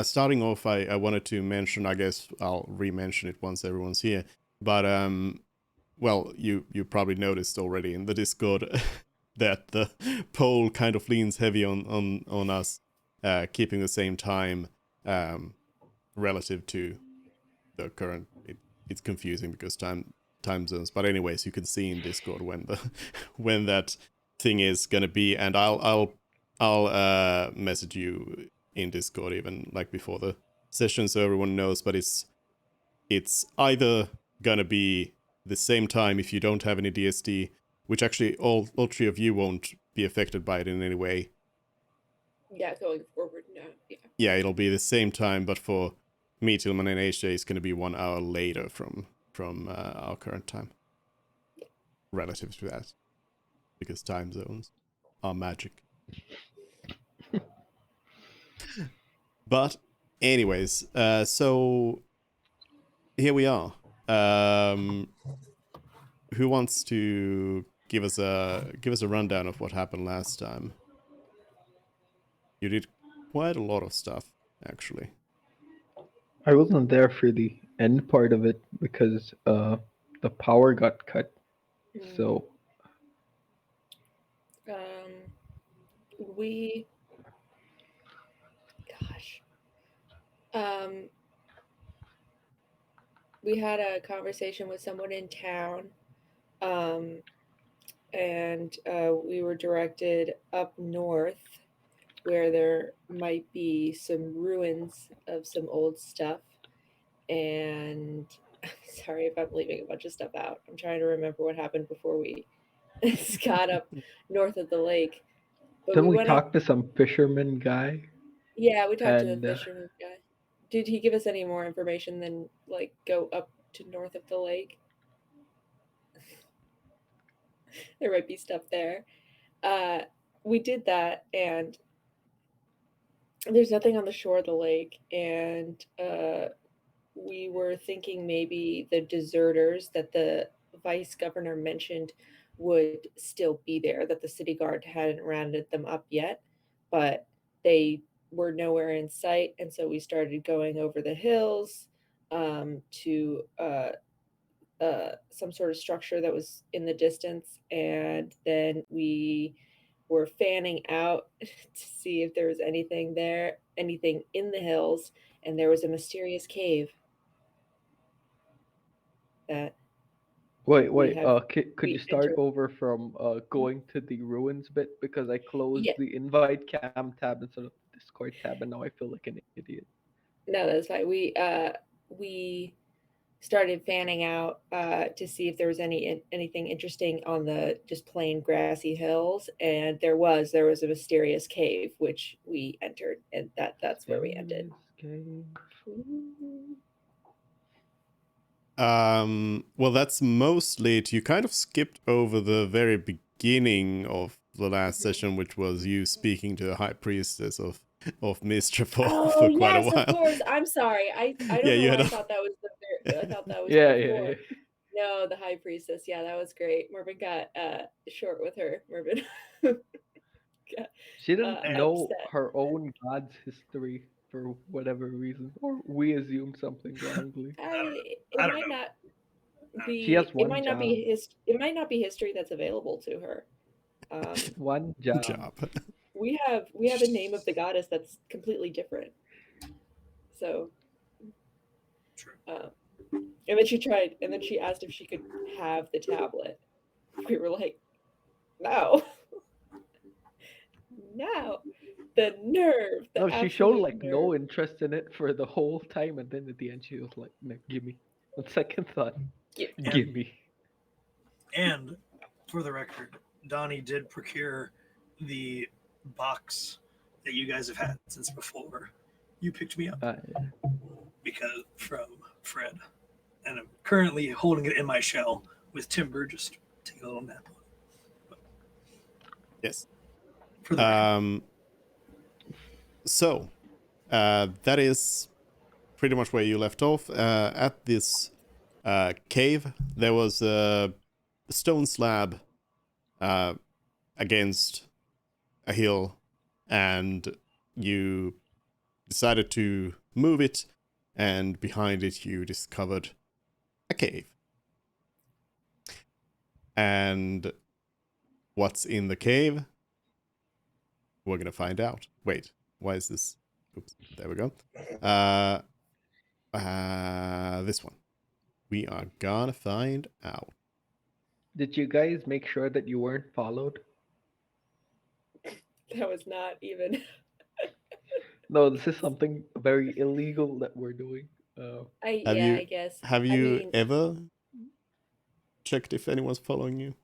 Starting off, I wanted to mention, I guess I'll re-mention it once everyone's here, but well, you probably noticed already in the Discord that the poll kind of leans heavy on us keeping the same time relative to the current. It's confusing because time zones, but anyways, you can see in Discord when the when that thing is gonna be, and I'll message you in Discord even like before the session so everyone knows. But it's either gonna be the same time if you don't have any DSD, which actually all three of you won't be affected by it in any way. Yeah, going forward now. Yeah, it'll be the same time, but for me, Tillman, and HJ, it's gonna be 1 hour later from our current time, relative to that, because time zones are magic. But anyways, so here we are. Who wants to give us a rundown of what happened last time? You did quite a lot of stuff, actually. I wasn't there for the end part of it because the power got cut. So we we had a conversation with someone in town, and we were directed up north where there might be some ruins of some old stuff. And sorry if I'm leaving a bunch of stuff out. I'm trying to remember what happened before we got up north of the lake. But then we we went talked up. to some fisherman guy. Yeah, we talked to the and fisherman guy. Did he give us any more information than like go up to north of the lake? There might be stuff there. We did that, and there's nothing on the shore of the lake. And we were thinking maybe the deserters that the vice governor mentioned would still be there, that the city guard hadn't rounded them up yet, but they were nowhere in sight. And so we started going over the hills to some sort of structure that was in the distance. And then we were fanning out to see if there was anything there, anything in the hills. And there was a mysterious cave that Wait. Could you start entered. over from going to the ruins bit, because I closed Yeah, the invite cam tab instead of the Discord tab, and now I feel like an idiot. no, that's fine. We started fanning out to see if there was anything interesting on the just plain grassy hills, and there was a mysterious cave which we entered, and that's where we ended. Well, that's mostly it. You kind of skipped over the very beginning of the last session, which was you speaking to the high priestess of Mistra for quite a Yes, while. of course. I'm sorry. I don't Yeah, know you why had I thought that was I thought that was Yeah. before. No, the high priestess. Yeah, that was great. Mervin got short with her. Mervin got She didn't know upset. her own god's history for whatever reason, or we assumed something wrongly. It I don't might know. not She has be. It one might not job. be it might not be history that's available to her. One job. We have a name of the goddess that's completely different. So, True. and then she tried, and then she asked if she could have the tablet. We were like, no, no, the nerve. The No, she showed absolute like nerve. no interest in it for the whole time, and then at the end she was like, "No, give me." On second thought, give me. And for the record, Donnie did procure the box that you guys have had since before you picked me up, because from Fred, and I'm currently holding it in my shell with Timber just taking a little nap on it. But yes. For the record. So that is pretty much where you left off. At this cave, there was a stone slab against a hill, and you decided to move it, and behind it you discovered a cave. And what's in the cave? We're gonna find out. Wait, why is this? Oops, there we go. This one. We are gonna find out. Did you guys make sure that you weren't followed? That was not even. No, this is something very illegal that we're doing. I guess. Have I you mean, ever checked if anyone's following you?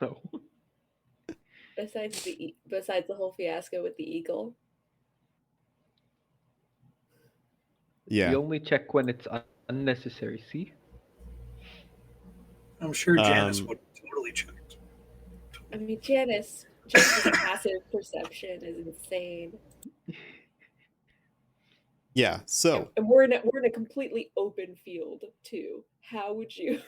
No. besides the whole fiasco with the eagle. Yeah. We only check when it's unnecessary. See? I'm sure Janice would totally check. I mean, Janice's passive perception is insane. Yeah. So And we're in a completely open field too. How would you?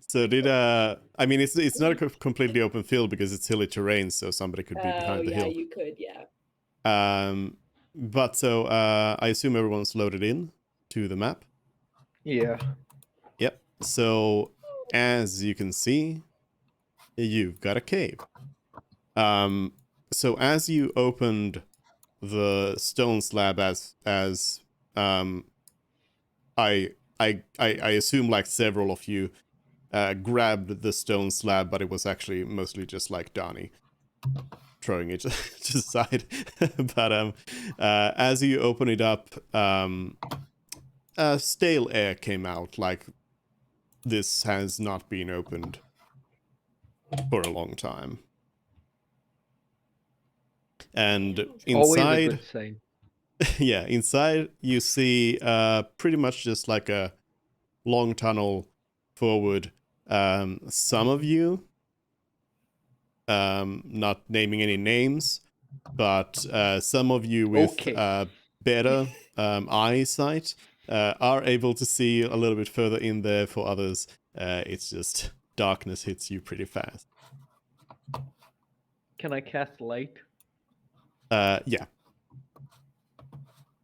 So did I mean it's not a completely open field because it's hilly terrain, so somebody could be behind the hill. You could, yeah. But so I assume everyone's loaded in to the map. Yeah. Yep. So as you can see, you've got a cave. So as you opened the stone slab, I assume like several of you grabbed the stone slab, but it was actually mostly just like Donnie throwing it to the side. But as you open it up, stale air came out, like this has not been opened for a long time. And Always a inside, good sign. yeah, inside you see pretty much just like a long tunnel forward. Some of you, not naming any names, but some of you with better eyesight are able to see a little bit further in there. For others, it's just darkness hits you pretty fast. Can I cast light? Yeah.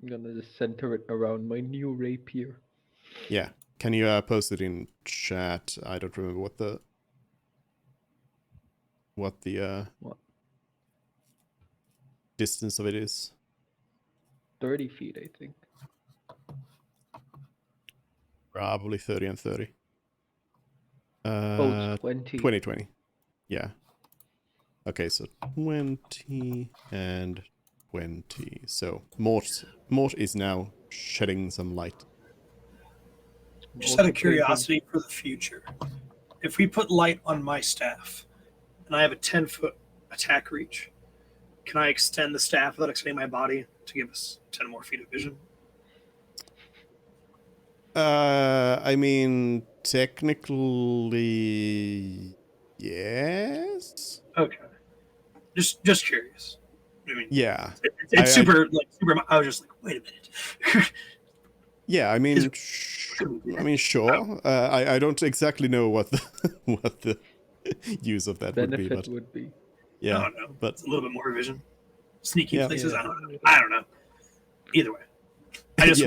I'm gonna just center it around my new rapier. Yeah. Can you post it in chat? I don't remember what the distance of it is. 30 feet, I think. Probably 30 and 30. It's 20. 20. Yeah. Okay, so 20 and 20. So Mort is now shedding some light. Just out of curiosity for the future, if we put light on my staff and I have a 10-foot attack reach, can I extend the staff without extending my body to give us 10 more feet of vision? I mean, technically, yes. Okay. Just curious. I mean, yeah. It's super. I was just like, wait a minute. Yeah, I mean, sure. I don't exactly know what the use of that benefit would be, but yeah, I don't know. but it's a little bit more vision, sneaking places. Yeah. I don't know. Either way, I just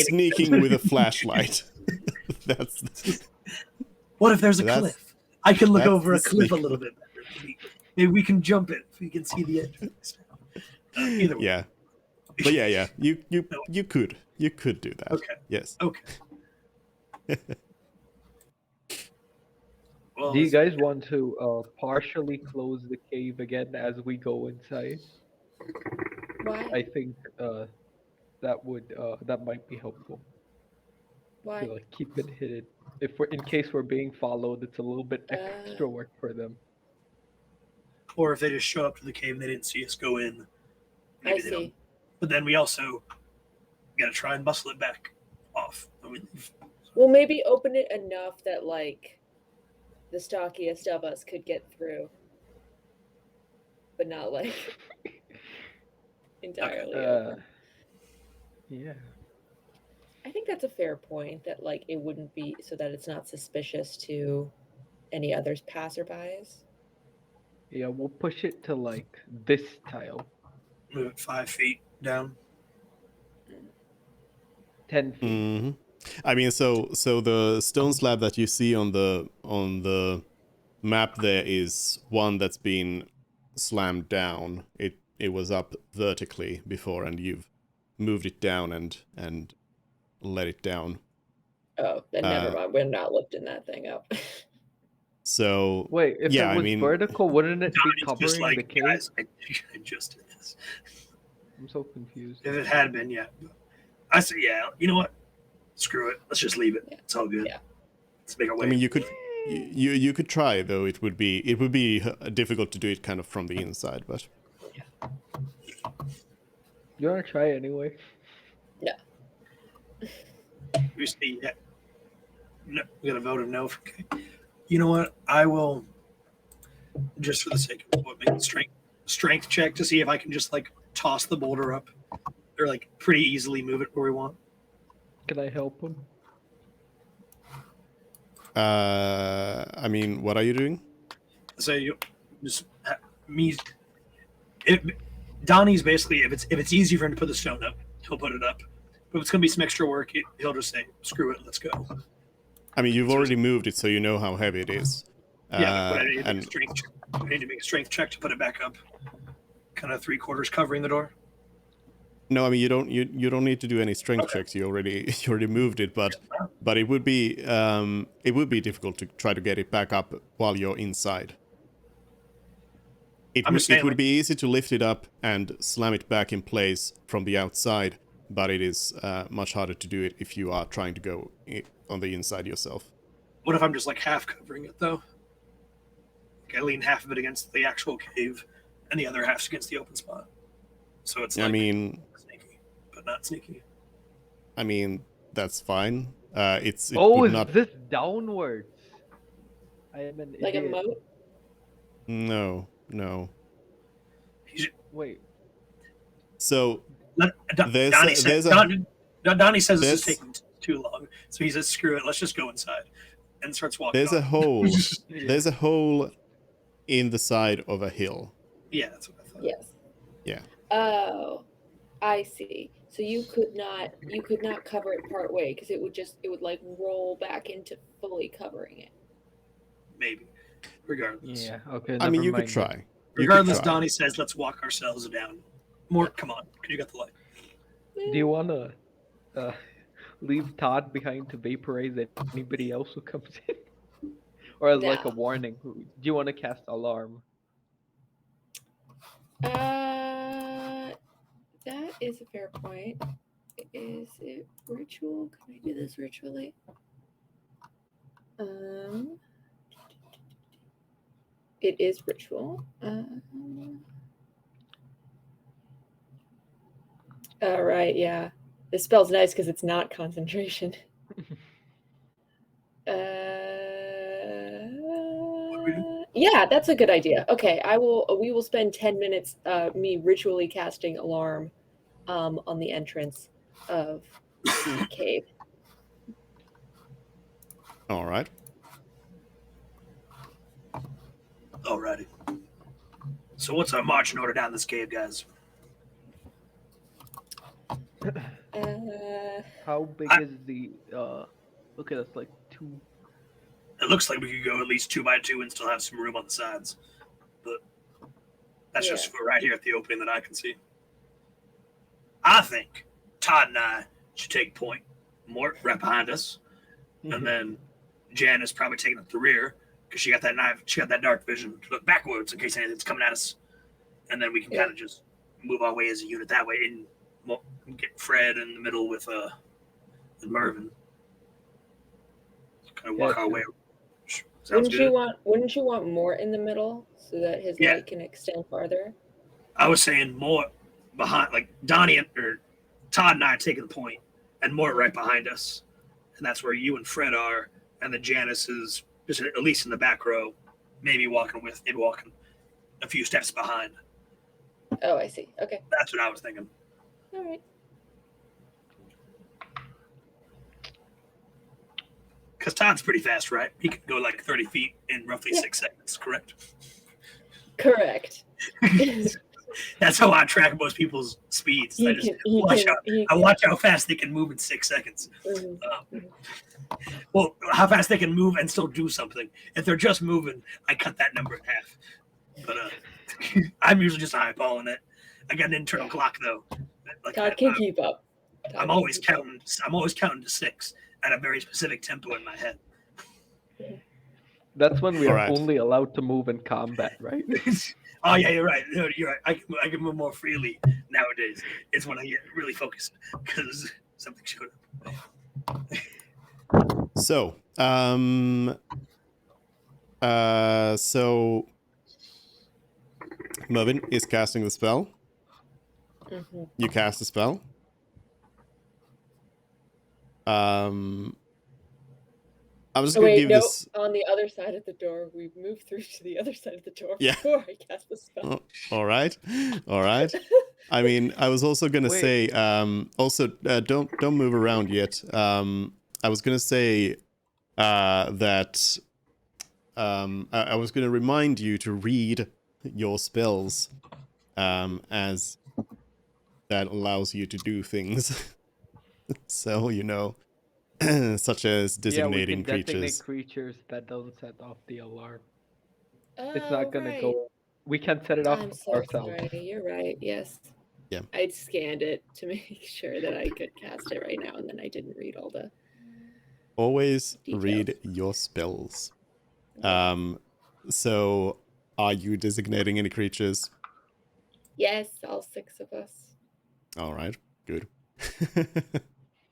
sneaking with a flashlight. That's what if there's a cliff? I can look over a cliff a little bit better. Maybe we can jump it if we can see the edge. Either way. Yeah. But yeah. You could do that. Okay. Yes. Okay. Well, do you guys want to partially close the cave again as we go inside? Why? I think that might be helpful. Why? To like keep it hidden. If in case we're being followed, it's a little bit extra work for them. Or if they just show up to the cave and they didn't see us go in. I see. Don't. But then we also got to try and bustle it back off when we leave. Well, maybe open it enough that like the stockiest of us could get through, but not like entirely open. Yeah. I think that's a fair point, that like it wouldn't be so that it's not suspicious to any others passerbys. Yeah, we'll push it to like this tile. Move it 5 feet down. 10 feet. hmm I mean, so the stone slab that you see on the map there is one that's been slammed down. It was up vertically before, and you've moved it down and let it down. Oh, then never mind. We're not lifting that thing up. So Wait, if yeah, it was I mean, vertical, wouldn't it be Donnie's just covering like, the cave? guys, I just did this. I'm so confused. If it had been, yeah. I said, yeah, you know what? Screw it. Let's just leave it. Yeah. It's all good. Yeah. Let's make our way. I mean, you could try, though. It would be difficult to do it kind of from the inside, but You wanna try anyway? We see, yeah. No, we got a vote of no. Okay. You know what? I will, just for the sake of what, make a strength check to see if I can just like toss the boulder up, or like pretty easily move it where we want. Can I help him? I mean, what are you doing? So you just me. Donnie's basically, if it's easy for him to put the stone up, he'll put it up. But if it's gonna be some extra work, he'll just say, "Screw it, let's go." I mean, you've already moved it, so you know how heavy it is. Yeah, but I need to and make a strength check. I need to make a strength check to put it back up. Kind of 3/4 covering the door. no, I mean, you don't need to do any strength checks. You already moved it, but it would be difficult to try to get it back up while you're inside. It would be easy to lift it up and slam it back in place from the outside, but it is much harder to do it if you are trying to go on the inside yourself. What if I'm just like half covering it though? Like I lean half of it against the actual cave, and the other half's against the open spot. So it's like, I mean, sneaky, but not sneaky. I mean, that's fine. It Oh, would is not. this downwards? I am an Like a idiot. moat? No. Wait, So Donnie says this is taking too long, so he says, "Screw it, let's just go inside," and starts walking. there's a on. hole. There's a hole in the side of a hill. Yeah, that's what I thought. Yes. Yeah. Oh, I see. So you could not cover it part way because it would like roll back into fully covering it. Maybe. Regardless. yeah, okay. I mean, you could mind then. try. Regardless, Donnie says, "Let's walk ourselves down." More, come on, because you got the light. Do you wanna leave Todd behind to vaporize anybody else who comes in, or as like a No. warning? Do you want to cast alarm? That is a fair point. Is it ritual? Can I do this ritually? It is ritual. All right, yeah. This spell's nice because it's not concentration. Yeah, that's a good idea. Okay, we will spend 10 minutes me ritually casting alarm on the entrance of the cave. All right. Alrighty. So what's our marching order down this cave, guys? How big is the? Look at us, like 2. It looks like we could go at least 2 by 2 and still have some room on the sides, but that's just for right here at the opening that I can see. I think Todd and I should take point. Mort right behind us, and then Jan is probably taking up the rear because she got that knife. She got that dark vision to look backwards in case anything's coming at us, and then we can kind of just move our way as a unit that way and get Fred in the middle with Mervyn. Kind of walk our way. Wouldn't you want Mort in the middle so that his light can extend farther? I was saying Mort behind, like Donnie or Todd and I are taking the point, and Mort right behind us, and that's where you and Fred are, and then Janice is just at least in the back row, maybe walking a few steps behind. Oh, I see. Okay. That's what I was thinking. All right. Because Todd's pretty fast, right? He can go like 30 feet in roughly 6 seconds, correct? Correct. That's how I track most people's speeds. I just watch how fast they can move in 6 seconds. Well, how fast they can move and still do something. If they're just moving, I cut that number in half. But I'm usually just eyeballing it. I got an internal clock though. Like Todd can keep up. I'm always counting. I'm always counting to 6 at a very specific tempo in my head. That's when we are Alright. only allowed to move in combat, right? Oh yeah, you're right. You're right. I can move more freely nowadays. It's when I get really focused because something showed up. So, so Mervin is casting the spell. You cast the spell. I'm just gonna give this. On the other side of the door. We moved through to the other side of the door Yeah. before I cast the spell. All right. I mean, I was also gonna say, also don't move around yet. I was gonna say that I was gonna remind you to read your spells, as that allows you to do things. So such as designating we can creatures. designate creatures that doesn't set off the alarm. It's not gonna go. We can set it off I'm so ourselves. sorry. You're right. Yes. Yeah. I scanned it to make sure that I could cast it right now, and then I didn't read all the. Always details. read your spells. So are you designating any creatures? Yes, all 6 of us. All right, good.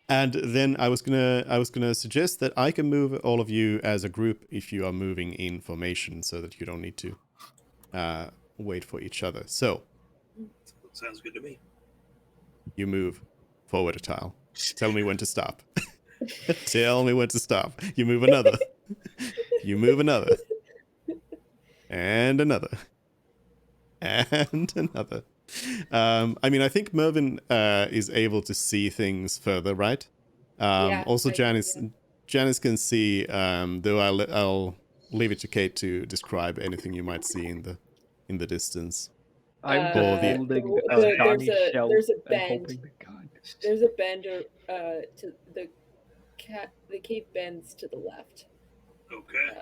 And then I was gonna suggest that I can move all of you as a group if you are moving in formation, so that you don't need to wait for each other. So Sounds good to me. you move forward a tile. Tell me when to stop. Tell me when to stop. You move another. You move another. And another. And another. I mean, I think Mervin is able to see things further, right? Also, Janice can see. Though I'll leave it to Kate to describe anything you might see in the distance. I'm just holding Donnie's shell there's a and bend. hoping to God. There's a bend to the cave bends to the left. Okay.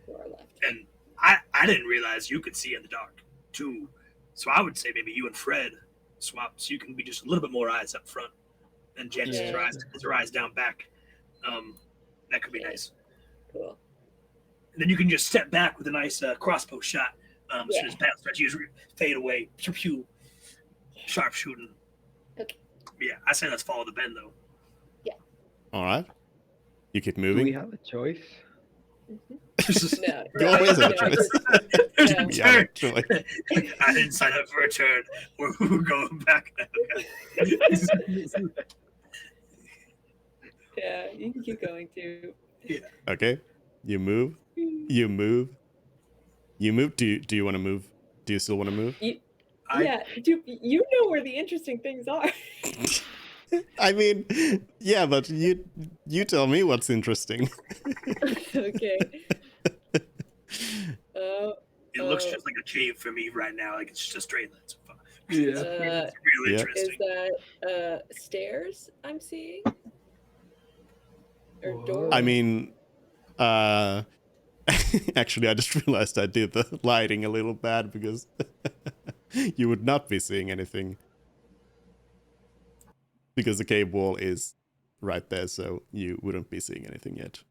To our left. And I didn't realize you could see in the dark too. So I would say maybe you and Fred swap so you can be just a little bit more eyes up front and Janice has her eyes down back. That could be nice. Cool. And then you can just step back with a nice crossbow shot. As soon as battle starts, you just fade away. Pew pew. Sharp shooting. Okay. Yeah, I say let's follow the bend though. Yeah. All right. You keep Do moving. we have a choice? No. You always have a choice. There's Yeah, a turn. actually. I didn't sign up for a turn. We're going back now. Yeah, you can keep going too. Yeah. Okay. You move. You move. You move. Do you want to move? Do you still want to move? Yeah, you know where the interesting things are. I mean, yeah, but you tell me what's interesting. Okay. It looks just like a cave for me right now. Like it's just a straight line. So far. Yeah. It's really Yeah. interesting. Is that stairs I'm seeing? Or door? I mean, actually, I just realized I did the lighting a little bad because you would not be seeing anything. Because the cave wall is right there, so you wouldn't be seeing anything yet.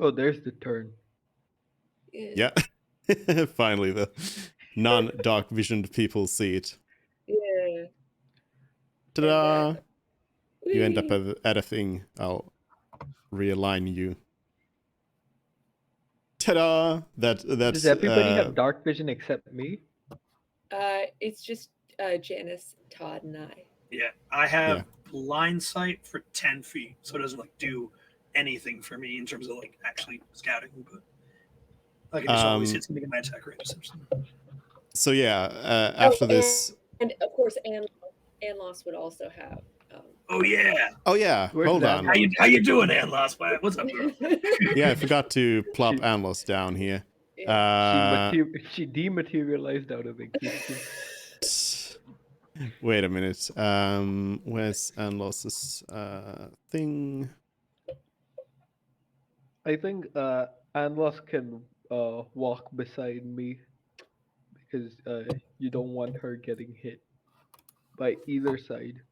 Oh, there's the turn. Yeah. Finally, the non-dark visioned people see it. Yeah. Ta-da! You end up Whee! at a thing. I'll realign you. Ta-da! That's Does everybody have dark vision except me? It's just Janice, Todd, and I. Yeah, I have line sight for 10 feet, so it doesn't like do anything for me in terms of like actually scouting, but I can just always hit something in my attack range. So yeah, after this, and of course, Ann Loss would also have. Oh yeah. Oh yeah, Where's hold that on. one? How you doing, Anlos? What's up, girl? Yeah, I forgot to plop She- Anlos down here. Yeah. She dematerialized out of existence. Wait a minute. Where's Anlos's thing? I think Anlos can walk beside me because you don't want her getting hit by either side.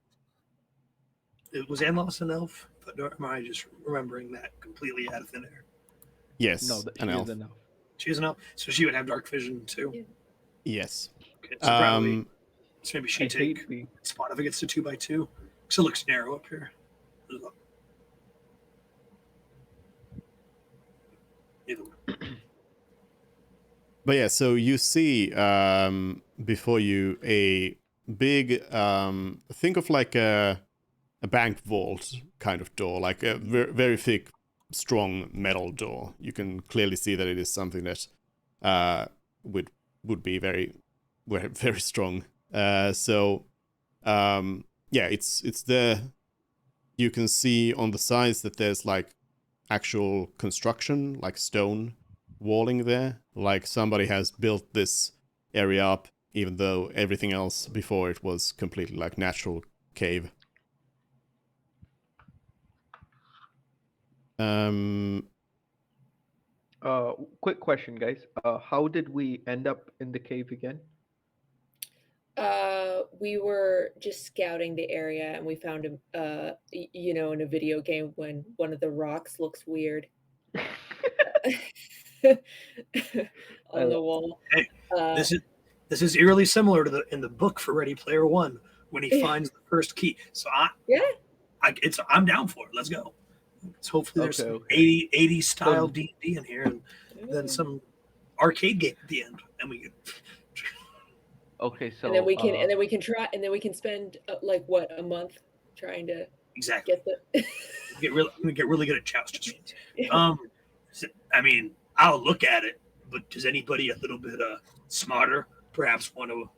Was Anlos an elf? But am I just remembering that completely out of thin air? Yes, No, that an she elf. is enough. She is an elf, so she would have dark vision too. Yeah. Yes. Okay, so probably, so maybe she I take hate being. spot if it gets to 2x2. Because it looks narrow up here. Either way. But yeah, so you see before you a big think of like a bank vault kind of door, like a very thick, strong metal door. You can clearly see that it is something that would be very strong. So yeah, it's there. You can see on the sides that there's like actual construction, like stone walling there. Like somebody has built this area up, even though everything else before it was completely like natural cave. Quick question, guys. How did we end up in the cave again? We were just scouting the area and we found him, in a video game when one of the rocks looks weird on the wall. Hey, Uh, this is eerily similar to in the book for Ready Player One when he Yeah. finds the first key. So Yeah. I'm down for it. Let's go. So hopefully there's some Okay. 80 style D&D in here, and then some arcade game at the end, and we get. Okay, so and then we can try, and then we can spend like what, a month trying to Exactly. get the. I'm gonna get really good at joust. I mean, I'll look at it, but does anybody a little bit smarter perhaps want to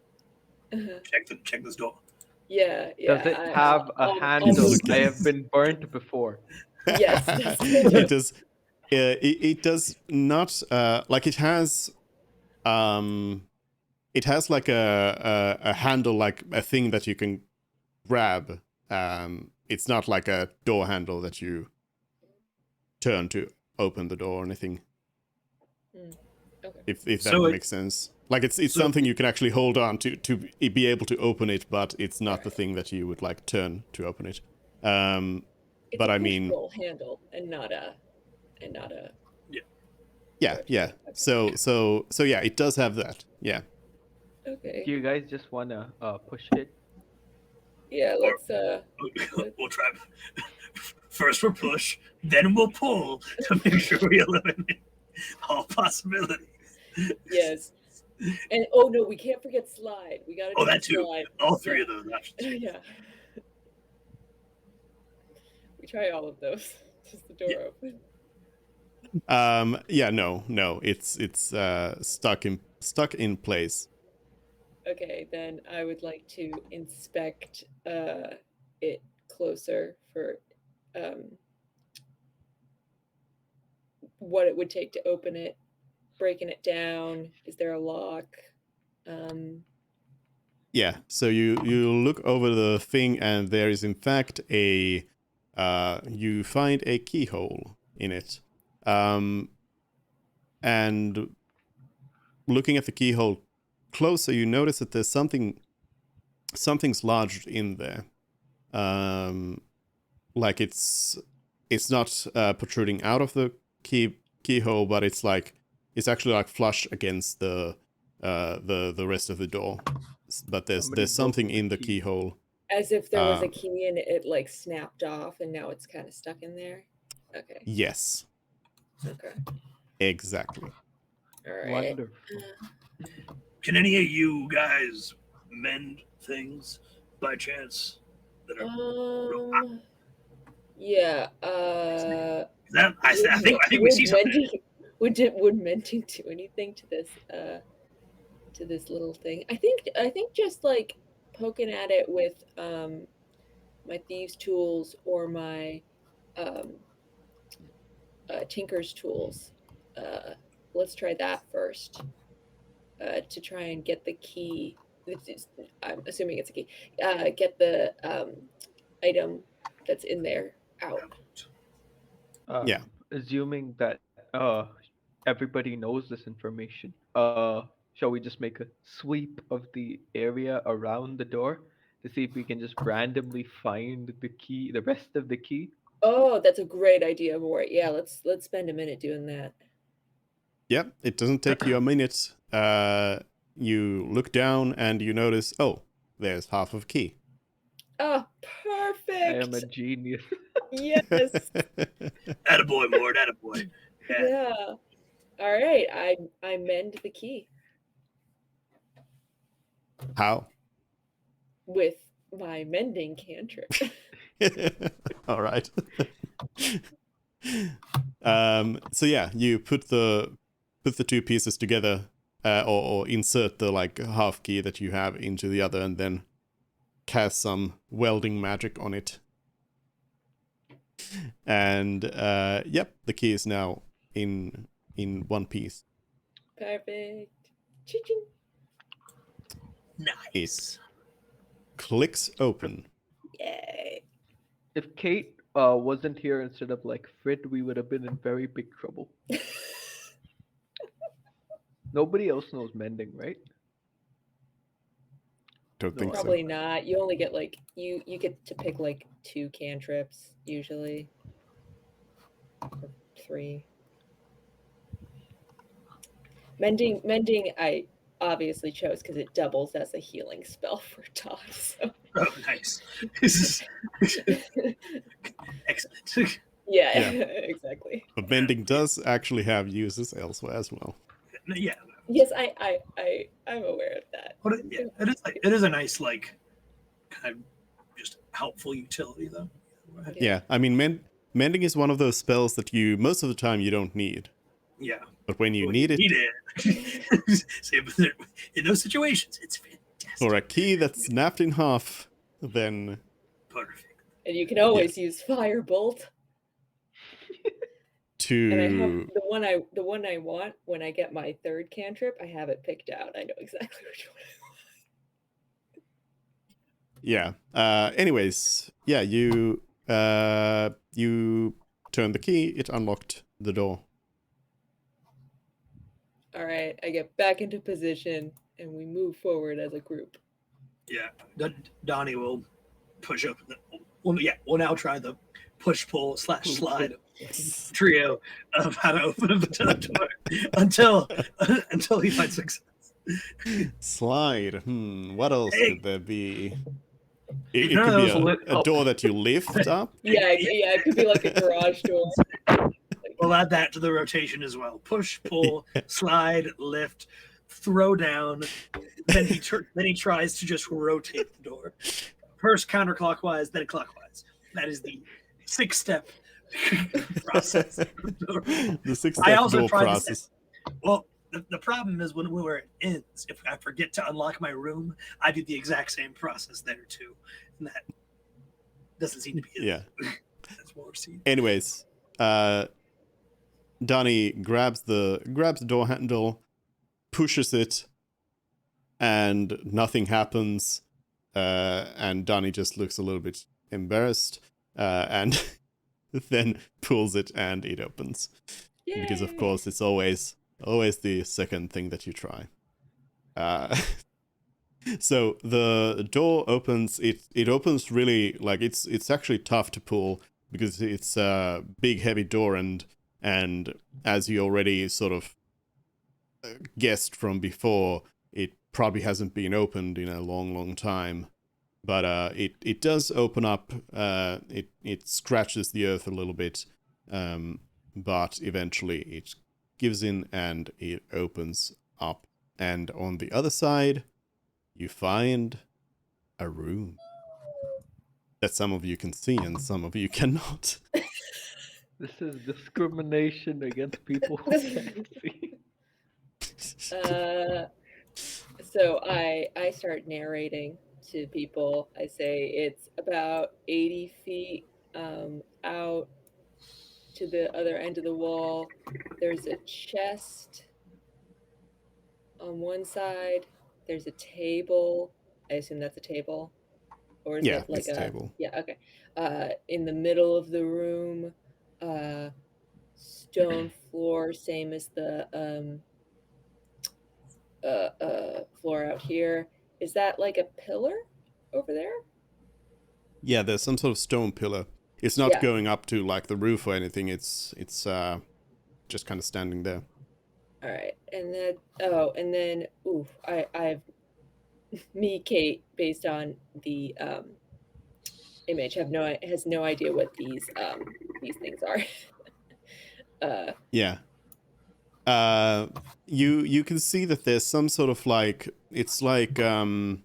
check this door? Yeah. does it have a handle? I have been burnt before. Yes. It does. It does not. Like it has. It has like a handle, like a thing that you can grab. It's not like a door handle that you turn to open the door or anything. Okay. If that So makes sense. Like it's something you can actually hold on to be able to open it, but it's not the thing that you would like turn to open it. It's but a I mean, push-pull handle and not a. yeah. So yeah, it does have that. Yeah. Okay. Do you guys just wanna push it? Yeah. Let's. We'll try. First we'll push, then we'll pull to make sure we eliminate all possibilities. Yes. And oh no, we can't forget slide. We gotta. Oh, do that too. slide. All three of those options. Yeah. We try all of those. Just the door open. Yeah. No. It's stuck in place. Okay, then I would like to inspect it closer for what it would take to open it, breaking it down. Is there a lock? Yeah. So you look over the thing, and there is in fact a you find a keyhole in it. And looking at the keyhole closer, you notice that there's something's lodged in there. Like it's not protruding out of the keyhole, but it's actually like flush against the rest of the door. But there's something in the keyhole. As if there was a key and it like snapped off and now it's kind of stuck in there. Okay. Yes. Okay. Exactly. All right. Wonderful. Can any of you guys mend things by chance? That are Yeah. I think we see something. Would mending do anything to this little thing? I think just like poking at it with my thieves' tools or my tinker's tools. Let's try that first to try and get the key. I'm assuming it's a key. Get the item that's in there out. Yeah. Assuming that everybody knows this information, shall we just make a sweep of the area around the door to see if we can just randomly find the key, the rest of the key? Oh, that's a great idea, Mort. Yeah, let's spend a minute doing that. Yep, it doesn't take you a minute. You look down and you notice, oh, there's half of a key. Oh, I am a perfect. genius. Yes. Attaboy, Mort, attaboy. Yeah. Yeah. All right. I mend the key How? with my mending cantrip. All right. So yeah, you put the two pieces together, or insert the like half key that you have into the other, and then cast some welding magic on it. And yep, the key is now in one piece. Perfect. Ching. Nice. Clicks open. Yay. If Kate wasn't here instead of like Frid, we would have been in very big trouble. Nobody else knows mending, right? Don't think Probably so. not. You only get like you get to pick like 2 cantrips usually. Or 3. Mending I obviously chose because it doubles as a healing spell for Todd. So. Oh, nice. This is excellent. Yeah, Yeah. exactly. But mending does actually have uses elsewhere as well. Yeah. Yes, I'm aware of that. But it is a nice, like, kind of just helpful utility, though. Yeah, I mean, mending is one of those spells that you most of the time you don't need. Yeah. But when you Well, need it, in those situations, it's fantastic. for a key that's snapped in half, then Perfect. And you can always use Firebolt. And I have the one I want when I get my 3rd cantrip. I have it picked out. I know exactly which one I want. yeah. Anyways, yeah, you turned the key. It unlocked the door. All right, I get back into position and we move forward as a group. Yeah. Donnie will push open we'll now try the push-pull / slide trio of how to open up the door until he finds success. Slide. What else could there be? It None could of be those a door that you lift up. Yeah, it could be like a garage door. We'll add that to the rotation as well. Push, pull, slide, lift, throw down. Then he tries to just rotate the door. First counterclockwise, then clockwise. That is the 6-step process. The 6-step I also door tried process. Well, the problem is where it ends. If I forget to unlock my room, I do the exact same process there too, and that doesn't seem to be. Yeah. That's what we're seeing. Anyways, Donnie grabs the door handle, pushes it, and nothing happens. And Donnie just looks a little bit embarrassed, and then pulls it and it opens. Yay. Because of course it's always the second thing that you try. So the door opens. It opens really like it's actually tough to pull because it's a big heavy door, and as you already sort of guessed from before, it probably hasn't been opened in a long time. But it does open up. It scratches the earth a little bit, but eventually it gives in and it opens up. And on the other side, you find a room that some of you can see and some of you cannot. This is discrimination against people who can't see. So I start narrating to people. I say it's about 80 feet out to the other end of the wall. There's a chest on one side. There's a table. I assume that's a table. Or is Yeah, it like it's a table. Yeah, okay. In the middle of the room, stone floor, same as the floor out here. Is that like a pillar over there? Yeah, there's some sort of stone pillar. It's not Yeah. going up to like the roof or anything. It's just kind of standing there. All right, and then I've me, Kate, based on the image, has no idea what these things are. Yeah. You can see that there's some sort of like it's like they're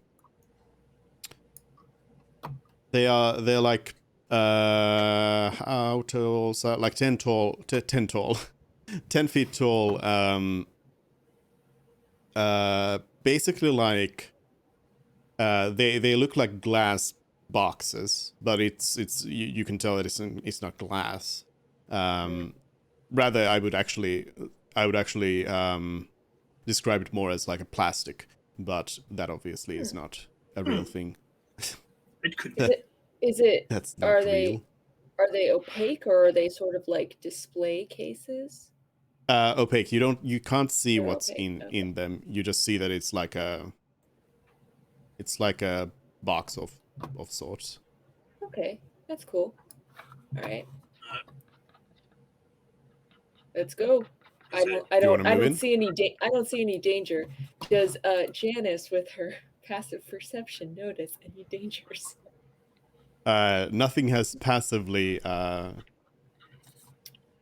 like how tall? So like 10 tall 10 feet tall, basically like they look like glass boxes, but you can tell that it's not glass. Rather, I would actually describe it more as like a plastic, but that obviously is not a real thing. It could Is be. it That's are not real. they opaque, or are they sort of like display cases? Opaque. You can't see They're what's opaque. Okay. in them. You just see that it's like a box of sorts. Okay, that's cool. All right, let's go. I you wanna move in? see any I don't see any danger. Does Janice, with her passive perception, notice any dangers? Nothing has passively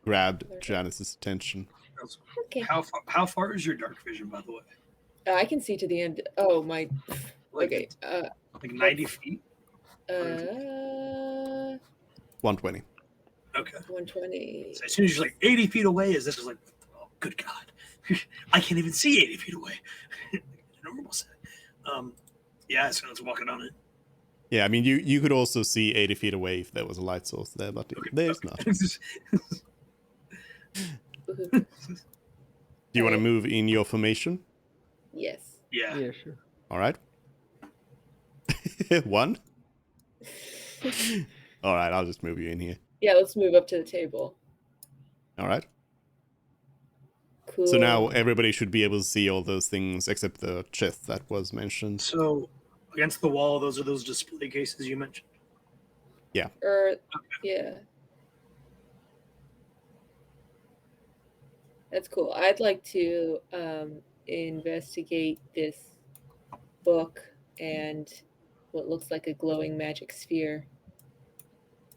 grabbed Janice's attention. Okay. How far is your dark vision, by the way? I can see to the end. Oh my. Like, Okay. like 90 feet? 120. Okay. 120. So as soon as you're like 80 feet away, this is like, oh, good God. I can't even see 80 feet away. Normal set. Yeah, so it's walking on it. Yeah, I mean, you could also see 80 feet away if there was a light source there, but there's not. Do you want to move in your formation? Yes. Yeah. Yeah, sure. All right. 1? All right, I'll just move you in here. Yeah, let's move up to the table. All right. Cool. So now everybody should be able to see all those things except the chest that was mentioned. So against the wall, those are those display cases you mentioned? Yeah. Yeah. That's cool. I'd like to investigate this book and what looks like a glowing magic sphere.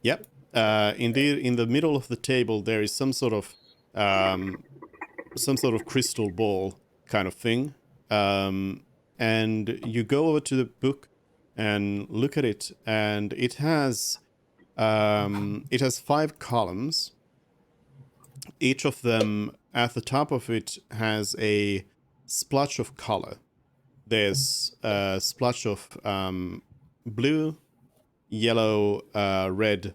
Yep. Indeed, in the middle of the table there is some sort of crystal ball kind of thing. And you go over to the book and look at it, and it has 5 columns. Each of them, at the top of it, has a splotch of color. There's a splotch of blue, yellow, red,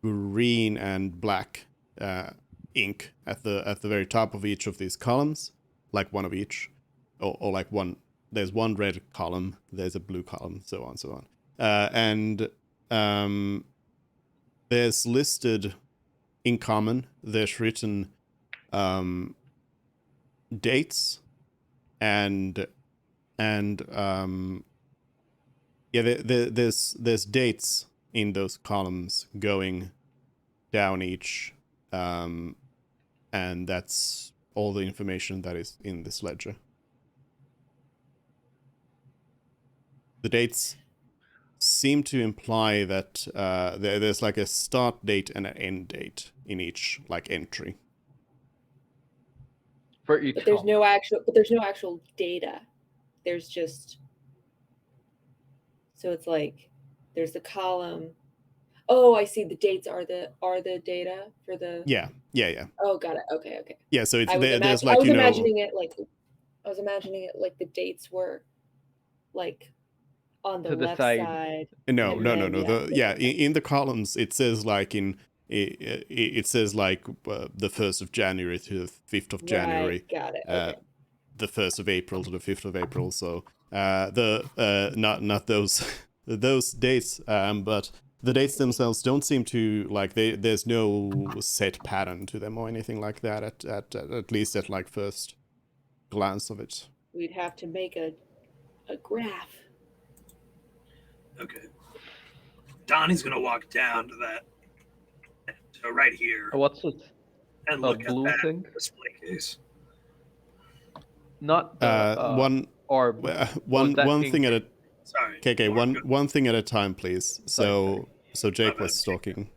green, and black ink at the very top of each of these columns, like one of each, or like one. There's one red column, there's a blue column, so on, so on. And there's listed in common. There's written dates and there's dates in those columns going down each, and that's all the information that is in this ledger. The dates seem to imply that there's like a start date and an end date in each like entry. For each. But there's no actual data. There's just, so it's like there's the column. Oh, I see. The dates are the data for the. Yeah. Oh, got it. Okay. Yeah, so it's there's I like, was you know. imagining it like the dates were like on the To the left side. side. No, And no, no, then, no. yeah. In the columns it says like it says like the 1st of January to the 5th of January. Right, got it. Okay. The 1st of April to the 5th of April. So not those those dates, but the dates themselves don't seem to like there's no set pattern to them or anything like that at least at like first glance of it. We'd have to make a graph. Okay. Donnie's gonna walk down to that, so right here, What's it? and A look at blue that thing? display case. Not the One orb. one thing at a Sorry. KK, Mark, one thing at a time, please. Sorry. So Jake My was bad. talking.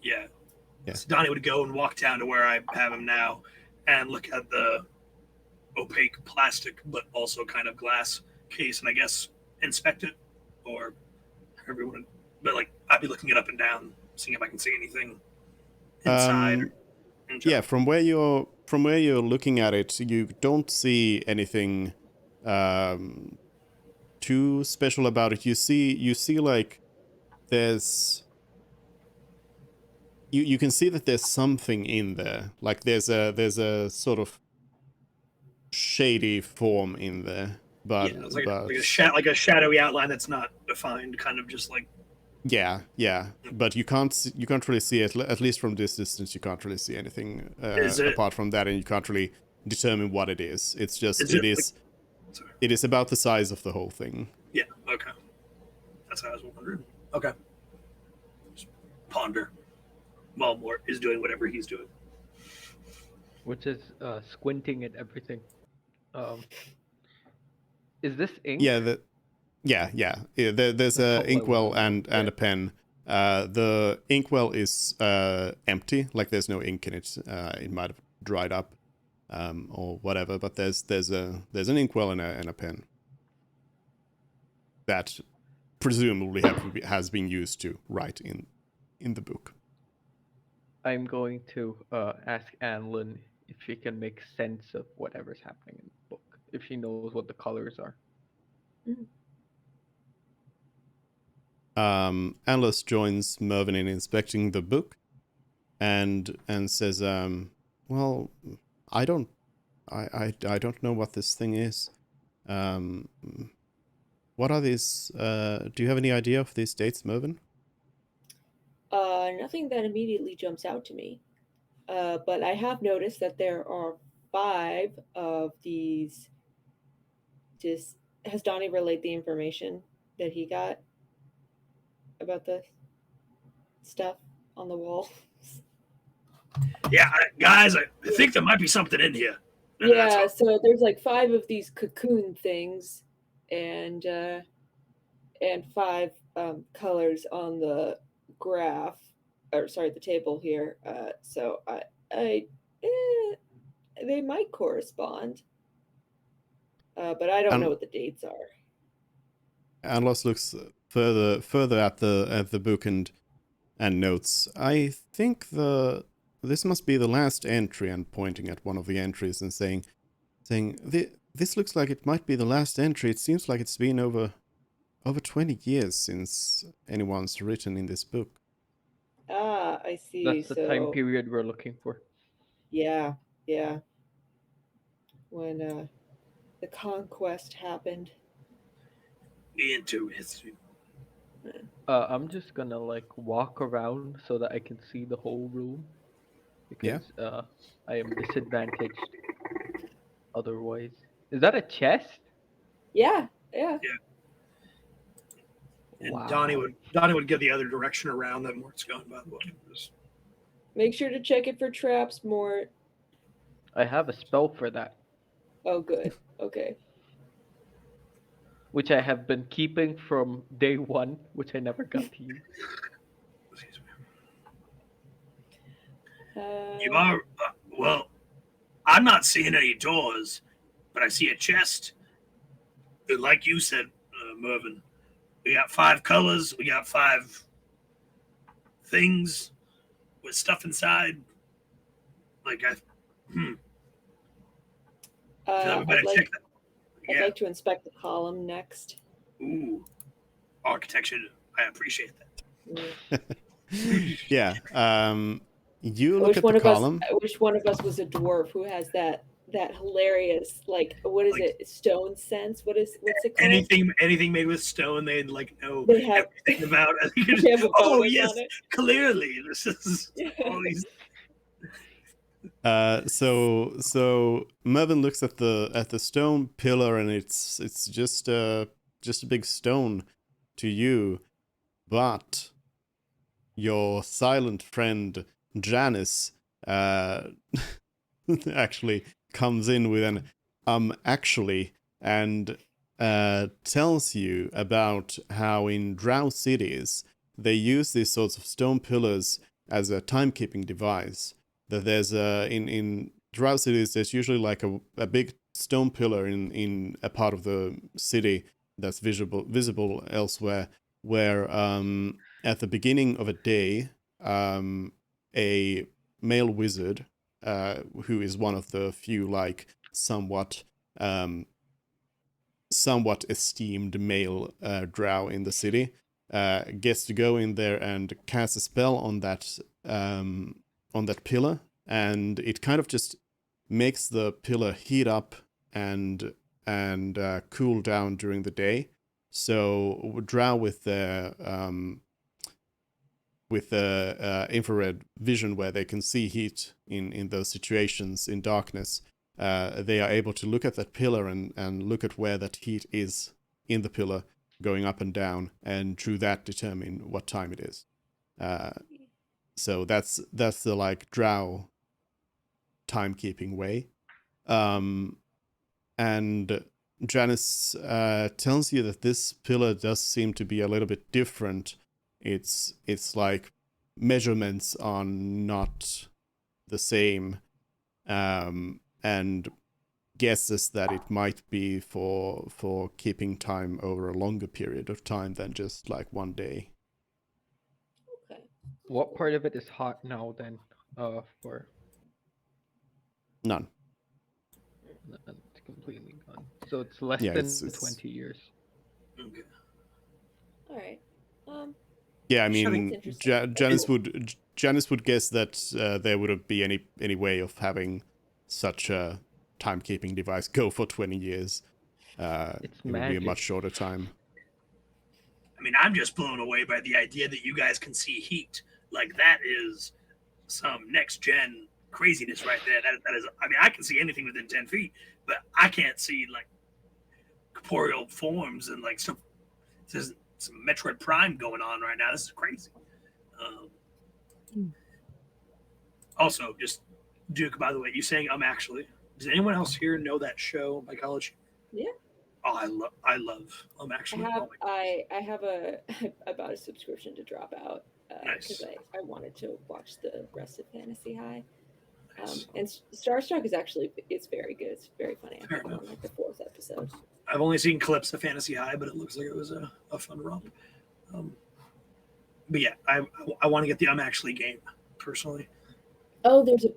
Yeah. Yeah. So Donnie would go and walk down to where I have him now, and look at the opaque plastic, but also kind of glass case, and I guess inspect it, or however you want to. But like, I'd be looking it up and down, seeing if I can see anything inside. In Yeah, general. from where you're looking at it, you don't see anything too special about it. You see like there's you can see that there's something in there. Like there's a sort of shady form in there. But Yeah, it's like a shadowy outline that's not defined, kind of just like. yeah. But you can't really see it, at least from this distance. You can't really see anything apart from that, and you can't really determine what it is. It's just it is about the size of the whole thing. Yeah. Okay. That's how I was wondering. Okay. Just ponder. While Mort is doing whatever he's doing. Which is squinting at everything. Is this ink? Yeah. There's a inkwell and a pen. The inkwell is empty, like there's no ink in it. It might have dried up, or whatever. But there's an inkwell and a pen that presumably has been used to write in the book. I'm going to ask Anlin if she can make sense of whatever's happening in the book, if she knows what the colors are. Alice joins Mervyn in inspecting the book, and says, "Well, I don't know what this thing is. What are these? Do you have any idea of these dates, Mervyn?" Nothing that immediately jumps out to me. But I have noticed that there are 5 of these. Has Donnie relayed the information that he got about the stuff on the wall? Yeah, guys, I think there might be something in here. Yeah, so there's like 5 of these cocoon things, and 5 colors on the graph, or sorry, the table here. So they might correspond, but I don't know what the dates are. Anlos looks further at the book and notes, "I think this must be the last entry," and pointing at one of the entries and saying, "This looks like it might be the last entry. It seems like it's been over 20 years since anyone's written in this book." Ah, I see. That's the time period we're looking for. Yeah. When the conquest happened. Into history. I'm just gonna like walk around so that I can see the whole room, because I am disadvantaged otherwise. Is that a chest? Yeah. And Wow. Donnie would give the other direction around that Mort's going, by the way. Make sure to check it for traps, Mort. I have a spell for that, Oh, good. Okay. which I have been keeping from day 1, which I never got to use. You are well. I'm not seeing any doors, but I see a chest. And like you said, Mervyn, we got 5 colors. We got 5 things with stuff inside. Like I'd like to inspect the column next. Ooh. architecture. I appreciate that. Yeah. You I look wish at one the of us. column. I wish one of us was a dwarf who has that hilarious, like, what is Like- it? Stone sense. What's it called? Anything made with stone, they'd like know They have. everything about. I think They have a oh bonus yes, on it. clearly this is all these. So Mervyn looks at the stone pillar, and it's just a big stone to you, but your silent friend Janice actually comes in with an actually, and tells you about how in drow cities they use these sorts of stone pillars as a timekeeping device. That there's in drow cities there's usually like a big stone pillar in a part of the city that's visible elsewhere, where at the beginning of a day a male wizard, who is one of the few like somewhat esteemed male drow in the city, gets to go in there and cast a spell on that pillar, and it kind of just makes the pillar heat up and cool down during the day. So drow with their infrared vision, where they can see heat in those situations in darkness, they are able to look at that pillar and look at where that heat is in the pillar, going up and down, and through that determine what time it is. So that's the like drow timekeeping way. And Janice tells you that this pillar does seem to be a little bit different. It's like measurements are not the same, and guesses that it might be for keeping time over a longer period of time than just like one day. Okay. What part of it is hot now then? For None. it's completely gone. So it's less Yeah, than it's 20 years. Okay. All right. Yeah, I That's mean, interesting. Janice would guess that there wouldn't be any way of having such a timekeeping device go for 20 years. It's It would be a magic. much shorter time. I mean, I'm just blown away by the idea that you guys can see heat. Like that is some next gen craziness right there. That is. I mean, I can see anything within 10 feet, but I can't see like corporeal forms and like some. There's some Metroid Prime going on right now. This is crazy. Also, just Duke. By the way, you saying actually. Does anyone else here know that show by college? Yeah. Oh, I love actually. I have I bought a subscription to drop out because Nice. I wanted to watch the rest of Fantasy High. Nice. And Starstruck is actually it's very good. It's very funny. Fair I'm on like the 4th episode. I've only seen clips of Fantasy High, but it looks like it was a fun romp. But yeah, I want to get the actually game personally. Oh, there's a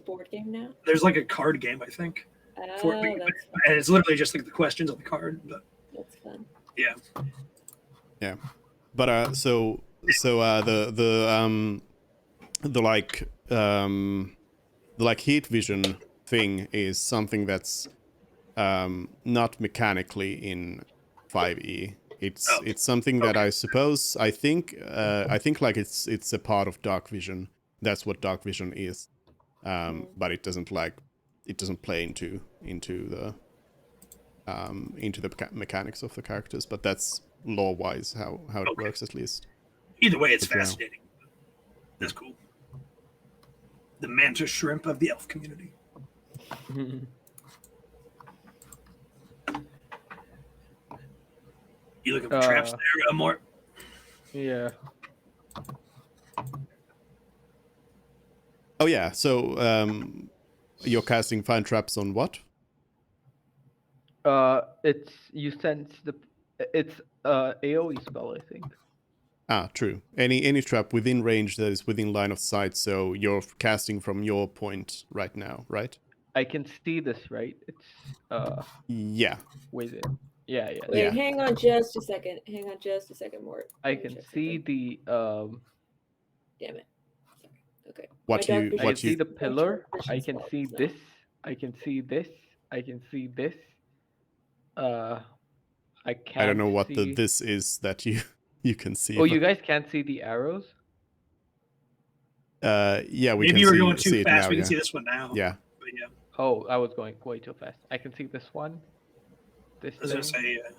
board game now. There's like a card game, I think, Oh, that's fun. And it's literally just like the questions on the card. But That's fun. Yeah, but so the like heat vision thing is something that's not mechanically in 5e. It's something that I suppose I think like it's a part of dark vision. That's what dark vision is. But it doesn't play into the mechanics of the characters, but that's lore wise how it works, at least. Either way, it's But yeah. fascinating. That's cool. The mantis shrimp of the elf community. You looking for traps there, Mort? Yeah. Oh yeah, so you're casting Find Traps on what? It's you sense it's AoE spell, I think. Ah, true. Any trap within range that is within line of sight, so you're casting from your point right now, right? I can see this, right? It's Yeah. within. Yeah. Wait, Yeah. hang on just a second. Hang on just a second, Mort. I Let me can check see something. the Damn it. Sorry. Okay. What My dark you- vision I can what see you- the functions pillar. I as can well, see so. this. I can see this. I can see this. I I can't don't know what see. this is that you you can see. Oh, you but, guys can't see the arrows? yeah, we Maybe can you were going too see it fast. now. We can Yeah. see this one now. Yeah. But yeah, Oh, I was going way too fast. I can see this one. This I was thing. gonna say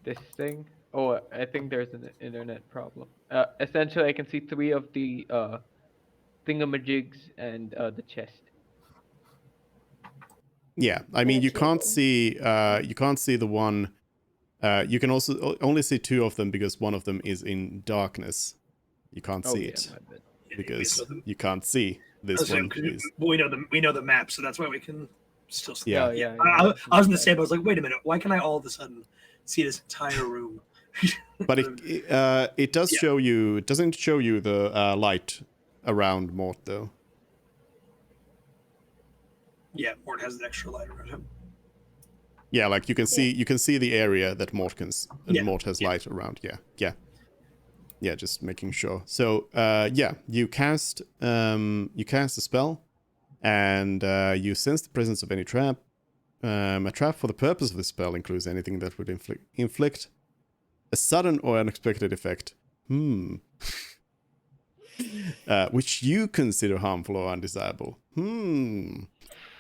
This thing. Oh, I think there's an internet problem. Essentially, I can see 3 of the thingamajigs and the chest. Yeah. I mean, you can't see the one. You can also only see 2 of them because one of them is in darkness. You can't Oh see yeah, it my bad. because you can't see this one. Is, we know the map, so that's why we can still see. Yeah. Oh, yeah. I was in the same. I was like, wait a minute, why can I all of a sudden see this entire room? but it does show you. It doesn't show you the light around Mort though. Yeah, Mort has an extra light around him. Yeah, like you can see the area that Mort Mort has light around. Yeah, just making sure. So you cast a spell, and you sense the presence of any trap. A trap for the purpose of the spell includes anything that would inflict a sudden or unexpected effect. Which you consider harmful or undesirable.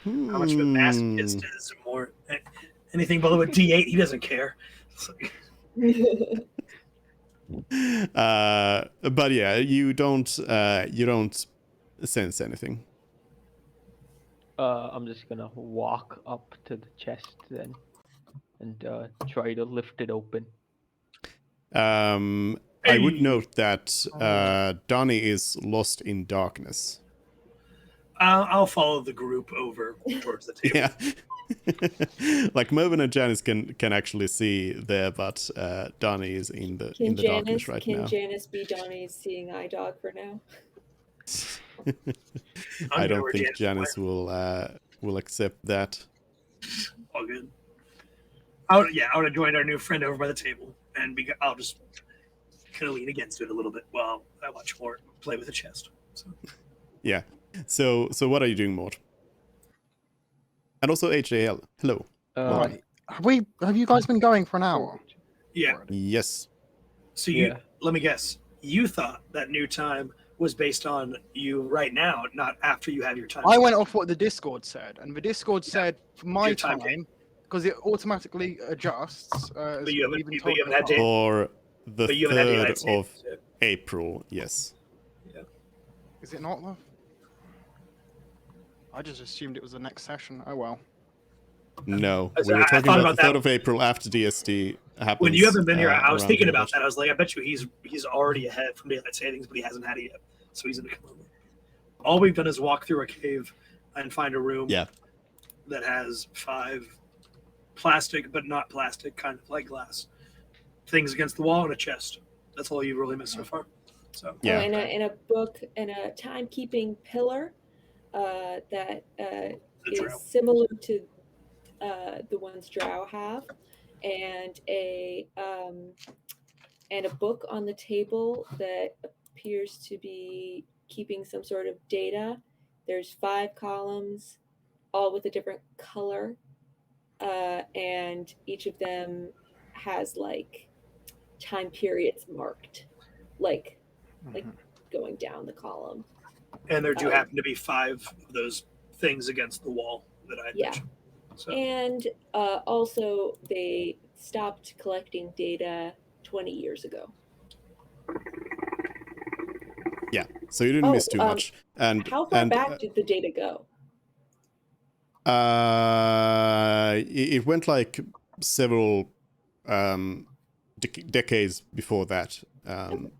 How much of a masochist is Mort? Anything below a D8, he doesn't care. But yeah, you don't sense anything. I'm just gonna walk up to the chest then, and try to lift it open. I would note that Donnie is lost in darkness. I'll follow the group over towards the table. Yeah. Like Mervyn and Janice can actually see there, but Donnie is in the darkness right now. Can Janice be Donnie's seeing eye dog for now? I don't think Janice will accept that. All good. I would have joined our new friend over by the table, and I'll just kind of lean against it a little bit while I watch Mort play with the chest. So. Yeah. So what are you doing, Mort? And also HAL. Hello. Right. Have you guys been going for an hour? Yeah. Already? Yes. So let me guess. You thought that new time was based on you right now, not after you have your time. I went off what the Discord said, and the Discord said for my Your time time, because it automatically adjusts. But you haven't had to. For the But you haven't had United 3rd of States yet. April, yes. Yeah. Is it not though? I just assumed it was the next session. Oh well. No, I we were talking thought about the about 3rd of April after DST happens. When you haven't been here, I was around thinking here, about but- that. I was like, I bet you he's already ahead from daylight savings, but he hasn't had it yet, so he's in the coma. All we've done is walk through a cave and find a room that has 5 plastic, but not plastic, kind of like glass things against the wall and a chest. That's all you've really missed so far. So Yeah. In a book and a timekeeping pillar that is similar to the ones Drow have, and a book on the table that appears to be keeping some sort of data. There's 5 columns, all with a different color, and each of them has like time periods marked, like going down the column. And there do happen to be 5 of those things against the wall that I mentioned. So. And also they stopped collecting data 20 years ago. Yeah, so you didn't miss too much. And how far back did the data go? It went like several decades before that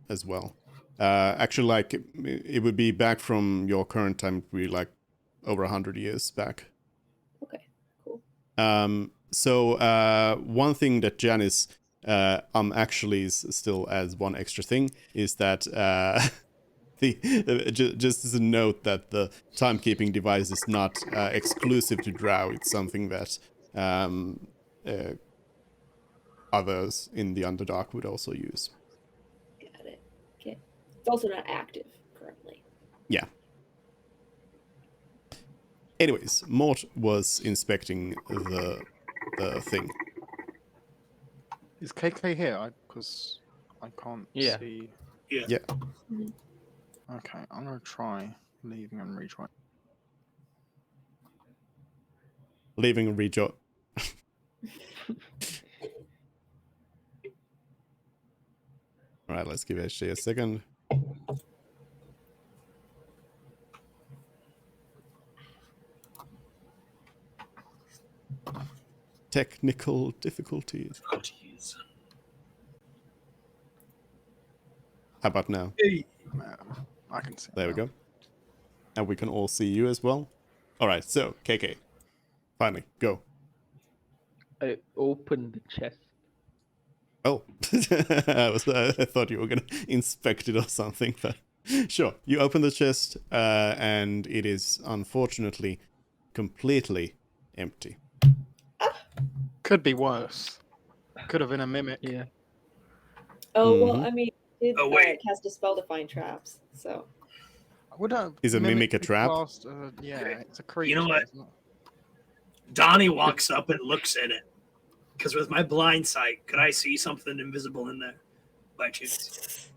as well. Actually, like it would be back from your current time, it would be like over 100 years back. Okay, cool. So one thing that Janice actually still adds one extra thing is that just as a note that the timekeeping device is not exclusive to Drow. It's something that others in the Underdark would also use. Got it. Okay. It's also not active currently. Yeah. Anyways, Mort was inspecting the thing. Is KK here? Because I can't Yeah. see. Yeah. Yeah. Mhm. Okay, I'm gonna try leaving and rejoin. Leaving and rejoin. All right, let's give HJ a second. Technical difficulties. Oh, jeez. How about now? Hey. I can see. There we now. go. And we can all see you as well. All right, so KK, finally, go. I opened the chest. Oh, I thought you were gonna inspect it or something, but sure. You open the chest, and it is unfortunately completely empty. Could be worse. Could have been a mimic. Yeah. Oh well, Mhm. I mean, I Oh, did wait. cast a spell to find traps, so Would a Is a mimic a be trap? classed, yeah, it's a creature. You know what? Isn't it? Donnie walks up and looks at it. Because with my blind sight, could I see something invisible in there by chance?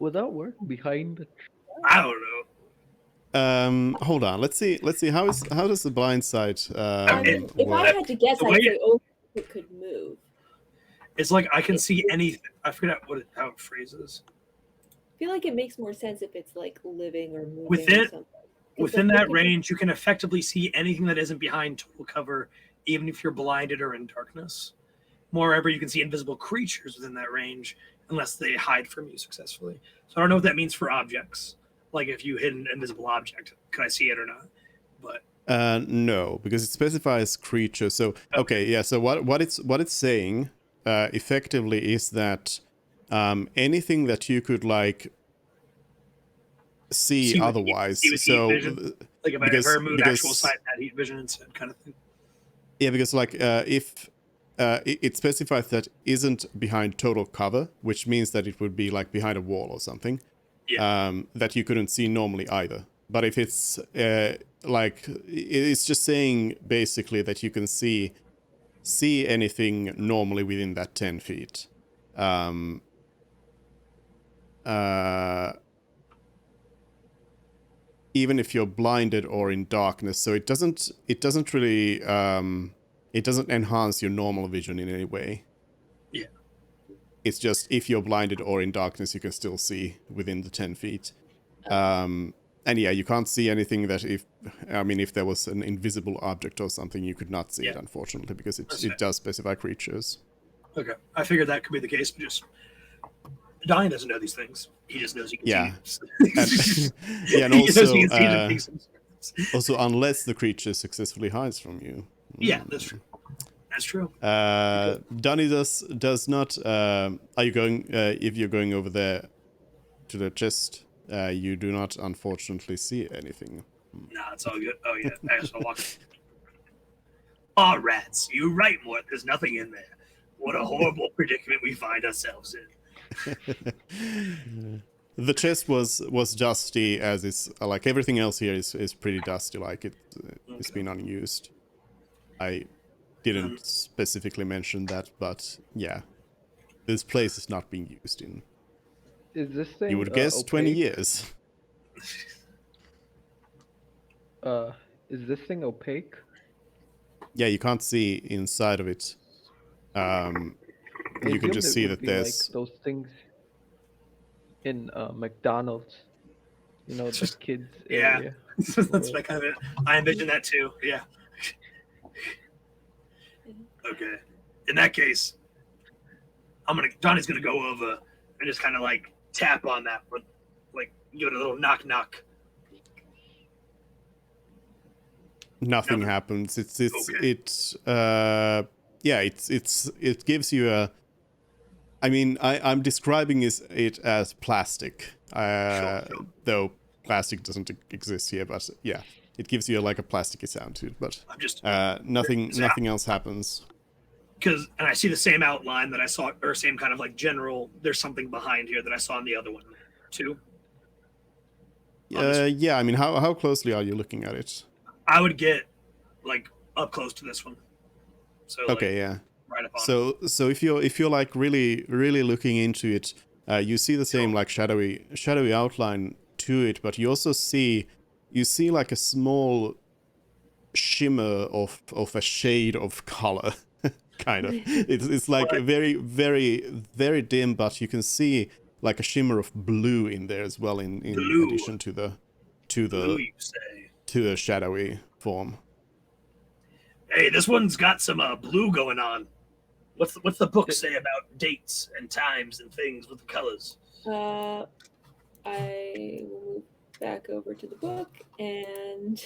Would that work behind the I don't know. Hold on. Let's see. How does the blind sight I mean, if I work? had to guess, The I'd way say, oh, it could move. It's like I can see anything. I forget how it phrases. I feel like it makes more sense if it's like living or moving Within- or something. 'Cause Within then that it could- range, you can effectively see anything that isn't behind total cover, even if you're blinded or in darkness. Moreover, you can see invisible creatures within that range unless they hide from you successfully. So I don't know what that means for objects. Like if you hit an invisible object, could I see it or not? But No, because it specifies creature. So okay, yeah. So what it's saying effectively is that anything that you could like see See with- otherwise. see with heat So vision? like if because- I ever moved actual because- sight, that heat vision instead, kind of thing. yeah, because like if it specifies that isn't behind total cover, which means that it would be like behind a wall or something. That you couldn't see normally either. But if it's like it's just saying basically that you can see anything normally within that 10 feet. Even if you're blinded or in darkness, so it doesn't really it doesn't enhance your normal vision in any way. Yeah. It's just if you're blinded or in darkness, you can still see within the 10 feet. And yeah, you can't see anything that if there was an invisible object or something, you could not see it, Yeah. unfortunately, because That's it fair. does specify creatures. Okay, I figured that could be the case, but just Donnie doesn't know these things. He just knows he can Yeah. see. And, yeah, and He knows also, he can see the things. also, unless the creature successfully hides from you. Yeah, that's true. That's true. Donnie does not. Are you going? If you're going over there to the chest, you do not unfortunately see anything. Nah, it's all good. Oh yeah, I just walk. Aw, rats! You're right, Mort. There's nothing in there. What a horrible predicament we find ourselves in. The chest was dusty, as is like everything else here is pretty dusty. Like it's been unused. I didn't specifically mention that, but yeah, this place is not being used in. Is this thing? You would guess 20 opaque? years. Is this thing opaque? Yeah, you can't see inside of it. I You can assumed just it see would that be there's like those things in McDonald's. You know, the kids Yeah. area. That's my kind of it. I envision that too. Yeah. Okay. In that case, Donnie's gonna go over and just kind of like tap on that, but like give it a little knock knock. nothing Nothing. happens. Okay. It gives you a. I mean, I'm describing it as plastic, Sure. though plastic doesn't exist here. But yeah, it gives you like a plasticky sound to it. But I'm just nothing Yeah. else happens. and I see the same outline that I saw, or same kind of like general. There's something behind here that I saw in the other one too. Yeah, I mean, how closely are you looking at it? I would get like up close to this one. So Okay, like, yeah. right up on it. So if you're like really looking into it, you see the same like shadowy outline to it, but you also see like a small shimmer of a shade of color, kind of. It's like very dim, but you can see like a shimmer of blue in there as well, in Blue. addition to Blue, you say? to a shadowy form. Hey, this one's got some blue going on. What's the book say about dates and times and things with the colors? I will move back over to the book and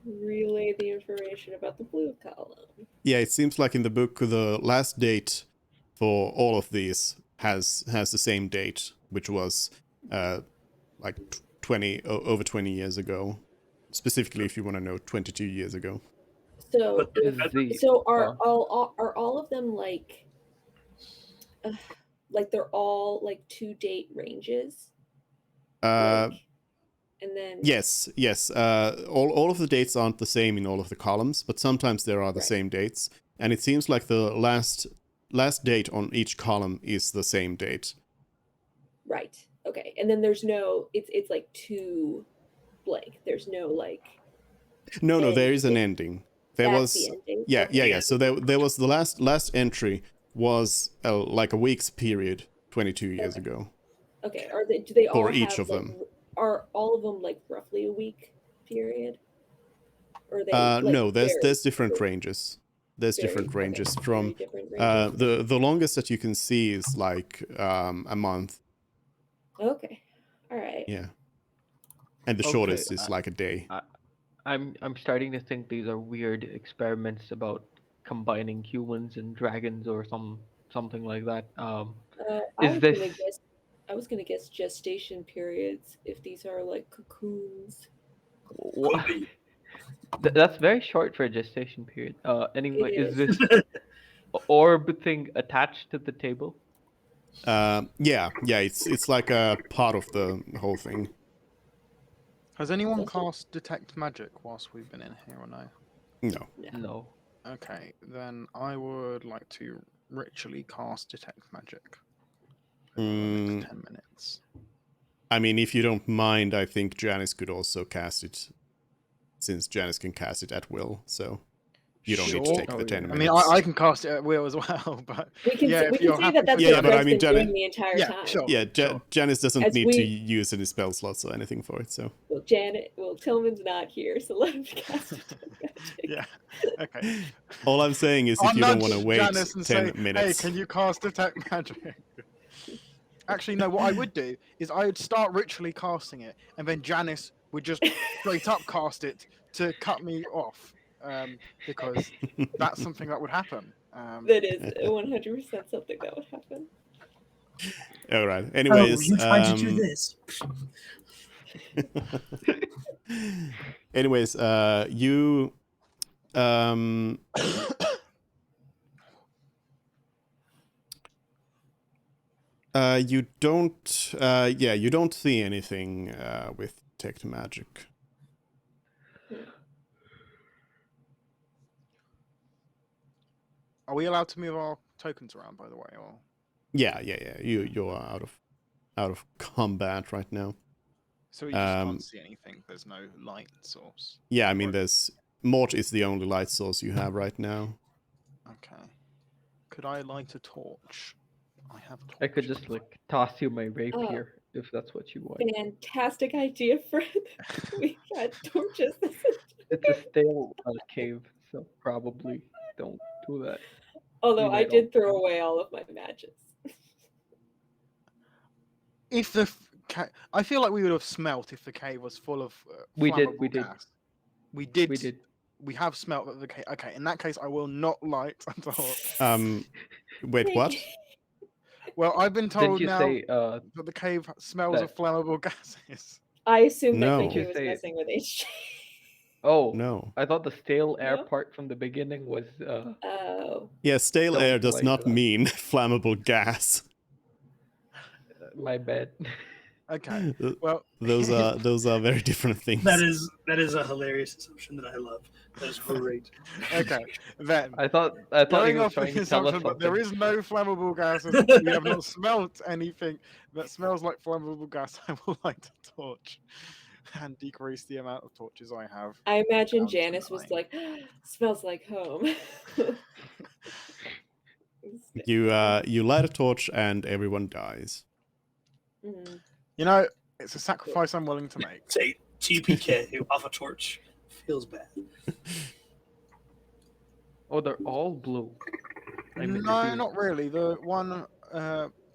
relay the information about the blue column. Yeah, it seems like in the book the last date for all of these has the same date, which was like 20 over 20 years ago. Specifically, if you want to know, 22 years ago. So, are all of them like they're all like 2 date ranges? And then yes. All of the dates aren't the same in all of the columns, but sometimes there are the same dates, and it seems like the last date on each column is the same date. Right. Okay. And then there's no. It's like 2 blank. There's no like. No, there is an ending. There That's was the ending? yeah. Okay. So there was the last entry was like a week's period 22 years ago. Okay. Do they all for each have, of them? Are all of them like roughly a week period? Or they no, there's different ranges. There's different ranges from different ranges. the longest that you can see is like a month. Okay. All right. Yeah. And the shortest is like a day. I'm starting to think these are weird experiments about combining humans and dragons or something like that. I was gonna guess gestation periods if these are like cocoons. That's very short for a gestation period. Anyway, It is this orb thing attached to the table? Yeah. It's like a part of the whole thing. Has anyone cast detect magic whilst we've been in here or no? No. Okay, then I would like to ritually cast detect magic. For the next 10 minutes. I mean, if you don't mind, I think Janice could also cast it, since Janice can cast it at will, so you don't need to take the 10 minutes. I mean, I can cast it at will as well, but we can if say you're happy that that's Yeah, what but I Greg's mean, been doing the entire time. Sure. Yeah, Janice doesn't As need we- to use any spell slots or anything for it, so. Well, Tillman's not here, so let him cast it. Yeah. Okay. All I'm saying is, if you don't want to wait Janice and 10 say, minutes. Hey, can you cast detect magic? Actually, no. What I would do is I would start ritually casting it, and then Janice would just straight up cast it to cut me off, because that's something that would happen. That is 100% something that would happen. All right. Anyways, you tried to do this. anyways, you you don't you don't see anything with detect magic. Are we allowed to move our tokens around, by the way? Or Yeah. You're out of combat right now. so we just can't see anything. There's no light source. Yeah, I mean, there's Mort is the only light source you have right now. Okay. Could I light a torch? I have a torch. I could just like toss you my rapier if that's what you want. Fantastic idea, Fred. We got torches. It's a stale cave, so probably don't do that. Although I did throw away all of my matches. If the I feel like we would have smelt if the cave was full of We did. gas. We did. We have smelt that the cave. Okay, in that case, I will not light a torch. Wait, what? Well, I've been told Didn't you now say that the cave smells of flammable gases. I assume No. that Kiki was messing with HJ. Oh, No. I thought the stale air No? part from the beginning was Oh. Yeah, stale air Don't does like not that. mean flammable gas. my bad. Okay. Well, Those are very different things. That is a hilarious assumption that I love. That is great. okay. Then I thought he going was off trying the to tell us assumption that there something. is no flammable gases, we have not smelt anything that smells like flammable gas. I will light a torch and decrease the amount of torches I have. I imagine Down to Janice was 9. like, smells like home. You light a torch and everyone dies. Mm. You know, it's a sacrifice I'm willing to make. Say TPK off a torch. Feels bad. Oh, they're all blue. I mean, No, they do. not really. The one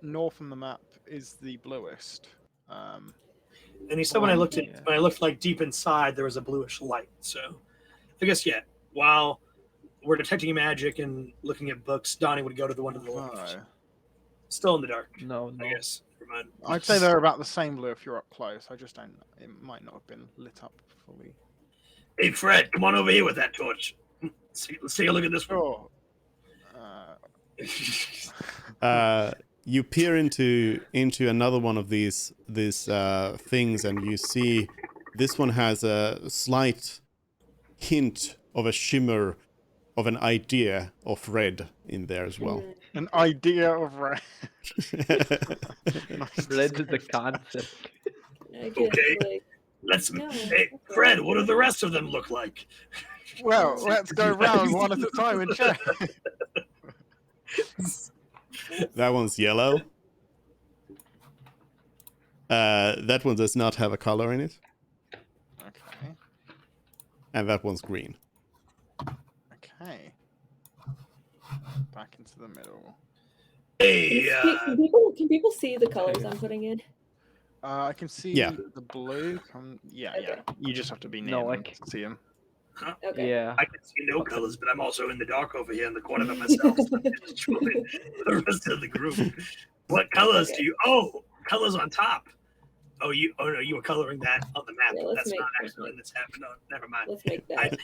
north on the map is the bluest. And he said when I looked like deep inside, there was a bluish light. So I guess while we're detecting magic and looking at books, Donnie would go to the one to the left. No. Still in the dark. No. I guess. Never mind. I'd say they're about the same blue if you're up close. I just don't know. It might not have been lit up fully. Hey Fred, come on over here with that torch. Let's take a look at this one. Sure. You peer into another one of these things, and you see this one has a slight hint of a shimmer of an idea of red in there as well. An idea of red. Red is the concept. I guess, Okay. like, Let's. no, Hey, okay. Fred, what do the rest of them look like? Well, let's go round one at a time and check. That one's yellow. That one does not have a color in it, Okay. and that one's green. Okay. Back into the middle. Hey, Can people see the colors I'm putting in? I can see Yeah. the blue. Yeah. You just have to be near No, I them to see them. Okay. Yeah. I can see no colors, but I'm also in the dark over here in the corner by myself. So I'm destroying the rest of the group. What colors do you? Oh, colors on top. Oh, no, you were coloring that on the map. Yeah, let's That's make- not let's actually make- that's happening. No, never mind. Let's make that.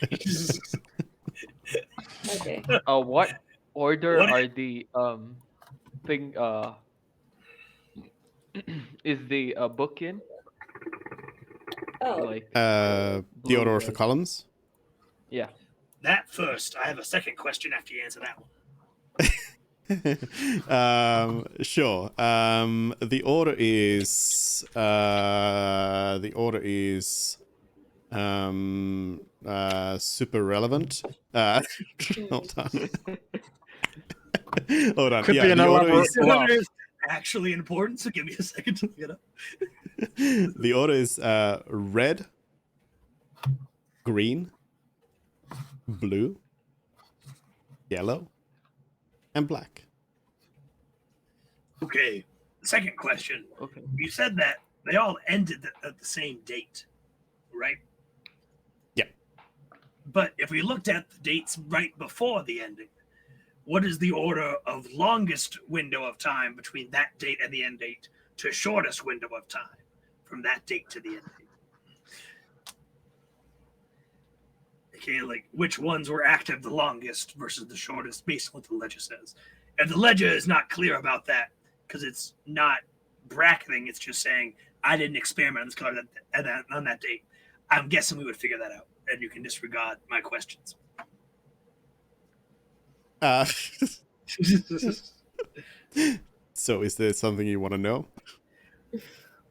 Okay. What order What- are the thing is the book in? Oh, Like The blue, order of the red. columns. Yeah. That first. I have a second question after you answer that one. Sure. The order is super relevant. Hold on. Hold on. Could Yeah, be an the order elaborate is bluff. It's actually important, so give me a second to look it up. the order is red, green, blue, yellow, and black. Okay. Second question. Okay. You said that they all ended at the same date, right? Yeah. But if we looked at the dates right before the ending, what is the order of longest window of time between that date and the end date to shortest window of time from that date to the end date? Okay, like which ones were active the longest versus the shortest based on what the ledger says. If the ledger is not clear about that, because it's not bracketing, it's just saying I did an experiment on this color on that date, I'm guessing we would figure that out, and you can disregard my questions. So is there something you want to know?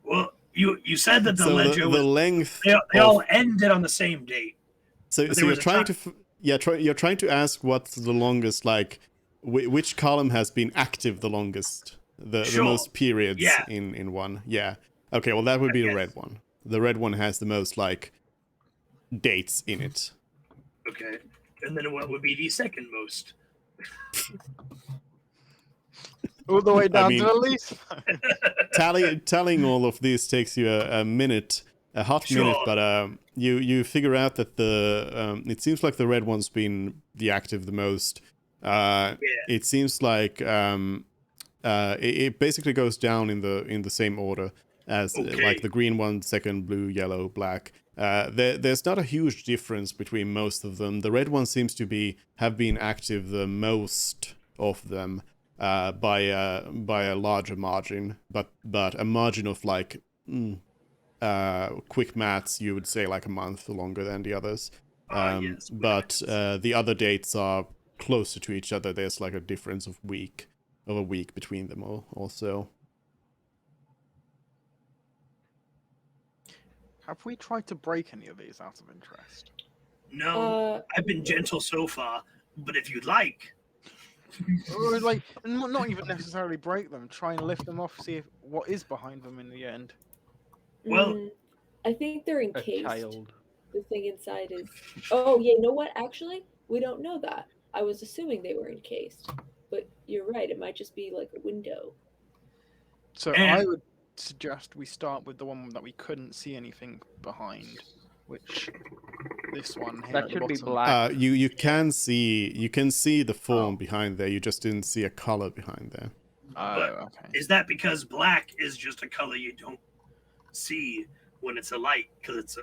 Well, you said that the So ledger the was, length. they all ended on the same date. So but so there you're was a trying time- to you're trying to ask what's the longest, like which column has been active the longest, the Sure. most periods Yeah. in one. Yeah. Okay. Well, that would be the guess. red one. The red one has the most like dates in it. Okay, and then what would be the second most? All the way down mean- to the least. Tallying all of these takes you a minute, a hot minute, Sure. but you figure out that the it seems like the red one's been the active the most. It seems like it basically goes down in the same order as Okay. like the green one, second, blue, yellow, black. There's not a huge difference between most of them. The red one seems to have been active the most of them by a larger margin, but a margin of like quick maths, you would say like a month longer than the others. Yes, But the other dates are closer to each other. There's like a difference of a week between them also. Have we tried to break any of these out of interest? no, I've been gentle so far, but if you'd like, Or like, not even necessarily break them. Try and lift them off. See what is behind them in the end. Well- I think they're A encased. child. The thing inside is. Oh, yeah, you know what? Actually, we don't know that. I was assuming they were encased. But you're right, it might just be like a window. So And- I would suggest we start with the one that we couldn't see anything behind, which this one here. That at the should be bottom. black. You can see the form behind there. You just didn't see a color behind there. Oh, But- okay. is that because black is just a color you don't see when it's a light? Because it's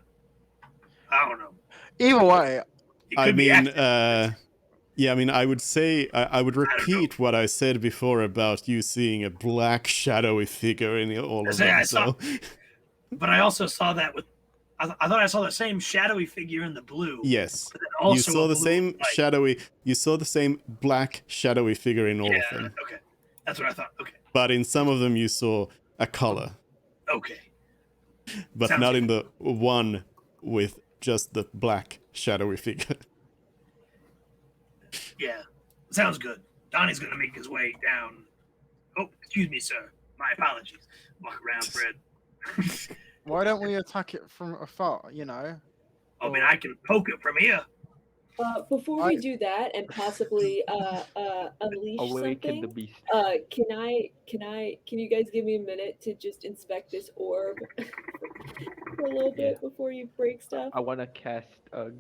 I don't know. Either way, It I could be mean, active. yeah, I mean, I would say I would don't know. repeat what I said before about you seeing a black shadowy figure in all of Say, them. I saw- So But I also saw that with. I thought I saw the same shadowy figure in the blue. yes, But then also you saw a the blue same light. shadowy. You saw the same black shadowy figure in all Yeah. of them, Okay. That's what I thought. Okay. but in some of them you saw a color, Okay. but Sounds not good. in the one with just the black shadowy figure. Yeah. Sounds good. Donnie's gonna make his way down. Oh, excuse me, sir. My apologies. Walk around, Fred. why don't we attack it from afar? You know. I mean, I can poke it from here. Before we do that and possibly unleash Awaken the something, beast. can you guys give me a minute to just inspect this orb for a little bit before you break stuff? I want to cast a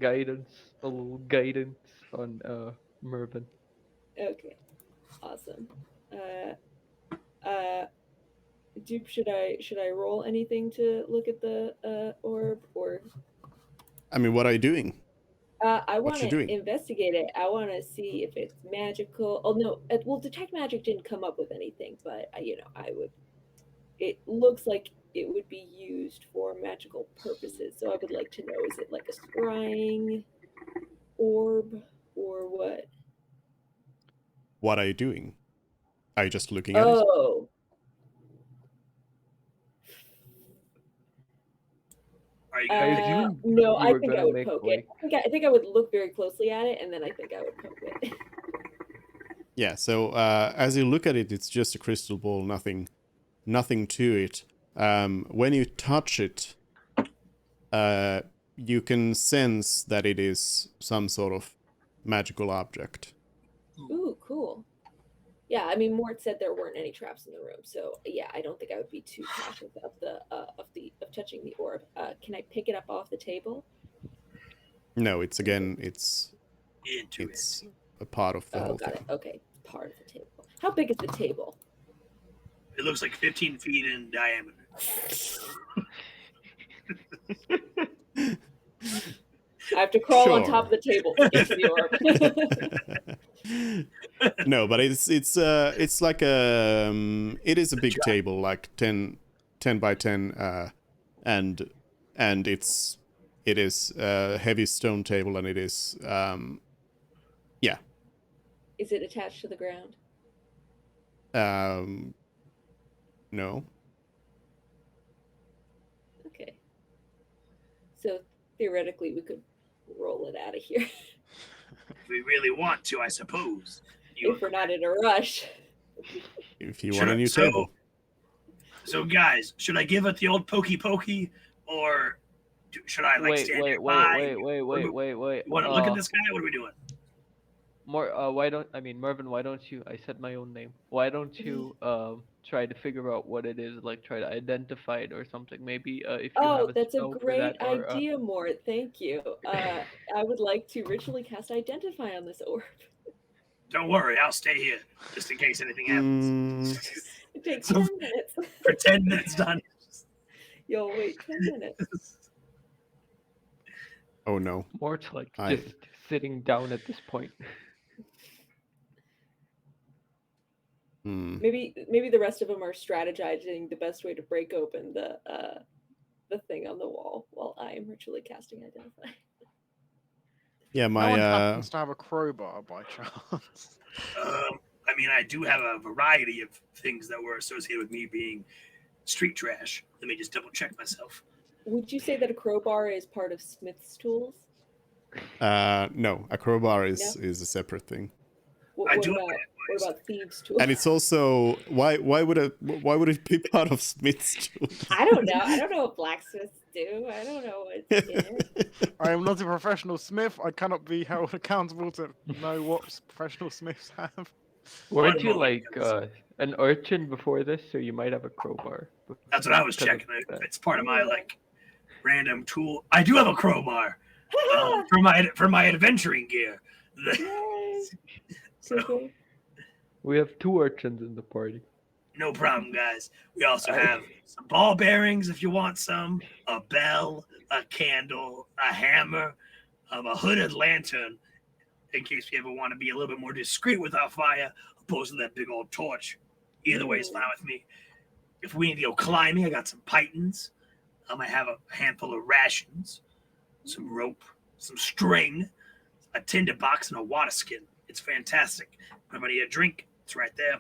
little guidance on Mervin. Okay, awesome. Dupe, should I roll anything to look at the orb, or I mean, what are you doing? I What want you to doing? investigate it. I want to see if it's magical. Oh no, well, detect magic didn't come up with anything, but I would. It looks like it would be used for magical purposes, so I would like to know: is it like a scrying orb or what? What are you doing? Are you just looking at it? Oh, Are you I gonna assumed no, you I were think I gonna would make, poke like- it. I think I would look very closely at it, and then I think I would poke it. Yeah, so as you look at it, it's just a crystal ball, nothing to it. When you touch it, you can sense that it is some sort of magical object. Ooh, cool. Yeah, I mean, Mort said there weren't any traps in the room, so yeah, I don't think I would be too cautious of touching the orb. Can I pick it up off the table? No, it's into it's a part of the Oh, whole got thing. it. Okay, part of the table. How big is the table? it? It looks like 15 feet in diameter. I have to crawl on Sure. top of the table to get to the orb. No, but it's like it is a big table, like 10 by 10, and it is a heavy stone table, and it is yeah. Is it attached to the ground? No. Okay. So theoretically, we could roll it out of here If we really want to, I suppose. You if we're not in a rush. If you Sure, want a new so- table. So, guys, should I give it the old pokey pokey, or should I like stand wait, nearby? wait. You want to look at this guy? What are we doing? Mervin, why don't you, I said my own name. Why don't you try to figure out what it is, like try to identify it or something. Maybe if you have Oh, a that's a spell for great that, or, idea, Mort. Thank you. I would like to ritually cast Identify on this orb. Don't worry, I'll stay here just in case anything happens. It takes So- 10 minutes. For 10 minutes, done. You'll wait 10 minutes. Oh no. Mort's like I- just sitting down at this point. Maybe the rest of them are strategizing the best way to break open the thing on the wall while I am ritually casting identify. Yeah, No one my happens to have a crowbar by chance. I mean, I do have a variety of things that were associated with me being street trash. Let me just double check myself. Would you say that a crowbar is part of Smith's tools? no, a crowbar No? is a separate thing. I What do about thieves' tools? And it's also why would it be part of Smith's tools? I don't know. I don't know what blacksmiths do. I don't know what's in it. I am not a professional smith. I cannot be held accountable to know what professional smiths have. Weren't you moment, like guys. an urchin before this, so you might have a crowbar? That's what I was because of checking. that. It's part of my like random tool. I do have a crowbar for my adventuring gear. Yay. So, Okay. We have 2 urchins in the party. no problem, guys. We also have some ball bearings if you want some, a bell, a candle, a hammer, a hooded lantern in case we ever want to be a little bit more discreet with our fire, opposed to that big old torch. Either way is fine with me. If we need to go climbing, I got some pythons. I might have a handful of rations, some rope, some string, a tinder box, and a water skin. It's fantastic. If I need a drink, it's right there.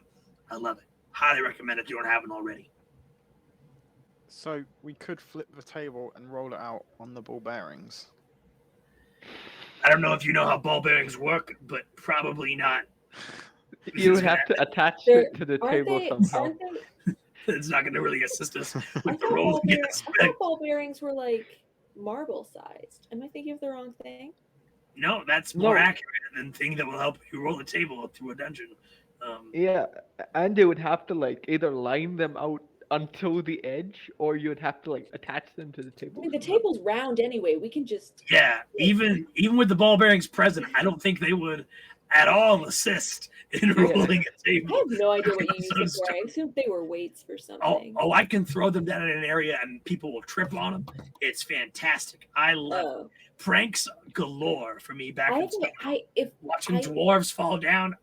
I love it. Highly recommend it if you don't have it already. So we could flip the table and roll it out on the ball bearings. I don't know if you know how ball bearings work, but probably not. You would have to attach They're- it to the Aren't table they? somehow. Aren't they? It's not going to really assist us with the I rolls. thought ball bearings were like marble sized. Am I thinking of the wrong thing? No, that's more No. accurate than thing that will help you roll the table through a dungeon. Yeah, and they would have to like either line them out until the edge, or you'd have to like attach them to the I table. mean, the somehow. table's round anyway. We can just. Yeah, even with the ball bearings present, I don't think they would at all assist in rolling a I table. have no idea what you used them So for. I assumed they were weights for something. I can throw them down in an area and people will trip on them. It's fantastic. I love it. Pranks galore for me back in school. Watching dwarves fall down,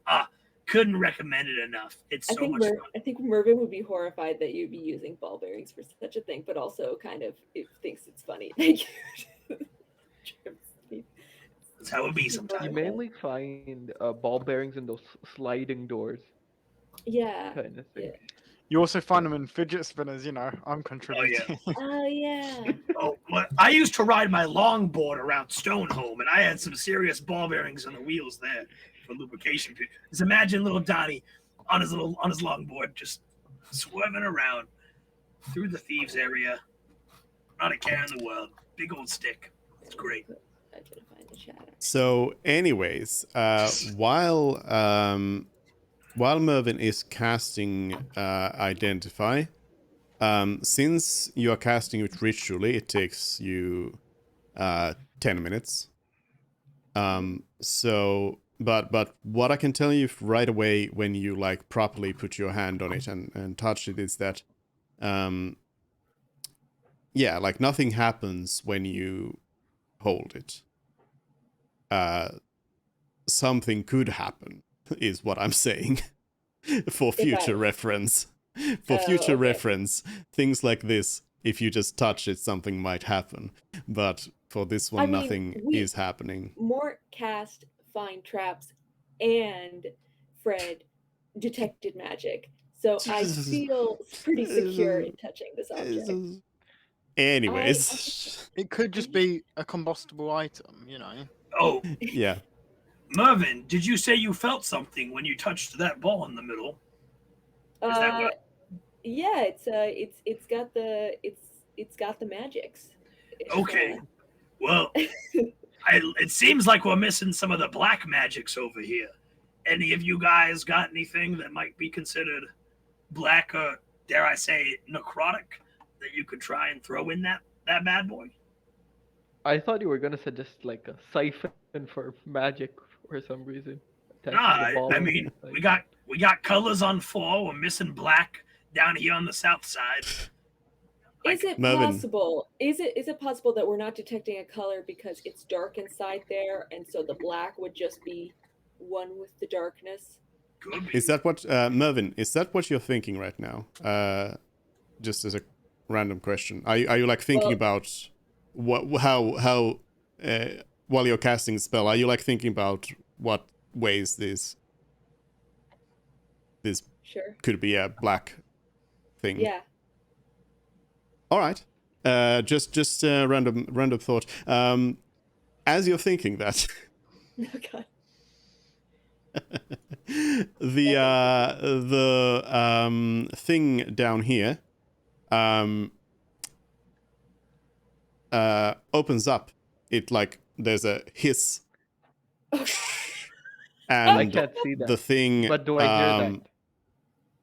couldn't recommend it enough. It's so much fun. I think Mervin would be horrified that you'd be using ball bearings for such a thing, but also kind of thinks it's funny. Thank you. That's how it be sometimes. You mainly find ball bearings in those sliding doors Yeah. kind of thing. Yeah. You also find them in fidget spinners, you know. I'm contributing. Oh yeah. Well, I used to ride my longboard around Stoneholm, and I had some serious ball bearings on the wheels there for lubrication. Just imagine little Donnie on his longboard, just swerving around through the thieves area, not a care in the world. Big old stick. It's great. So, anyways, while Mervin is casting Identify, since you are casting it ritually, it takes you 10 minutes. So, but what I can tell you right away when you like properly put your hand on it and touch it is that, yeah, like nothing happens when you hold it. Something could happen, is what I'm saying, for future reference. For future reference, things like this, if you just touch it, something might happen. But for this one, nothing is happening. Mort cast Find Traps and Fred detected magic. So I feel pretty secure in touching this object. Anyways. It could just be a combustible item, you know. Oh. Yeah. Mervin, did you say you felt something when you touched that ball in the middle? Is that what? Yeah, it's got the magics. Okay. Well, it seems like we're missing some of the black magics over here. Any of you guys got anything that might be considered black or, dare I say, necrotic that you could try and throw in that bad boy? I thought you were gonna suggest like a siphon for magic for some reason. I mean, we got colors on 4. We're missing black down here on the south side. Is it Mervin. possible? Is it possible that we're not detecting a color because it's dark inside there, and so the black would just be one with the darkness? Could be. Is that what Mervin? Is that what you're thinking right now? Just as a random question, are you like thinking Well- about how while you're casting the spell? Are you like thinking about what ways this Sure. could be a black thing? Yeah. All right. Just random thought. As you're thinking that, Oh God. the thing down here opens up. It like there's a hiss, Oh, and I can't see that. the thing. But do I hear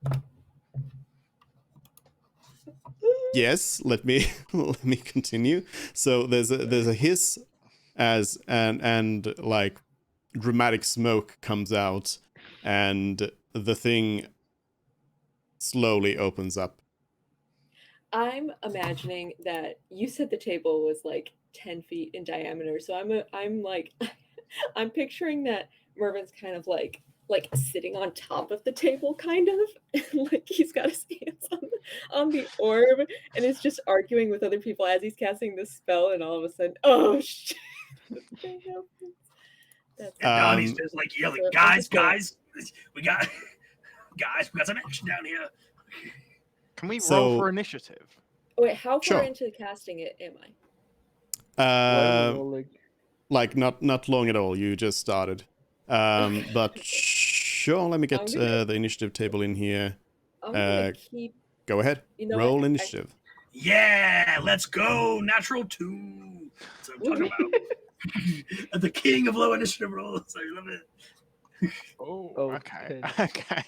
that? Yes, let me let me continue. So there's a hiss as and like dramatic smoke comes out, and the thing slowly opens up. I'm imagining that you said the table was like 10 feet in diameter, so I'm like, I'm picturing that Mervin's kind of like sitting on top of the table, kind of like he's got his hands on the orb, and is just arguing with other people as he's casting this spell, and all of a sudden, oh shit! This thing opens. That's And Donnie's Um, just like yelling, So, guys, just we got some action down here. Can we So- roll for initiative? wait, how far Sure. into casting it am I? Why are we Uh, rolling? like not long at all. You just started. But sure, let me get I'm gonna- the initiative table in here. I'm gonna Uh, keep. Go ahead. You know Roll what? initiative. Yeah, let's go. Natural 2. That's what I'm talking about. The king of low initiative rolls. I love it. Oh, Oh, okay. 10. Okay.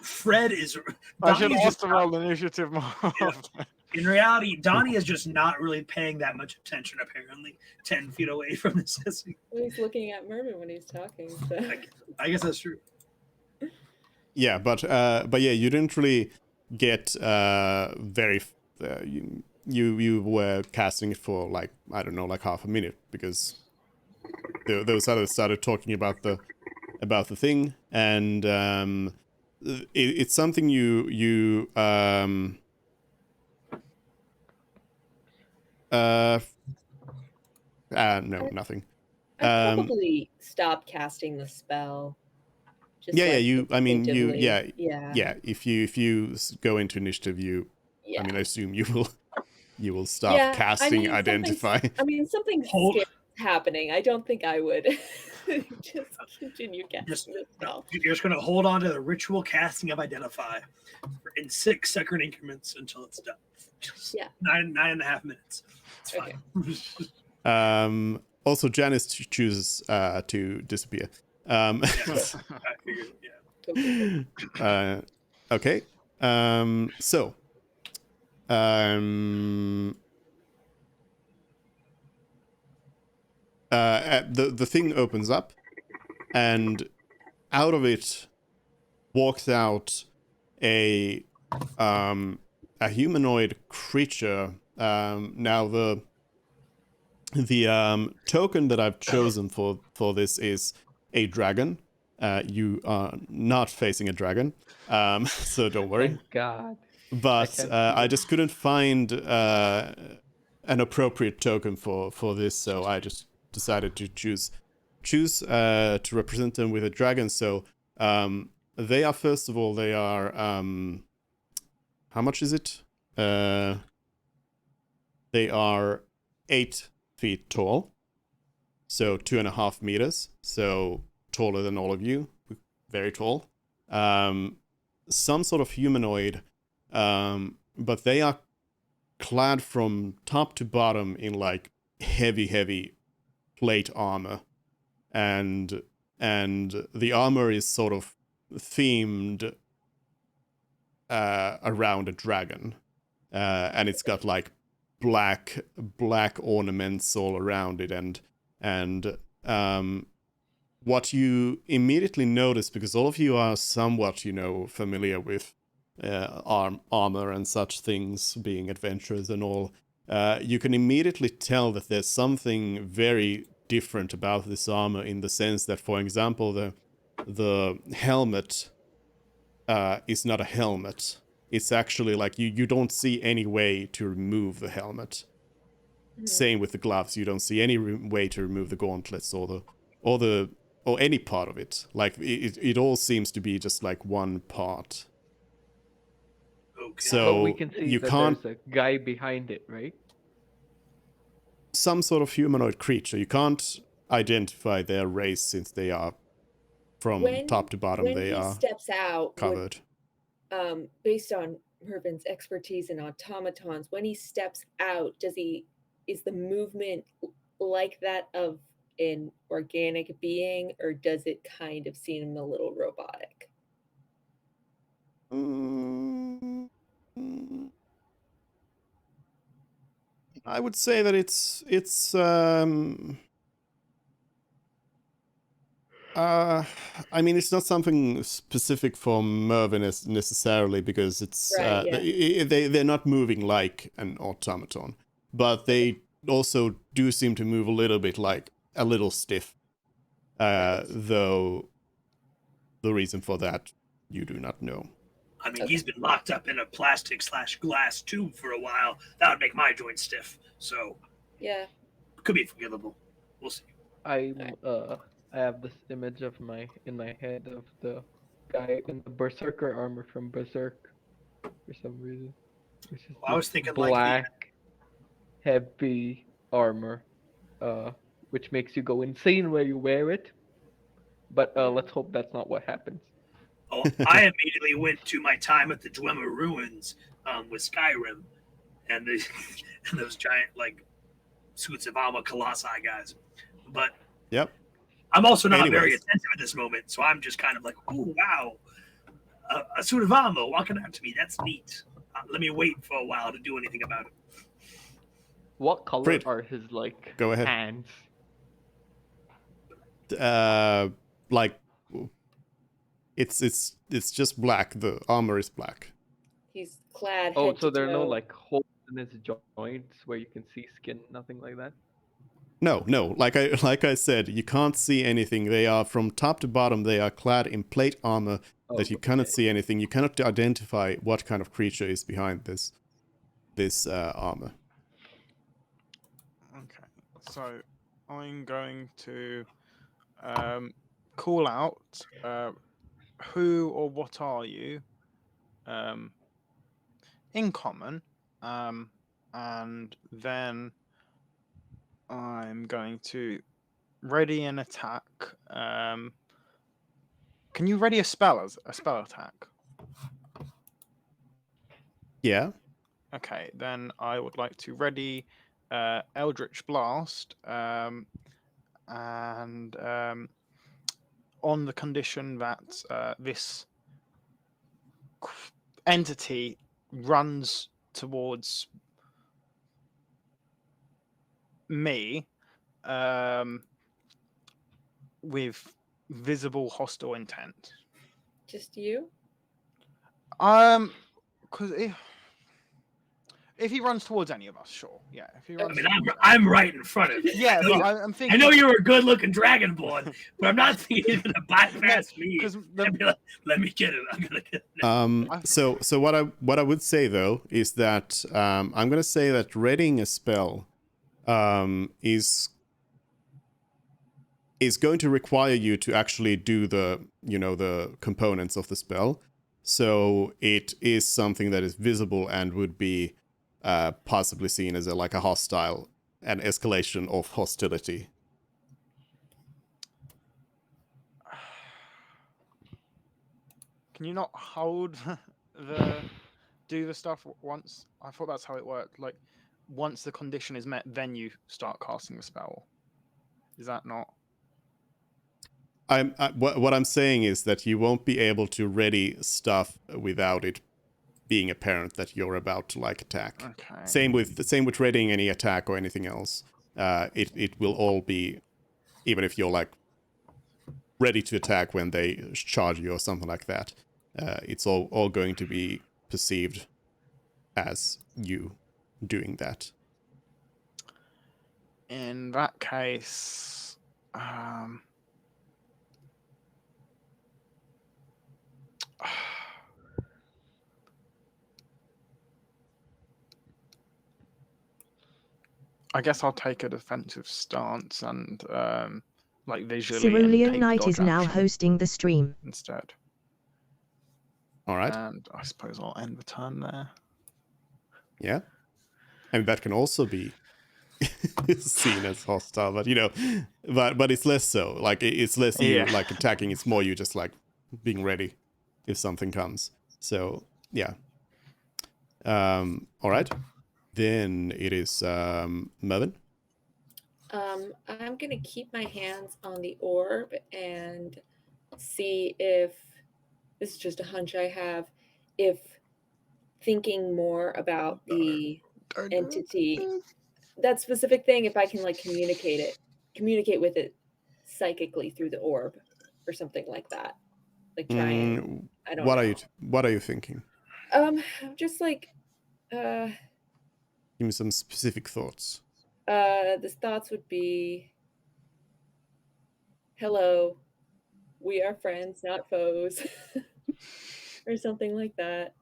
Fred is. I should Donnie is ask just to roll initiative more often. in reality, Donnie is just not really paying that much attention, apparently, 10 feet away from this. He's looking at Mervin when he's talking. So. I guess that's true. Yeah, but yeah, you didn't really get very. You were casting it for like I don't know, like half a minute because those others started talking about the thing, and it's something you no, nothing. I probably stopped casting the spell. Just Yeah, like you. I mean, you. instinctively. Yeah, yeah, yeah. If you go into initiative, you. yeah. I mean, I assume you will start Yeah, casting something's- identify. something Hold- scary is happening. I don't think I would just continue casting the spell. You're just going to hold on to the ritual casting of Identify in 6-second increments until it's done. Just Yeah. 9.5 minutes. It's Okay. fine. Also, Janice chooses to disappear. I figured, yeah. Okay. Okay. So. The thing opens up, and out of it walks out a humanoid creature. Now the token that I've chosen for this is a dragon. You are not facing a dragon, so don't worry. Thank God. But can't see I it. just couldn't find an appropriate token for this, so I just decided to choose to represent them with a dragon. So they are, first of all, they are how much is it? They are 8 feet tall, so 2.5 meters, so taller than all of you, very tall. Some sort of humanoid, but they are clad from top to bottom in like heavy plate armor, and the armor is sort of themed around a dragon, and it's got like black ornaments all around it, and what you immediately notice, because all of you are somewhat familiar with armor and such things, being adventurers and all, you can immediately tell that there's something very different about this armor, in the sense that, for example, the helmet is not a helmet. It's actually like you don't see any way to remove the helmet. Same with the gloves. You don't see any way to remove the gauntlets or any part of it. Like it all seems to be just like one part. Okay. So But we can see you that can't. there's a guy behind it, right? Some sort of humanoid creature. You can't identify their race, since they are from top to bottom. When They he are steps out, covered. based on Mervin's expertise in automatons, when he steps out, is the movement like that of an organic being, or does it kind of seem a little robotic? I would say that it's I mean, it's not something specific for Mervin necessarily, because it's Right, yeah. they're not moving like an automaton, but they also do seem to move a little bit like a little stiff. Right. Though the reason for that you do not know. I mean, Okay. he's been locked up in a plastic/glass tube for a while. That would make my joints stiff. So Yeah. could be forgivable. We'll see. I have this image in my head of the guy in the berserker armor from Berserk for some reason. It's just I was this thinking like black, heavy armor, which makes you go insane when you wear it. But let's hope that's not what happens. Oh, I immediately went to my time at the Dwemer Ruins with Skyrim, and and those giant like suits of armor colossi guys. But Yep. I'm also not very Anyways. attentive at this moment, so I'm just kind of like, oh wow, a suit of armor walking out to me. That's neat. Let me wait for a while to do anything about it. What color Frid, are his go ahead. hands? Like it's just black. The armor is black. He's clad Oh, head so to there are no toe. like holes in his joints where you can see skin, nothing like that. No. Like I said, you can't see anything. They are from top to bottom. They are clad in plate armor that you cannot Okay. see anything. You cannot identify what kind of creature is behind this armor. Okay, so I'm going to call out who or what are you in common, and then I'm going to ready an attack. Can you ready a spell attack? Yeah. Okay, then I would like to ready Eldritch Blast, and on the condition that this entity runs towards me with visible hostile intent. Just you? Because if he runs towards any of us, sure, yeah. If he runs, I mean, towards I'm right in front of it. yeah, but I'm I thinking. know you're a good-looking dragonborn, but I'm not thinking he's gonna bypass me. Because And be like, let me get him. I'm gonna get him. So what I would say though is that I'm gonna say that readying a spell is going to require you to actually do the components of the spell. So it is something that is visible and would be possibly seen as an escalation of hostility. Can you not hold do the stuff once? I thought that's how it worked. Like once the condition is met, then you start casting the spell. Is that not? What I'm saying is that you won't be able to ready stuff without it being apparent that you're about to attack. Okay. Same with readying any attack or anything else. It will all be, even if you're ready to attack when they charge you or something like that. It's all going to be perceived as you doing that. In that case, I guess I'll take a defensive stance and like visually and Cerulean take Knight dodge is now action hosting the stream. instead. All right. And I suppose I'll end the turn there. Yeah. And that can also be seen as hostile, but but it's less so. Like it's less you Yeah. like attacking, it's more you just like being ready if something comes. So yeah. All right. Then it is Mervin. I'm gonna keep my hands on the orb and see if this is just a hunch I have, if thinking more about the entity, that specific thing, if I can like communicate with it psychically through the orb or something like that. Like try and I don't know. What are you thinking? I'm just like Give me some specific thoughts. the thoughts would be, hello, we are friends, not foes, or something like that.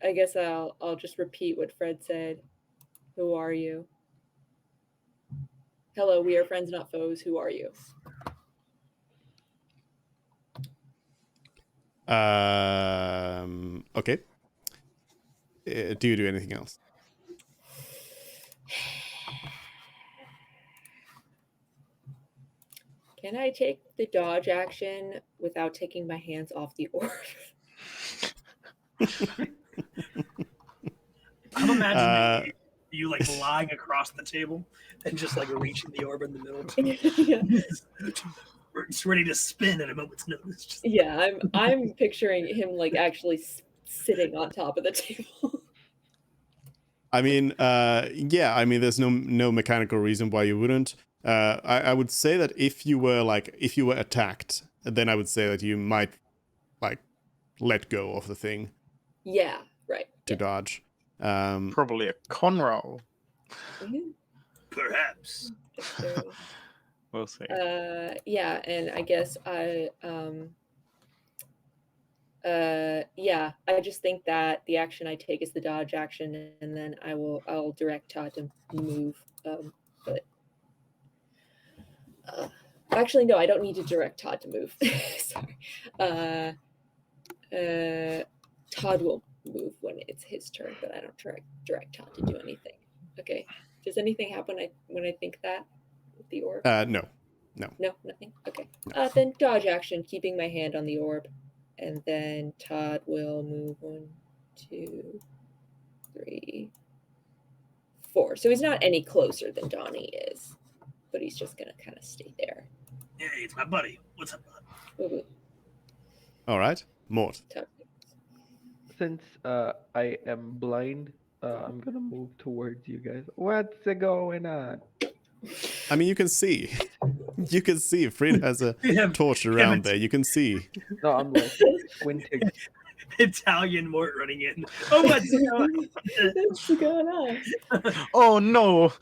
I guess I'll just repeat what Fred said. Who are you? Hello, we are friends, not foes. Who are you? Okay. Do you do anything else? Can I take the dodge action without taking my hands off the orb? I'm imagining you like lying across the table and just like reaching the orb in the middle. Yeah. It's ready to spin at a moment's notice. Just... Yeah, I'm picturing him like actually sitting on top of the table. I mean, yeah. I mean, there's no mechanical reason why you wouldn't. I would say that if you were attacked, then I would say that you might like let go of the thing. Yeah, right. To dodge. Probably a con roll. Perhaps. We'll see. Yeah, and I guess I just think that the action I take is the dodge action, and then I'll direct Todd to move. But actually, no, I don't need to direct Todd to move. Sorry. Todd will move when it's his turn, but I don't direct Todd to do anything. Okay. Does anything happen when I think that with the orb? No, nothing. Okay. Then dodge action, keeping my hand on the orb, and then Todd will move 1, 2, 3, 4. So he's not any closer than Donnie is, but he's just gonna kind of stay there. Hey, it's my buddy. What's up, bud? Ooh, all right, Mort. Todd. Since I am blind, I'm gonna move towards you guys. What's going on? I mean, you can see. You can see. Fred has a torch around there. You can see. No, I'm like squinting. Italian Mort running in. Oh, what's going on? Oh no,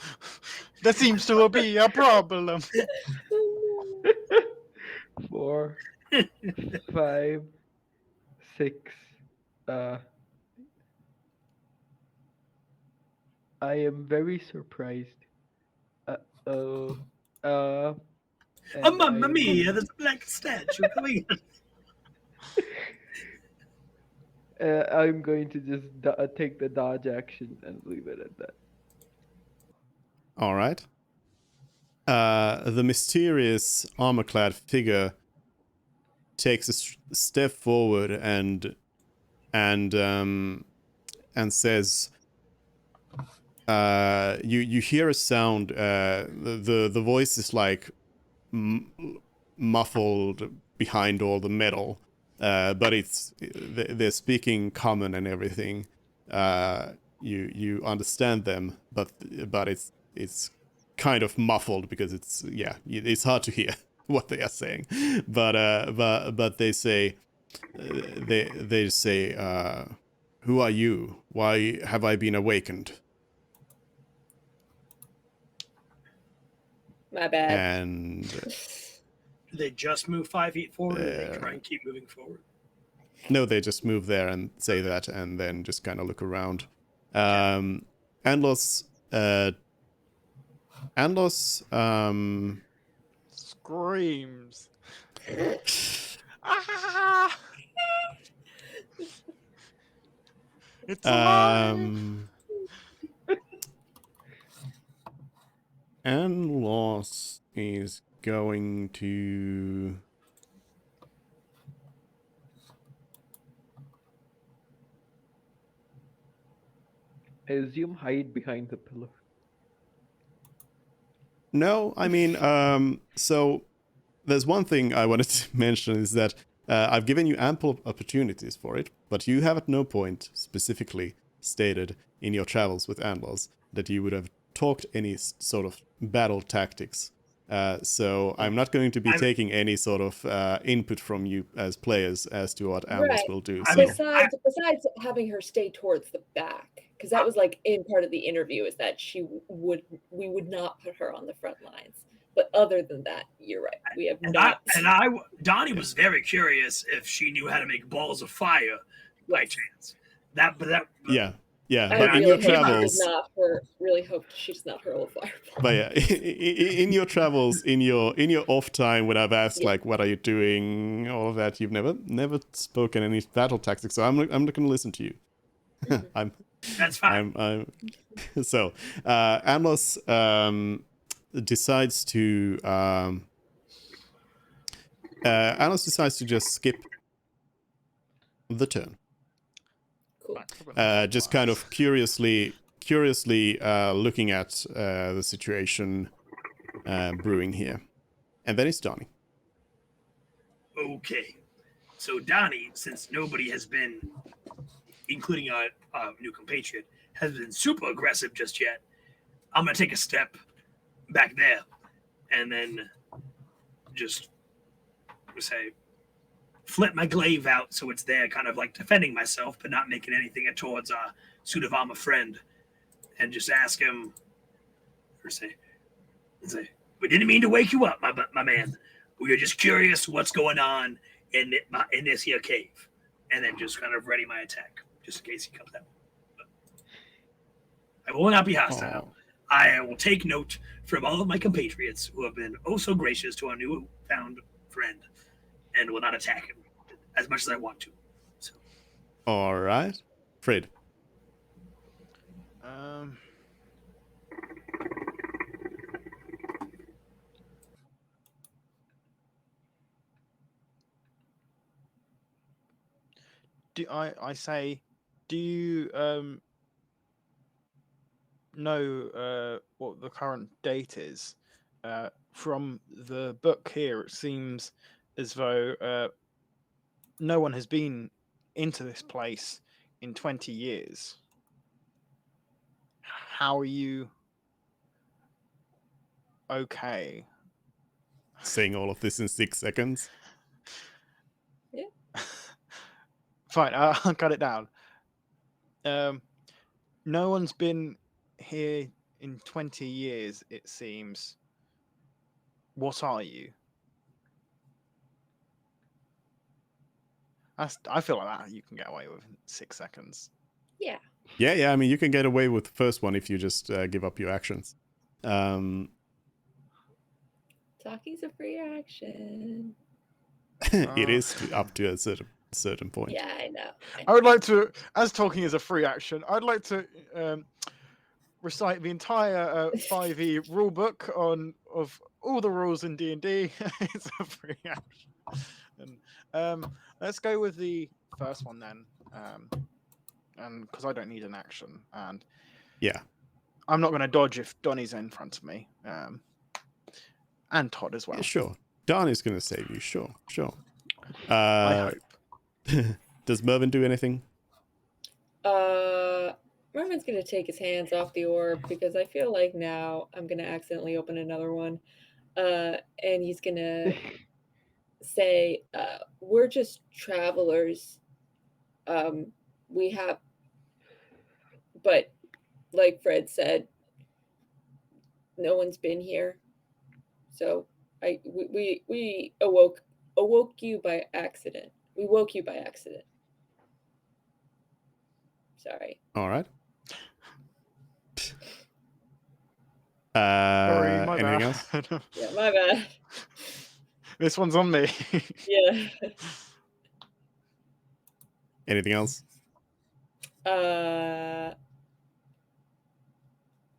there seems to be a problem. 4, 5, 6. I am very surprised. Oh, mamma mia, there's a black statue coming in. I'm going to just take the dodge action and leave it at that. All right. The mysterious armor-clad figure takes a step forward and says, "You hear a sound. The voice is like muffled behind all the metal, but they're speaking common and everything. You understand them, but it's kind of muffled because it's hard to hear what they are saying, but they say they say, "Who are you? Why have I been awakened?" My bad. And Do they just move 5 feet forward, or do they try and keep moving forward? no, they just move there and say that, and then just kind of look around. Andlos, Screams. Ah! It's alive. Andlos is going to. I assume hide behind the pillar. No, I mean, so there's one thing I wanted to mention is that I've given you ample opportunities for it, but you have at no point specifically stated in your travels with Andlos that you would have talked any sort of battle tactics. So I'm not going to be taking any sort of input from you as players as to what Andlos Right. will do. I So mean, Besides having her stay towards the back, because that was like in part of the interview, is that we would not put her on the front lines. But other than that, you're right. We have not. Donnie was very curious if she knew how to make balls of fire by chance. yeah, I but in your really hope travels, really hoped she's not her old fireball. but yeah, in your travels, in your off time, when I've asked like, "What are you doing?" all of that, you've never spoken any battle tactics. So I'm not going to listen to you. That's fine. So Amlos decides to Amlos decides to just skip the turn. Cool. Just kind of curiously looking at the situation brewing here. And then it's Donnie. Okay. So Donnie, since nobody has been, including our new compatriot, has been super aggressive just yet, I'm going to take a step back there and then just say, flip my glaive out so it's there, kind of like defending myself, but not making anything towards our suit of armor friend, and just ask him, or say, we didn't mean to wake you up, my man. We were just curious what's going on in this here cave, and then just kind of ready my attack, just in case he comes out. But I will not be hostile. Oh. I will take note from all of my compatriots who have been oh so gracious to our new found friend, and will not attack him as much as I want to. So. All right, Fred. I say, do you know what the current date is? From the book here, it seems as though no one has been into this place in 20 years. How are you okay? Saying all of this in 6 seconds. Yeah. Fine, I'll cut it down. No one's been here in 20 years, it seems. What are you? I feel like that you can get away with in 6 seconds. Yeah. Yeah. I mean, you can get away with the first one if you just give up your actions. Talking's a free action. It is up to a certain point. Yeah, I know. I would like to, as talking is a free action, I'd like to recite the entire 5e rule book of all the rules in D&D. It's a free action. And let's go with the first one then, and because I don't need an action, and Yeah, I'm not going to dodge if Donnie's in front of me, and Todd as well. yeah, sure. Donnie's going to save you. Sure. I hope. Does Mervyn do anything? Mervin's gonna take his hands off the orb because I feel like now I'm gonna accidentally open another one. and he's gonna say, "We're just travelers. We have, but like Fred said, no one's been here, so we awoke you by accident. We woke you by accident. Sorry." All right. Sorry, my Anything bad. else? Yeah, my bad. This one's on me. Yeah. Anything else? I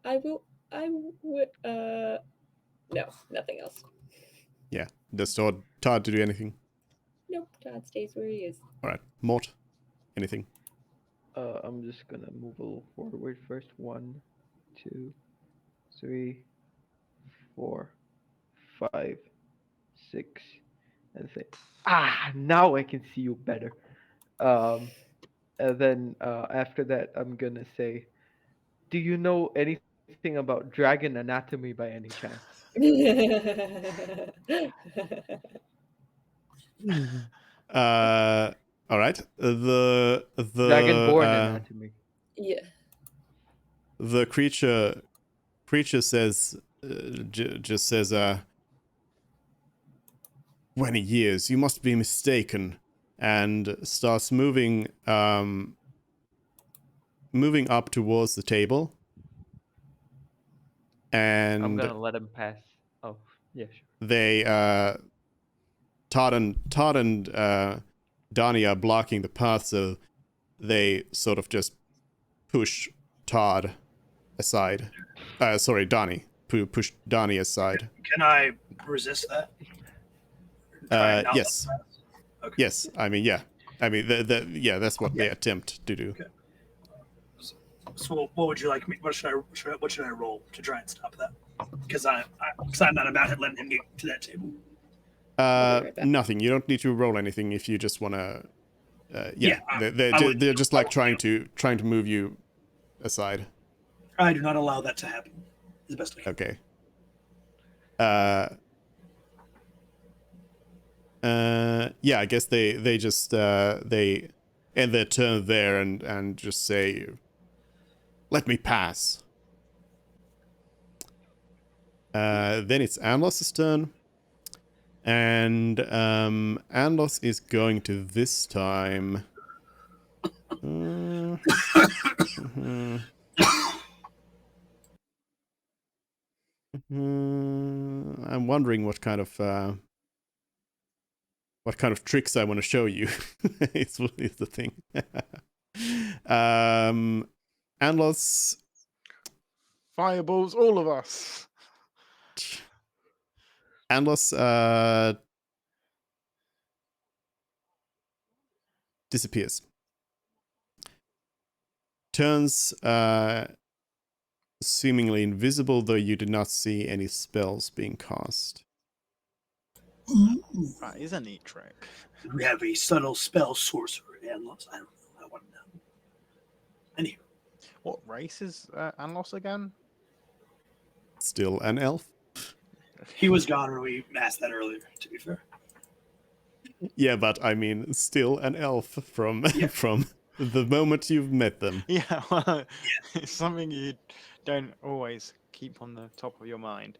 will. I would. No, nothing else. Yeah. Does Todd to do anything? Nope. Todd stays where he is. All right. Mort, anything? I'm just gonna move a little forward first. 1, 2, 3, 4, 5, 6, and say, now I can see you better. And then after that, I'm gonna say, do you know anything about dragon anatomy by any chance? All right. The Dragonborn anatomy. Yeah. the creature says just says 20 years, you must be mistaken, and starts moving up towards the table. And I'm gonna let him pass. Oh, yeah, sure. they Todd and Donnie are blocking the path, so they sort of just push Todd aside. Sorry, Donnie. Push Donnie aside. Can I resist that? Try and not Yes. let them pass? Okay. Yes. I mean, yeah. I mean, yeah, that's what they attempt to do. Okay. So, what would you like me? What should I roll to try and stop that? Because I'm not about letting him get to that table. I'll be right back. Nothing. You don't need to roll anything if you just want to. Yeah, they're just like trying to move you aside. I do not allow that to happen. Is the best I can. Okay. Yeah, I guess they just they end their turn there and just say, "Let me pass." Then it's Anlos' turn, and Anlos is going to this time. I'm wondering what kind of tricks I want to show you. is the thing. Anlos. Fireballs, all of us. Anlos disappears. Turns seemingly invisible, though you did not see any spells being cast. That is a neat trick. We have a subtle spell sorcerer, Anlos. I don't know. I want to know. Anywho, What race is Anlos again? Still an elf. he was gone when we asked that earlier. To be fair. Yeah, but I mean, still an elf from Yeah. from the moment you've met them. Yeah, well, it's something you don't always keep on the top of your mind.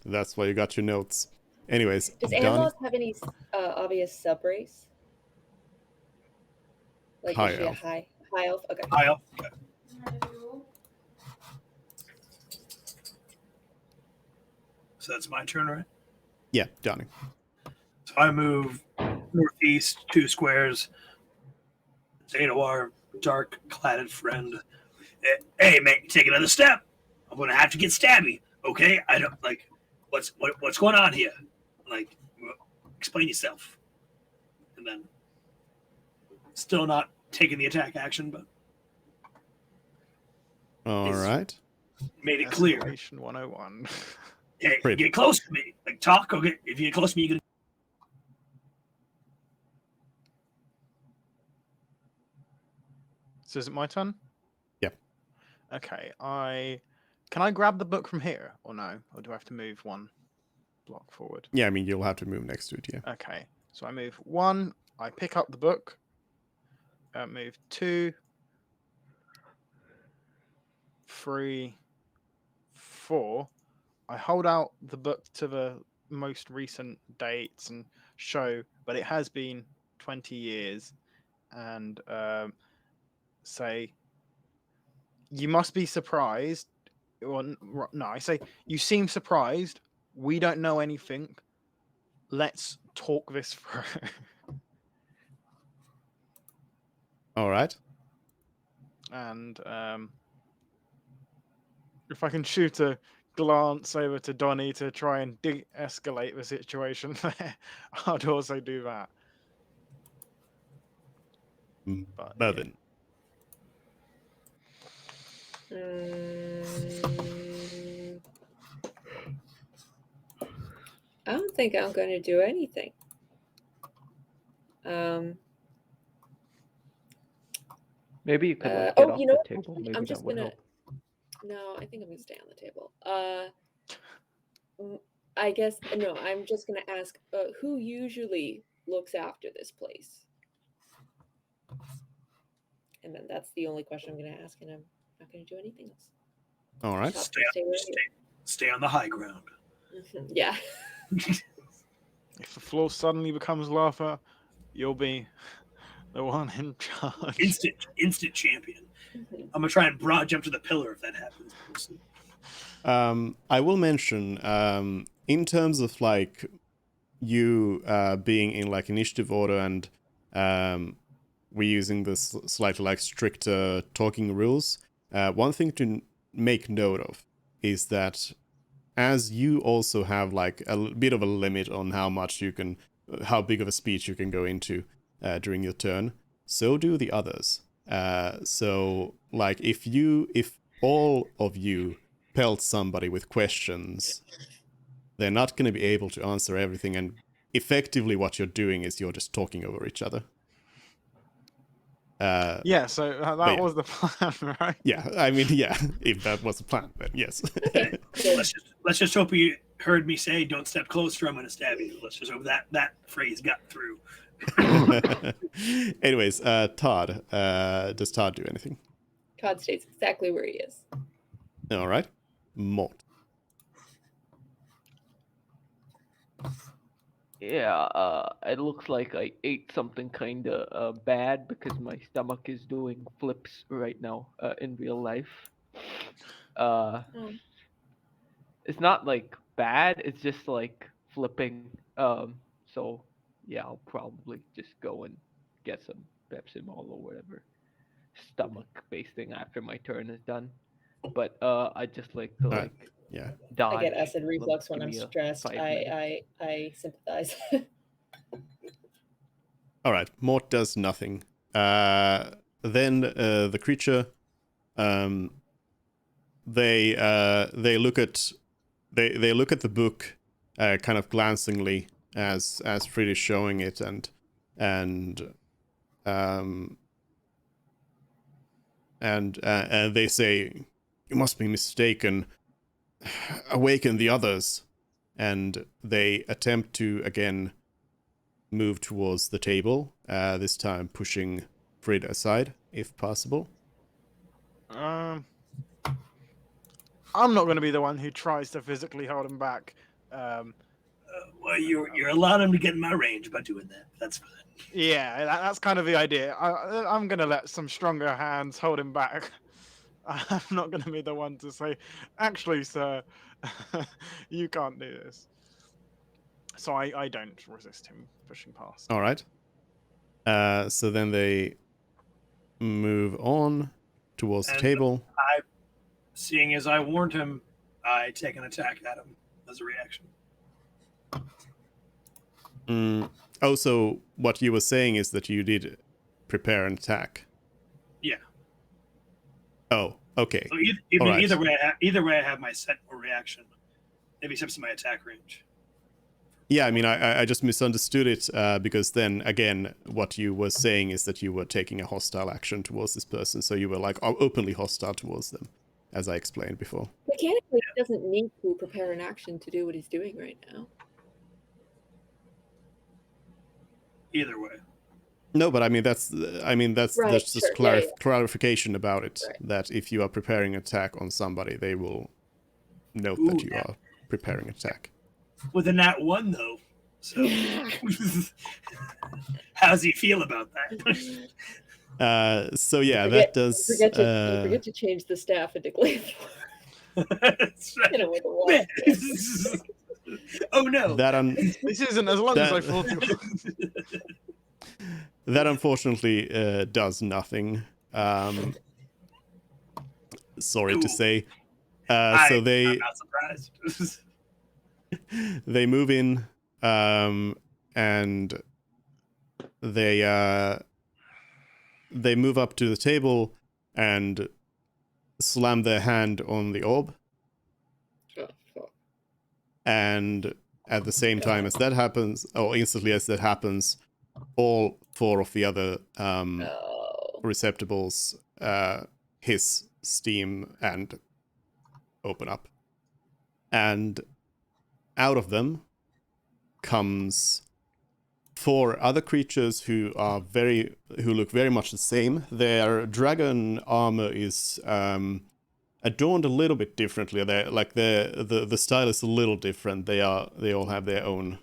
That's why you got your notes. Anyways, Does Donnie, Anlos have any obvious sub race? Like High is she elf. a high elf? Okay. Hi, okay. So that's my turn, right? Yeah, Donnie. So I move northeast 2 squares. Say to our dark cladded friend, "Hey, man, take another step. I'm gonna have to get stabby. Okay? I don't like what's going on here. Like, explain yourself." And then, still not taking the attack action, but All right. made it clear. Escalation 101. Hey, Great. get close to me. Like, talk. Okay, if you get close to me, you can. So is it my turn? Yeah. Okay, I Can I grab the book from here, or no? Or do I have to move one block forward? Yeah, I mean, you'll have to move next to it, yeah. Okay, so I move 1, I pick up the book, move 2, 3, 4. I hold out the book to the most recent dates and show, but it has been 20 years, and say, you must be surprised. Or, no, I say, you seem surprised. We don't know anything. Let's talk this through. All right. And if I can shoot a glance over to Donnie to try and de-escalate the situation there, I'd also do that. But, yeah. Mervin. I don't think I'm going to do anything. Maybe you could like, oh, get off you know the what? table. Actually, Maybe I'm that just would gonna. help. No, I think I'm gonna stay on the table. I guess no. I'm just gonna ask who usually looks after this place, and then that's the only question I'm gonna ask, and I'm not gonna do anything else. All right. Stay on the high ground. Yeah. If the floor suddenly becomes lava, you'll be the one in charge. Instant champion. I'm gonna try and broad jump to the pillar if that happens. I will mention, in terms of like you being in like initiative order and we're using this slightly like stricter talking rules. One thing to make note of is that as you also have like a bit of a limit on how big of a speech you can go into during your turn, so do the others. So like if all of you pelt somebody with questions, they're not going to be able to answer everything, and effectively what you're doing is you're just talking over each other. Yeah, so that was the plan, right? Yeah, I mean, yeah, if that was the plan, then yes. Okay. Let's just hope you heard me say, "Don't step closer. I'm going to stab you." Let's just hope that phrase got through. Anyways, Todd. Does Todd do anything? Todd stays exactly where he is. All right. Mort. Yeah, it looks like I ate something kind of bad because my stomach is doing flips right now in real life. It's not like bad, it's just like flipping. So yeah, I'll probably just go and get some Pepsi Mall or whatever stomach-based thing after my turn is done. But I just like to like yeah. dodge. I get acid reflux when Give I'm me a stressed. 5 minutes. I sympathize. All right. Mort does nothing. Then the creature, they look at the book, kind of glancingly as Fried is showing it, and they say, "You must be mistaken. Awaken the others." And they attempt to again move towards the table, this time pushing Fried aside, if possible. I'm not going to be the one who tries to physically hold him back. Well, you're allowed him to get in my range by doing that. That's fine. Yeah, that's kind of the idea. I'm going to let some stronger hands hold him back. I'm not going to be the one to say, actually, sir, you can't do this. So I don't resist him pushing past. All right. So then they move on towards the table. Seeing as I warned him, I take an attack at him as a reaction. So what you were saying is that you did prepare an attack. Yeah. Oh, okay. So either way, I have my set or reaction. Maybe except in my attack range. Yeah, I mean, I just misunderstood it because then again, what you were saying is that you were taking a hostile action towards this person, so you were like openly hostile towards them. as I explained before. Mechanically, he doesn't need to prepare an action to do what he's doing right now. Either way. No, but I mean that's Right, that's just sure, yeah. clarification about it. Right. That if you are preparing an attack on somebody, they will note Ooh, that you yeah. are preparing an attack. With a nat 1, though. So, how does he feel about that? So yeah, Forget- that does. You forget to change the staff into glaive. Hit him with a wall. Oh no! This isn't as long as I thought it was. That unfortunately does nothing. Sorry to Ooh. say. So I'm they not surprised. they move in, and they move up to the table and slam their hand on the orb, Oh, fuck. and at the same time as that happens, or instantly as that happens, all 4 of the other Oh. receptacles hiss steam and open up, and out of them comes 4 other creatures who look very much the same. Their dragon armor is adorned a little bit differently. The style is a little different. They all have their own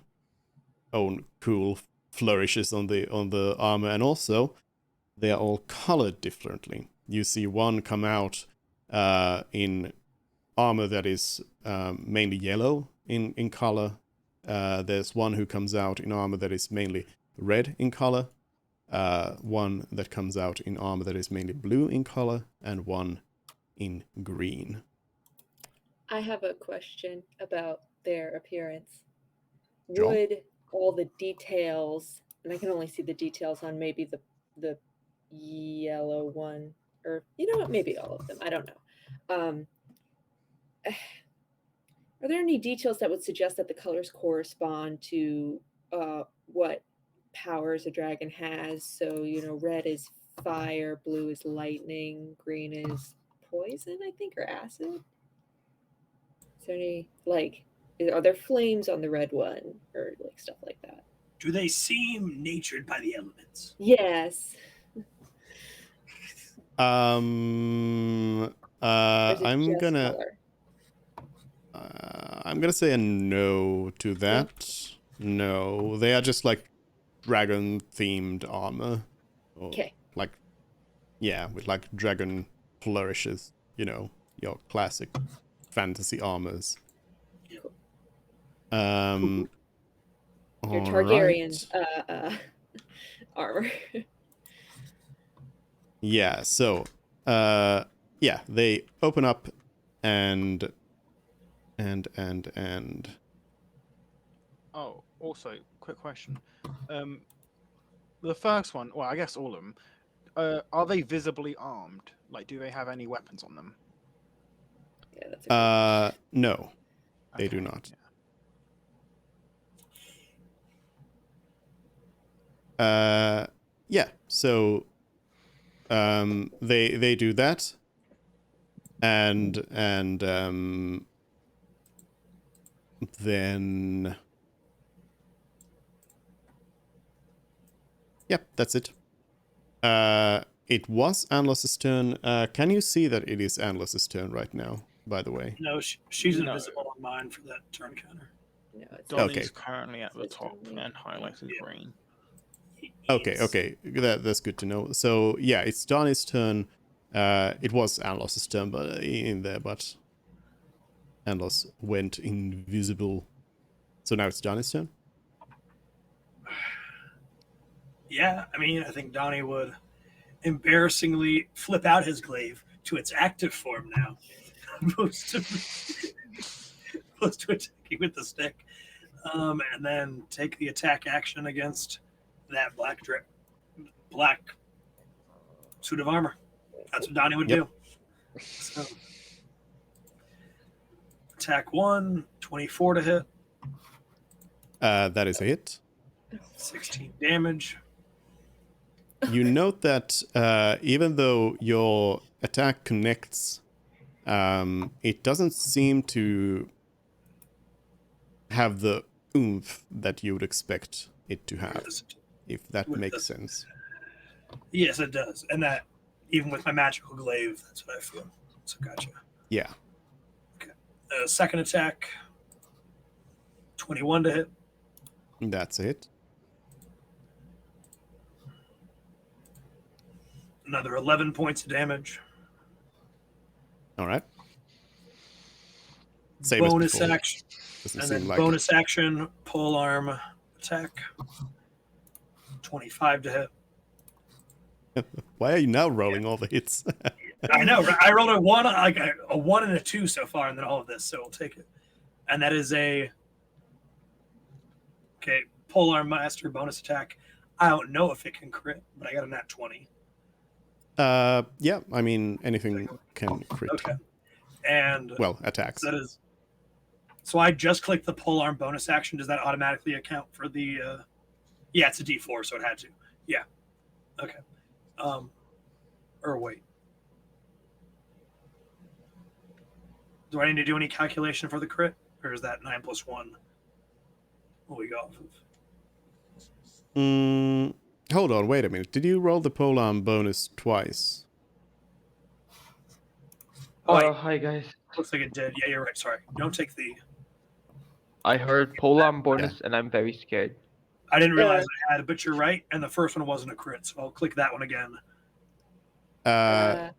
cool flourishes on the armor, and also they are all colored differently. You see one come out in armor that is mainly yellow in color. There's one who comes out in armor that is mainly red in color, one that comes out in armor that is mainly blue in color, and one in green. I have a question about their appearance. Sure. Would all the details, and I can only see the details on maybe the yellow one, or you know what, maybe all of them, I don't know. Are there any details that would suggest that the colors correspond to what powers a dragon has? So, you know, red is fire, blue is lightning, green is poison, I think, or acid? Is there any, like, are there flames on the red one, or like stuff like that? Do they seem natured by the elements? Yes. I'm gonna say a no to that. No, they are just like dragon themed armor. Okay. Like, yeah, with like dragon flourishes. You know, your classic fantasy armors. Your all Targaryen right. armor. Yeah, so yeah, they open up and Oh, also, quick question. The first one, well, I guess all of them, are they visibly armed? Like, do they have any weapons on them? Yeah, that's a no, they do Okay, not. Yeah, so they do that, and then yep, that's it. It was Anlos's turn. Can you see that it is Anlos's turn right now, by the way? No, she's No. invisible on mine for that turn counter. No, it's Donnie's Okay. currently at the It's top Donnie. and highlighted Yeah. green. Okay. That's good to know. So yeah, it's Donnie's turn. It was Anlos's turn, but Anlos went invisible. So now it's Donnie's turn. Yeah, I mean, I think Donnie would embarrassingly flip out his glaive to its active form now, opposed to attacking with the stick, and then take the attack action against that black suit of armor. That's what Donnie would do. So, attack 1, 24 to hit. That is a hit. 16 damage. You note that even though your attack connects it doesn't seem to have the oomph that you would expect it to have, if that makes sense. Yes, it does. And that, even with my magical glaive, that's what I feel. So gotcha. Yeah. Second attack, 21 to hit. That's it. Another 11 points of damage. All right. Same Bonus as before. action. Doesn't And seem then like bonus action, pole arm attack. 25 to hit. it. Why are you now rolling all the hits? I know. I rolled a 1, like a 1 and a 2 so far, and then all of this, so we'll take it. And that is a pole arm master bonus attack. I don't know if it can crit, but I got a nat 20. Yeah, I mean, anything can crit. Okay. And Well, attacks. that is. So I just clicked the pole arm bonus action. Does that automatically account for the? Yeah, it's a D4, so it had to. Yeah. Okay. Or wait. Do I need to do any calculation for the crit, or is that 9 + 1? What we go off of? Hold on, wait a minute. Did you roll the polearm bonus twice? Hi guys. Looks like it did. Yeah, you're right. Sorry. Don't take the. I heard polearm bonus, and I'm very scared. I didn't realize I had it, but you're right. And the first one wasn't a crit, so I'll click that one again. Yeah,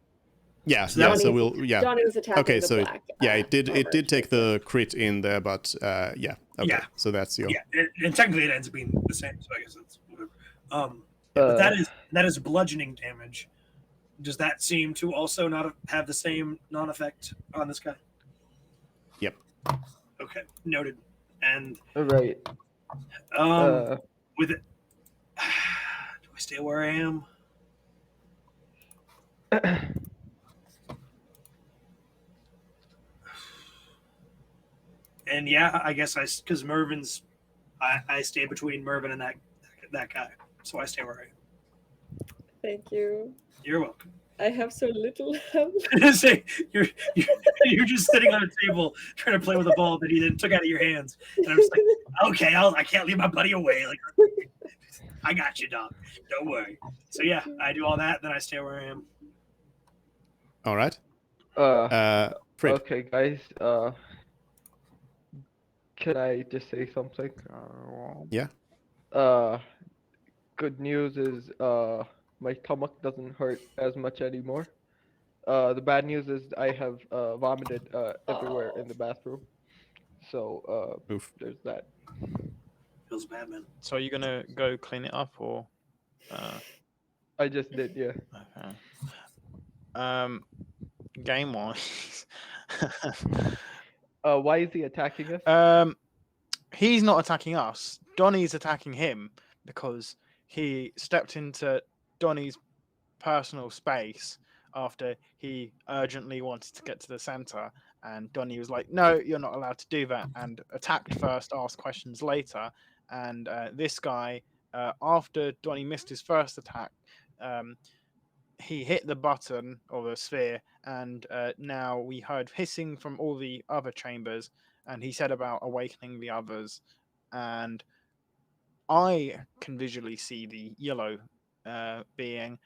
So yeah. that So was- we'll, yeah. Johnny was attacking Okay, the so black. yeah, it did armor. take the crit in there, but yeah. Okay, Yeah. so that's your. Yeah, and technically it ends up being the same, so I guess it's whatever. But that is bludgeoning damage. Does that seem to also not have the same non-effect on this guy? Yep. Okay, noted. And Right. with it, do I stay where I am? And yeah, I guess because Mervin's, I stay between Mervin and that guy, so I stay where I am. Thank you. You're welcome. I have so little health. Say you're just sitting on a table trying to play with a ball that he then took out of your hands, and I'm just like, okay, I can't leave my buddy away. Like, I got you, dog. Don't worry. So yeah, I do all that, then I stay where I am. All right. Fred. Okay, guys. Can I just say something? Yeah. Good news is my stomach doesn't hurt as much anymore. The bad news is I have vomited everywhere in the bathroom. So Oof. there's that. Feels bad, man. So are you gonna go clean it up or? I just did, yeah. Okay. Game wise. Why is he attacking us? He's not attacking us. Donnie's attacking him because he stepped into Donnie's personal space after he urgently wanted to get to the center, and Donnie was like, "No, you're not allowed to do that," and attacked first, asked questions later. And this guy, after Donnie missed his first attack, he hit the button or the sphere, and now we heard hissing from all the other chambers, and he said about awakening the others, and I can visually see the yellow being.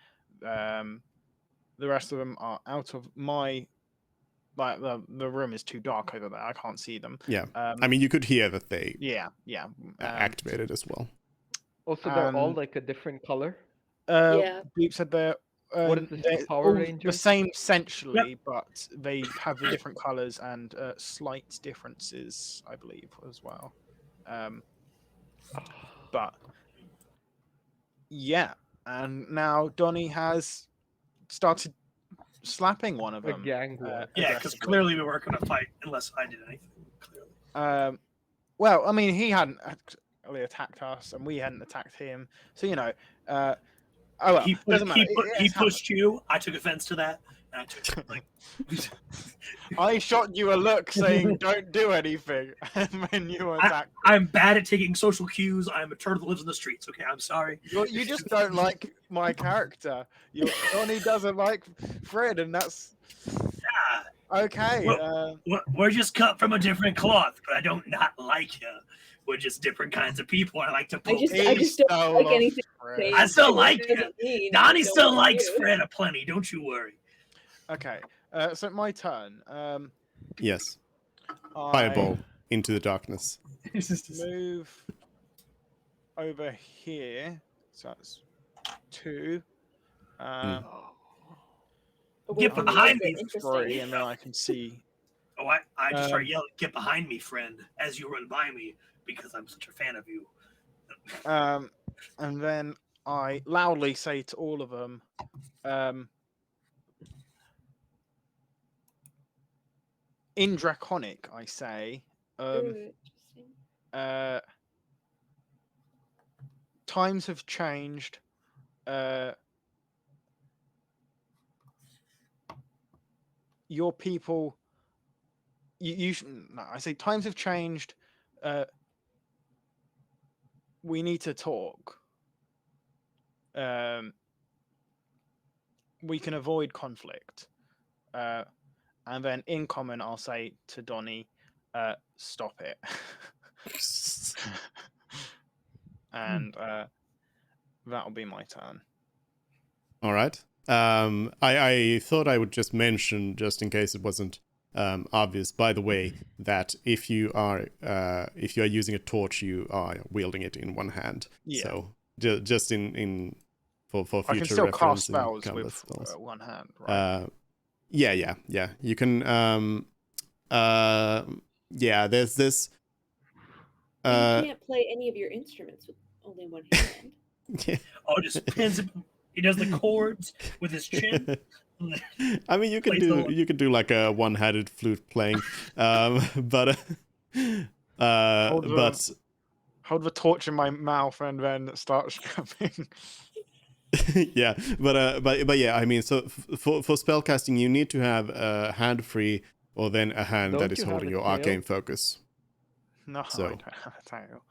The rest of them are out of my. Like the room is too dark over there. I can't see them. Yeah. I mean, you could hear that they Yeah. activated as well. Also, they're all like a different color. Yeah. Deep said they're. What is this, they're Power all Rangers? The same essentially, but they have the different colors and slight differences, I believe, as well. But yeah, and now Donnie has started slapping one of A them. gang war. Yeah, because clearly we weren't going to fight unless I did anything. Clearly. Well, I mean, he hadn't actually attacked us, and we hadn't attacked him. So oh well, doesn't matter. He pushed you. I took offense to that. And I took like. I shot you a look saying "Don't do anything," and then you attacked. I'm bad at taking social cues. I'm a turtle that lives in the streets. Okay, I'm sorry. You just don't like my character. Donnie doesn't like Fred, and that's. Okay. We're just cut from a different cloth, but I don't not like you. We're just different kinds of people. I like to I poke. just don't like anything. Fred. I still It like you. doesn't mean Donnie I don't still like likes you. Fred aplenty. Don't you worry. Okay. So my turn. Yes. I Fireball into the darkness. move over here. So that's 2. Away Get from the behind exit. me. Interesting. 3, and then I can see. Oh, I just start yelling, "Get behind me, friend!" as you run by me because I'm such a fan of you. And then I loudly say to all of them, in Draconic, I say, Interesting. times have changed. Your people, you no, I say times have changed. We need to talk. We can avoid conflict. And then in common, I'll say to Donnie, stop it. And that'll be my turn. All right. I thought I would just mention, just in case it wasn't obvious, by the way, that if you are using a torch, you are wielding it in one hand. Yeah. So just in for future I can still cast reference in spells combat with spells. one hand, right? Yeah. You can. There's this. You can't play any of your instruments with only one hand. Oh, just pins. He does the chords with his chin. I mean, you could do like a one-handed flute playing, but hold the torch in my mouth and then start strumming. yeah, but yeah, I mean, so for spellcasting, you need to have a hand free, or then a hand Don't that is you have holding a your tail? arcane focus. No, So. I don't have a tail.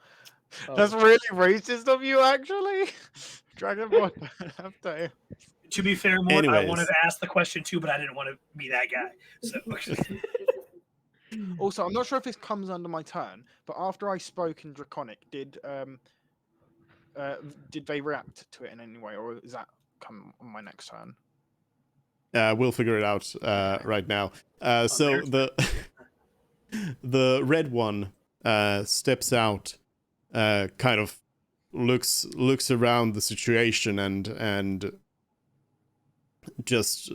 Oh. That's really racist of you, actually. Dragonborn don't have tail. To be fair, Mort, I Anyways. wanted to ask the question too, but I didn't want to be that guy. So Also, I'm not sure if this comes under my turn, but after I spoke in Draconic, did they react to it in any way, or is that come on my next turn? We'll figure it out right now. So the red one steps out, kind of looks around the situation and just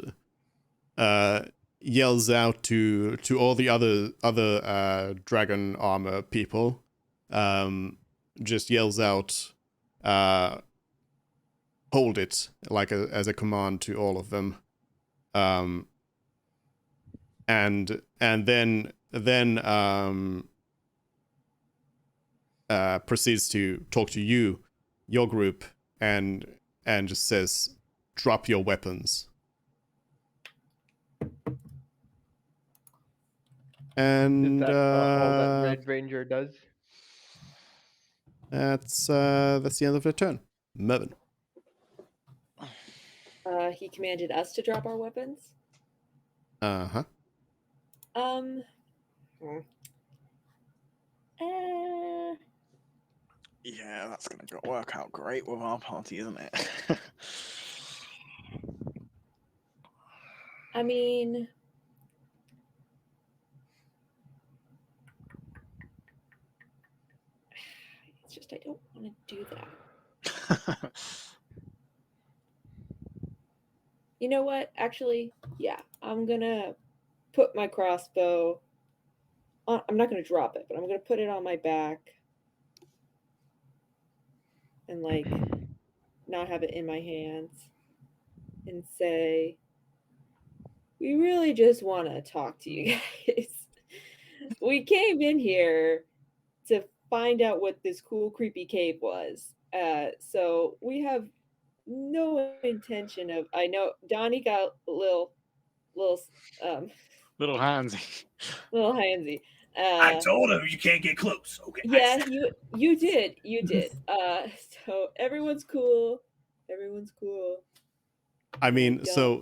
yells out to all the other dragon armor people. Just yells out, hold it, like as a command to all of them. And then proceeds to talk to your group, and just says, drop your weapons. And Is that all that Red Ranger does? that's the end of their turn. Mervin. He commanded us to drop our weapons. Uh-huh. Yeah, that's gonna work out great with our party, isn't it? I mean, it's just I don't want to do that. You know what? Actually, yeah, I'm gonna put my crossbow on. I'm not gonna drop it, but I'm gonna put it on my back and like not have it in my hands and say, we really just want to talk to you guys. We came in here to find out what this cool, creepy cave was. So we have no intention of. I know Donnie got a little Little handsy. little handsy. I told him you can't get close. Okay. Yeah, you did. So everyone's cool. I mean, so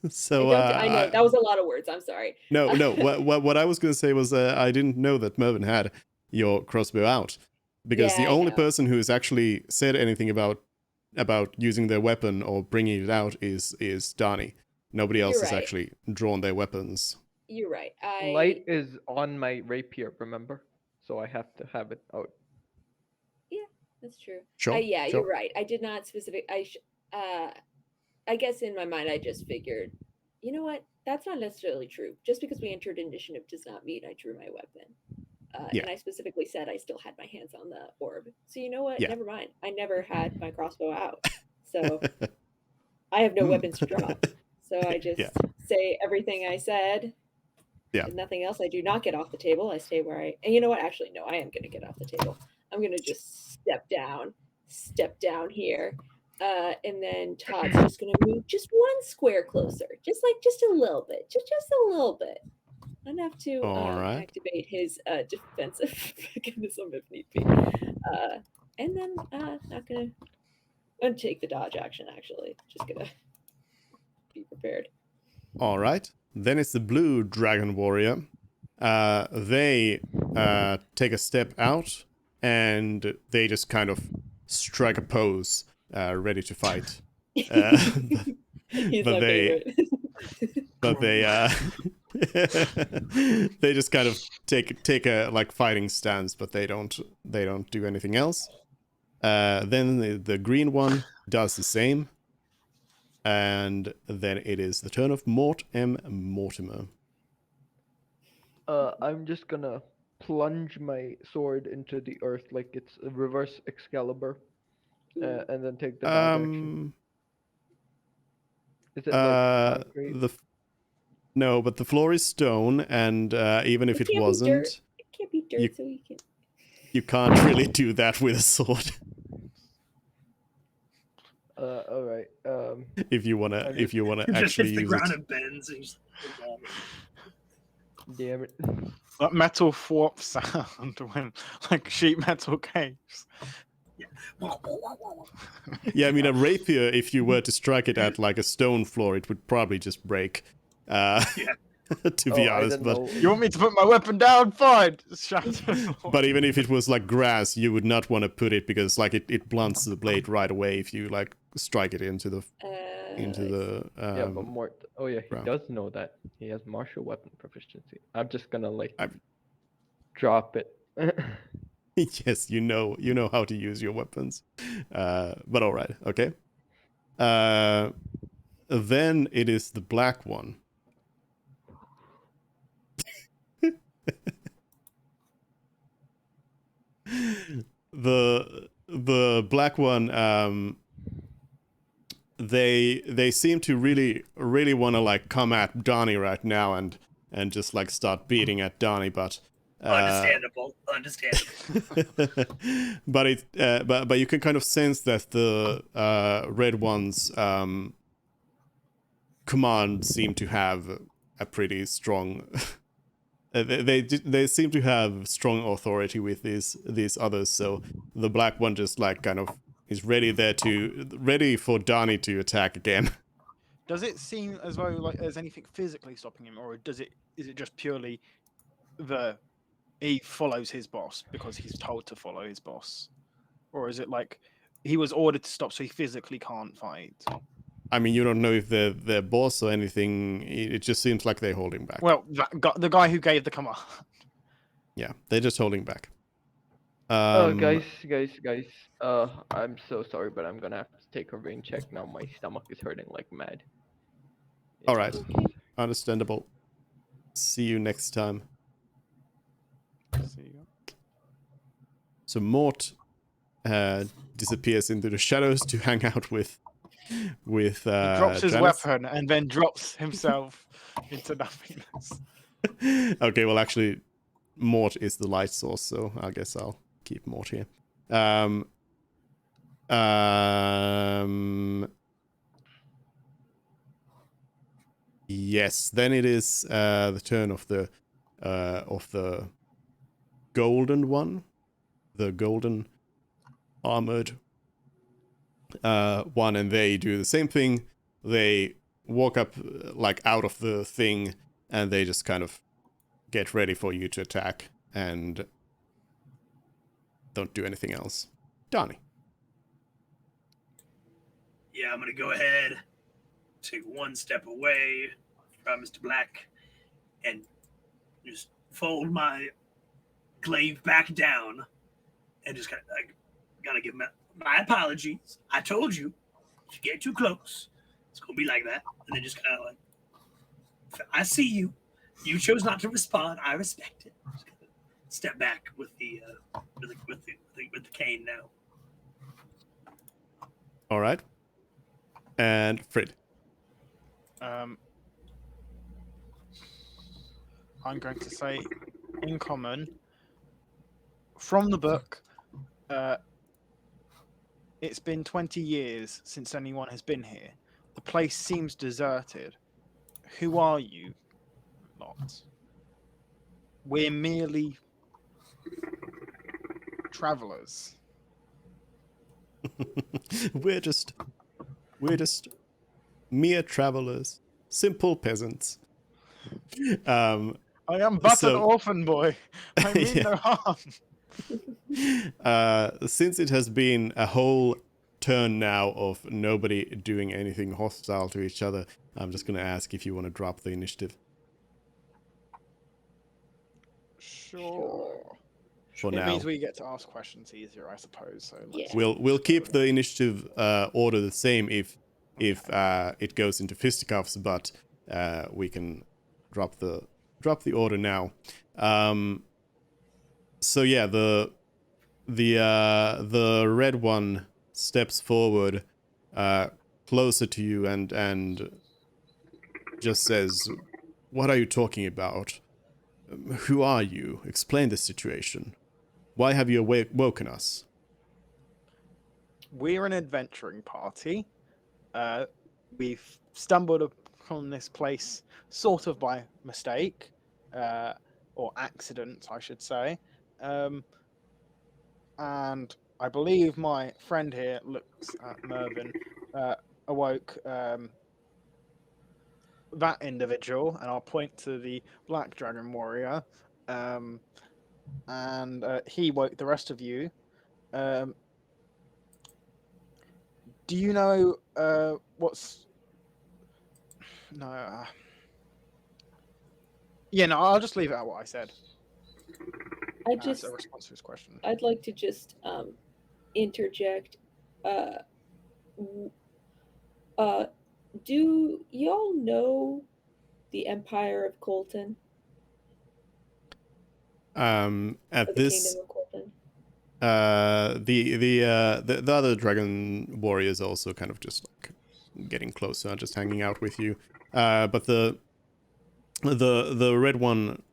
So I know that was a lot of words. I'm sorry. no. What I was going to say was I didn't know that Mervyn had your crossbow out, because the Yeah, I only know. person who has actually said anything about using their weapon or bringing it out is Donnie. Nobody else You're has right. actually drawn their weapons. You're right. Light is on my rapier, remember? So I have to have it out. Yeah, that's true. Sure. Yeah, sure. you're right. I did not I guess in my mind I just figured, you know what? That's not necessarily true. Just because we entered initiative does not mean I drew my weapon. Yeah. And I specifically said I still had my hands on the orb. So you know what? Yeah. Never mind. I never had my crossbow out. So I have no weapons to drop. So I just say everything I said. Yeah. If nothing else, I do not get off the table. I stay where and you know what? Actually, no, I am going to get off the table. I'm going to just step down here. And then Todd's just going to move just one square closer, just a little bit, just a little bit, enough to activate his defensive mechanism if need be. And then not going to take the dodge action. Actually, just going to be prepared. All right. Then it's the blue dragon warrior. They take a step out and they just kind of strike a pose, ready to fight. He's but my favorite. But they they just kind of take a like fighting stance, but they don't do anything else. Then the green one does the same. And then it is the turn of Mort M. Mortimer. I'm just gonna plunge my sword into the earth like it's a reverse Excalibur, and then take the dodge action. Is it like concrete? No, but the floor is stone, and even if it wasn't, it can't be dirt, so you can. You can't really do that with a sword. All right. If you wanna actually hits the use ground it. and bends. And he's Damn it. That metal thwop sound when like sheet metal caves. Yeah, I mean a rapier, if you were to strike it at like a stone floor, it would probably just break. To be honest, but you want me to put my weapon down? Fine. But even if it was like grass, you would not want to put it because like it blunts the blade right away if you like strike it into the yeah, but Mort. Oh yeah, he ground. does know that. He has martial weapon proficiency. I'm just gonna like drop it. Yes, you know how to use your weapons. But all right, okay. Then it is the black one. the black one, they seem to really want to like come at Donnie right now and just like start beating at Donnie, but understandable. but you can kind of sense that the red one's command seem to have a pretty strong they seem to have strong authority with these others, so the black one just like kind of is ready for Donnie to attack again. Does it seem as though like there's anything physically stopping him, or is it just purely he follows his boss because he's told to follow his boss, or is it like he was ordered to stop so he physically can't fight? I mean, you don't know if they're their boss or anything. It just seems like they're holding back. Well, the guy who gave the command. Yeah, they're just holding back. Guys. I'm so sorry, but I'm gonna have to take a rain check now. My stomach is hurting like mad. All right, understandable. See you next time. So Mort disappears into the shadows to hang out with he drops his Janice. weapon and then drops himself into nothingness. Okay, well actually Mort is the light source, so I guess I'll keep Mort here. Yes, then it is the turn of the golden one, the golden armored one, and they do the same thing. They walk up like out of the thing, and they just kind of get ready for you to attack and don't do anything else. Donnie. Yeah, I'm gonna go ahead, take one step away from Mr. Black, and just fold my glaive back down, and just kind of like gotta give my apologies. I told you, if you get too close, it's gonna be like that. And then just kind of like, I see you. You chose not to respond. I respect it. Just kind of step back with the cane now. All right. And Fred. I'm going to say, in common, from the book, it's been 20 years since anyone has been here. The place seems deserted. Who are you lot? We're merely travelers. we're just mere travelers, simple peasants. I am but an orphan boy. I mean Yeah. no harm. Since it has been a whole turn now of nobody doing anything hostile to each other, I'm just going to ask if you want to drop the initiative. Sure. For It now. means we get to ask questions easier, I suppose. So let's We'll keep the initiative order the same if it goes into fisticuffs, but we can drop the order now. So yeah, the red one steps forward closer to you and just says, "What are you talking about? Who are you? Explain the situation. Why have you woken us?" We're an adventuring party. We've stumbled upon this place sort of by mistake, or accident, I should say. And I believe my friend here looks at Mervyn, awoke that individual, and I'll point to the Black Dragon Warrior, and he woke the rest of you. Do you know what's... No. Yeah, no, I'll just leave it at what I said. As a response to his question. I'd like to just interject. Do y'all know the Empire of Colton? At this, Kingdom of Colton? the other dragon warriors also kind of just like getting closer, just hanging out with you. But the red one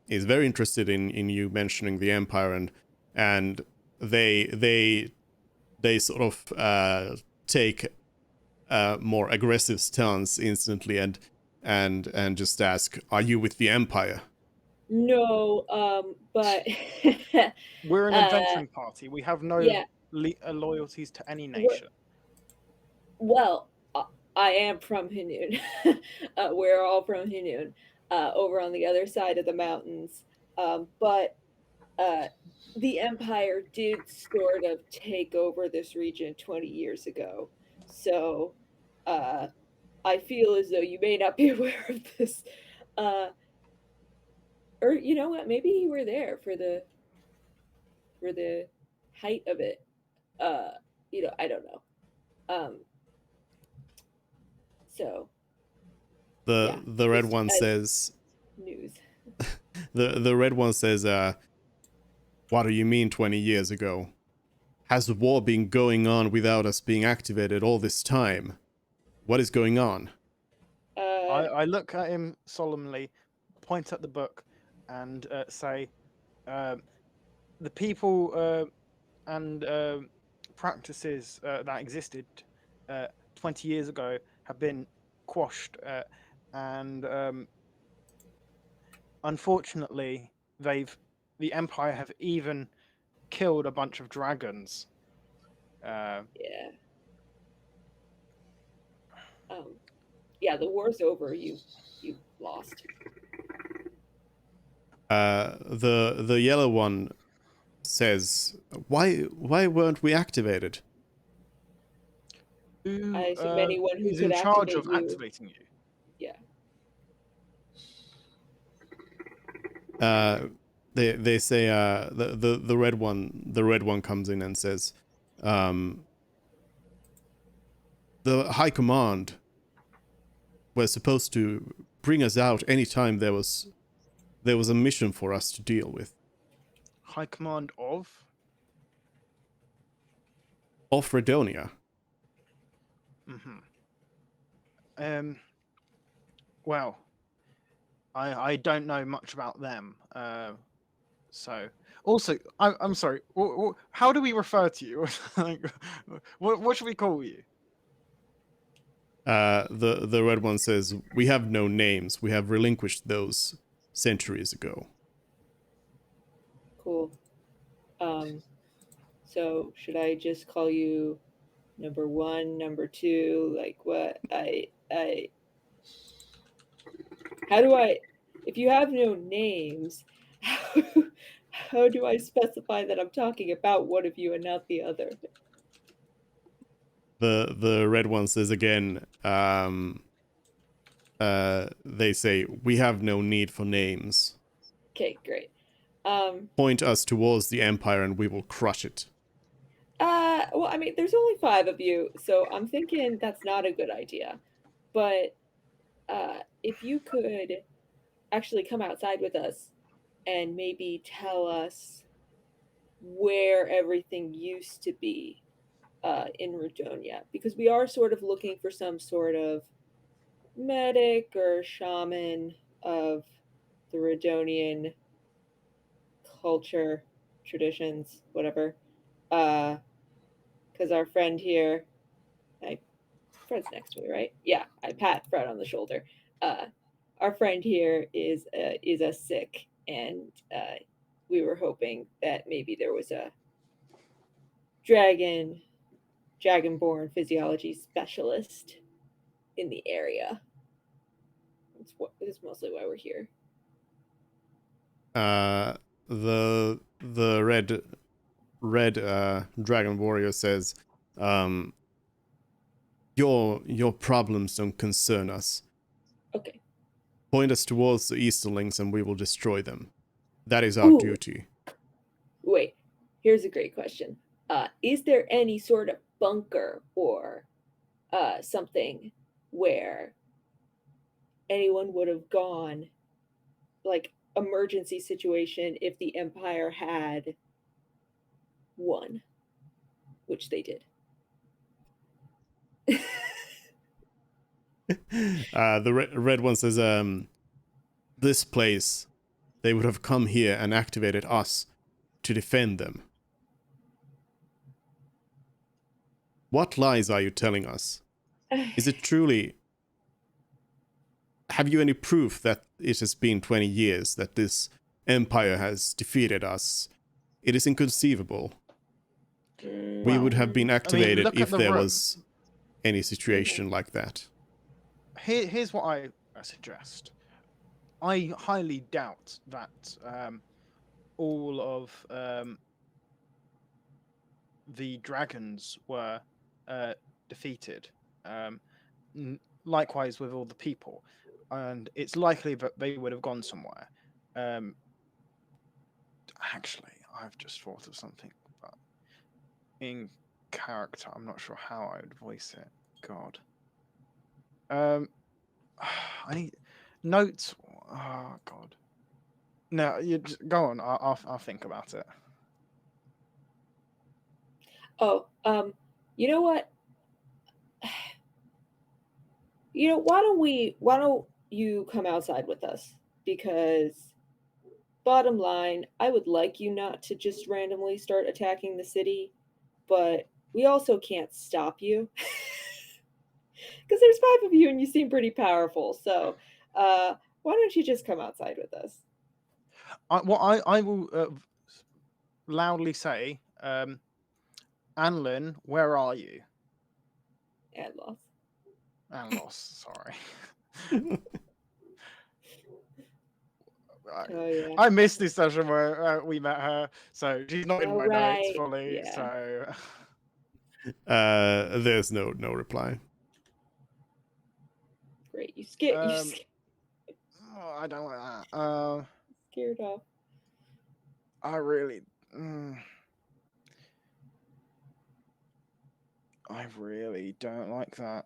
is very interested in you mentioning the Empire, and they sort of take a more aggressive stance instantly and just ask, "Are you with the Empire?" No, but we're an adventuring party. We have no loyalties to any nation. Well, I am from Hinoon. We're all from Hinoon, over on the other side of the mountains. But the Empire did sort of take over this region 20 years ago. So I feel as though you may not be aware of this. Or you know what? Maybe you were there for the height of it. You know, I don't know. So the red one says news. the red one says, "What do you mean 20 years ago? Has the war been going on without us being activated all this time? What is going on?" I look at him solemnly, point at the book, and say, the people and practices that existed 20 years ago have been quashed, and unfortunately, the Empire have even killed a bunch of dragons. yeah, the war's over. You lost. The yellow one says, why weren't we activated? Who I assume anyone who is could in charge activate of you. activating you? Yeah. They say the red one comes in and says, the high command was supposed to bring us out anytime there was a mission for us to deal with. High command of? Of Fredonia. Well, I don't know much about them. So also, I'm sorry. How do we refer to you? Like, what should we call you? The red one says, we have no names. We have relinquished those centuries ago. Cool. So should I just call you number 1, number 2? Like what? How do I? If you have no names, how do I specify that I'm talking about one of you and not the other? The red one says again, they say, we have no need for names. Okay, great. Point us towards the Empire and we will crush it. Well, I mean, there's only 5 of you, so I'm thinking that's not a good idea. But if you could actually come outside with us and maybe tell us where everything used to be in Redonia, because we are sort of looking for some sort of medic or shaman of the Redonian culture, traditions, whatever. Because our friend here, Fred's next to me, right? Yeah, I pat Fred on the shoulder. Our friend here is a sick, and we were hoping that maybe there was a dragonborn physiology specialist in the area. That's mostly why we're here. The red dragon warrior says, your problems don't concern us. Okay. Point us towards the Easterlings and we will destroy them. That is our duty. Wait, here's a great question. Is there any sort of bunker or something where anyone would have gone, like emergency situation, if the Empire had won, which they did? The red one says, this place, they would have come here and activated us to defend them. What lies are you telling us? Is it truly... Have you any proof that it has been 20 years that this empire has defeated us? It is inconceivable. We would have been activated if there was any situation like that. Here's what I suggest. I highly doubt that all of the dragons were defeated. Likewise with all the people. And it's likely that they would have gone somewhere. Actually, I've just thought of something. But in character, I'm not sure how I would voice it. God. I need notes. Oh God. No, you just go on. I'll think about it. Oh, you know what? Why don't you come outside with us? Because bottom line, I would like you not to just randomly start attacking the city, but we also can't stop you. Because there's 5 of you and you seem pretty powerful. So why don't you just come outside with us? I will loudly say, Anlin, where are you? Adloth. And lost. Sorry. Oh yeah. I missed this session where we met her, so she's not in Oh, my notes right. fully. Yeah. So There's no reply. Great. You scared. You oh, I don't like that. scared off. I really, I really don't like that.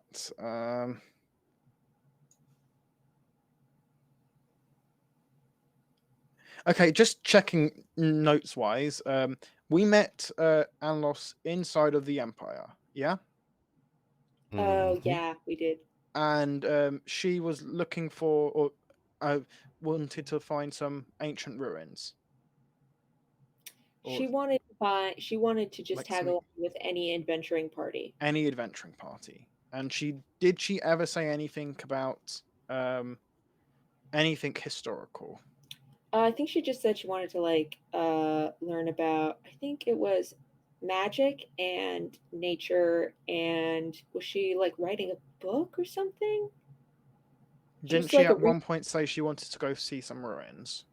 Okay, just checking notes wise. We met Anlos inside of the Empire, yeah, Oh Mhm. yeah, we did. and she was looking for or wanted to find some ancient ruins. Or She wanted to find. She wanted to just like tag some along with any adventuring party. any adventuring party. And did she ever say anything about anything historical? I think she just said she wanted to learn about. I think it was magic and nature, and was she like writing a book or something? Didn't Just she like a at one point say she wanted to go see some ruins?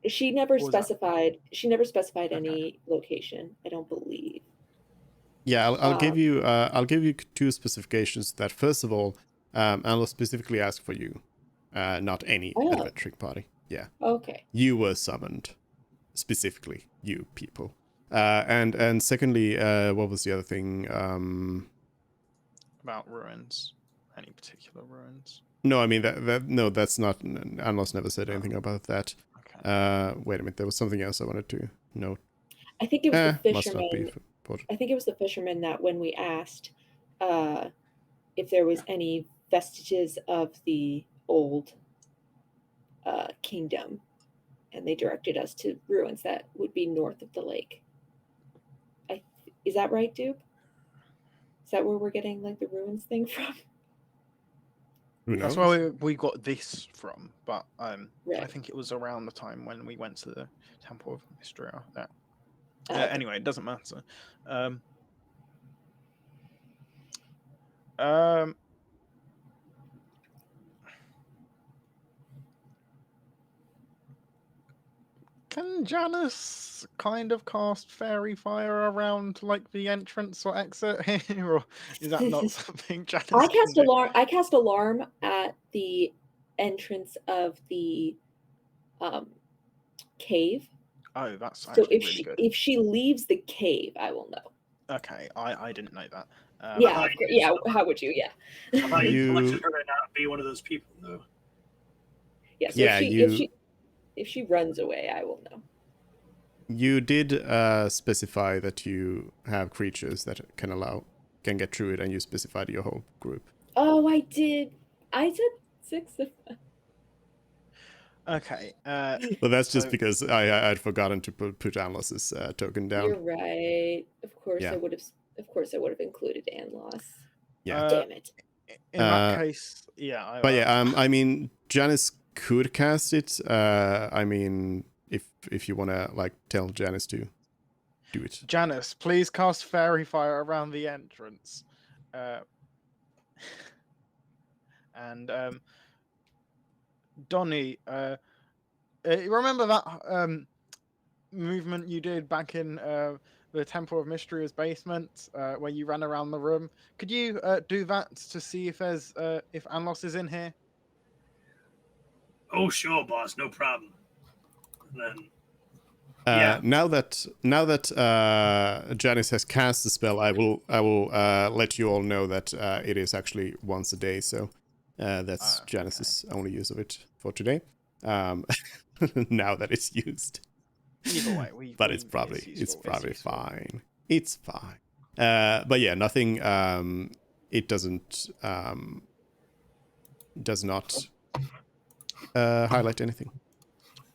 She never Or was that specified. She never specified okay? any location. I don't believe. Yeah, I'll give Um, you two specifications. That first of all, Anlo specifically asked for you, not any oh, adventuring party. Yeah, okay. you were summoned specifically, you people. And secondly, what was the other thing? About ruins, any particular ruins? No, I mean that's not. Anlos never said anything about that. Okay. Wait a minute, there was something else I wanted to note. I think it was the Must not be fisherman. important. I think it was the fisherman that when we asked uh, if there was any vestiges of the old kingdom, and they directed us to ruins that would be north of the lake. Is that right, Dupe? Is that where we're getting like the ruins thing from? Who That's knows? where we got this from, but I Right. think it was around the time when we went to the Temple of Mystria. Yeah. Okay. Anyway, it doesn't matter. Um, can Janice kind of cast fairy fire around like the entrance or exit here, or is that not something Janice I can cast do? alarm. I cast alarm at the entrance of the cave. Oh, that's So actually really good. if she leaves the cave, I will know. Okay, I didn't know that. Yeah, yeah. How would you? Yeah. I thought you You- selected her to not be one of those people, though. Yeah. So Yeah, if she runs away, I will know. You did specify that you have creatures that can get through it, and you specified your whole group. Oh, I did. I said 6 of them. Okay. But that's just So- because I'd forgotten to put Anlos's token down. You're right. Of course, Yeah. I would have. Of course, I would have included Anlos. Yeah. Damn it. in that case, yeah. But yeah, I mean, Janice could cast it. I mean, if you wanna like tell Janice to do it. Janice, please cast fairy fire around the entrance. And Donnie, remember that movement you did back in the Temple of Mystery's basement, where you ran around the room? Could you do that to see if there's if Anlos is in here? Oh, sure, boss, no problem. And then Yeah. Now that Janice has cast the spell, I will let you all know that it is actually once a day. So that's Janice's only use of it for today. Now that it's used. Either way, But it's probably fine. It's fine. But yeah, nothing. It does not highlight anything.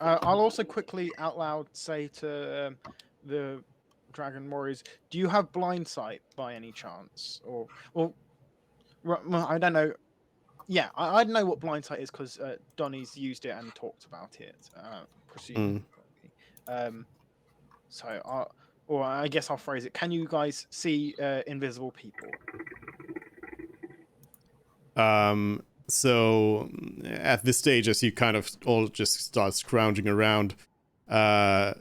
I'll also quickly out loud say to the Dragon Warriors, do you have blind sight by any chance? Or I don't know. Yeah, I know what blind sight is because Donnie's used it and talked about it. Presumably. Or I guess I'll phrase it. Can you guys see invisible people? So at this stage, as you kind of all just start scrounging around, the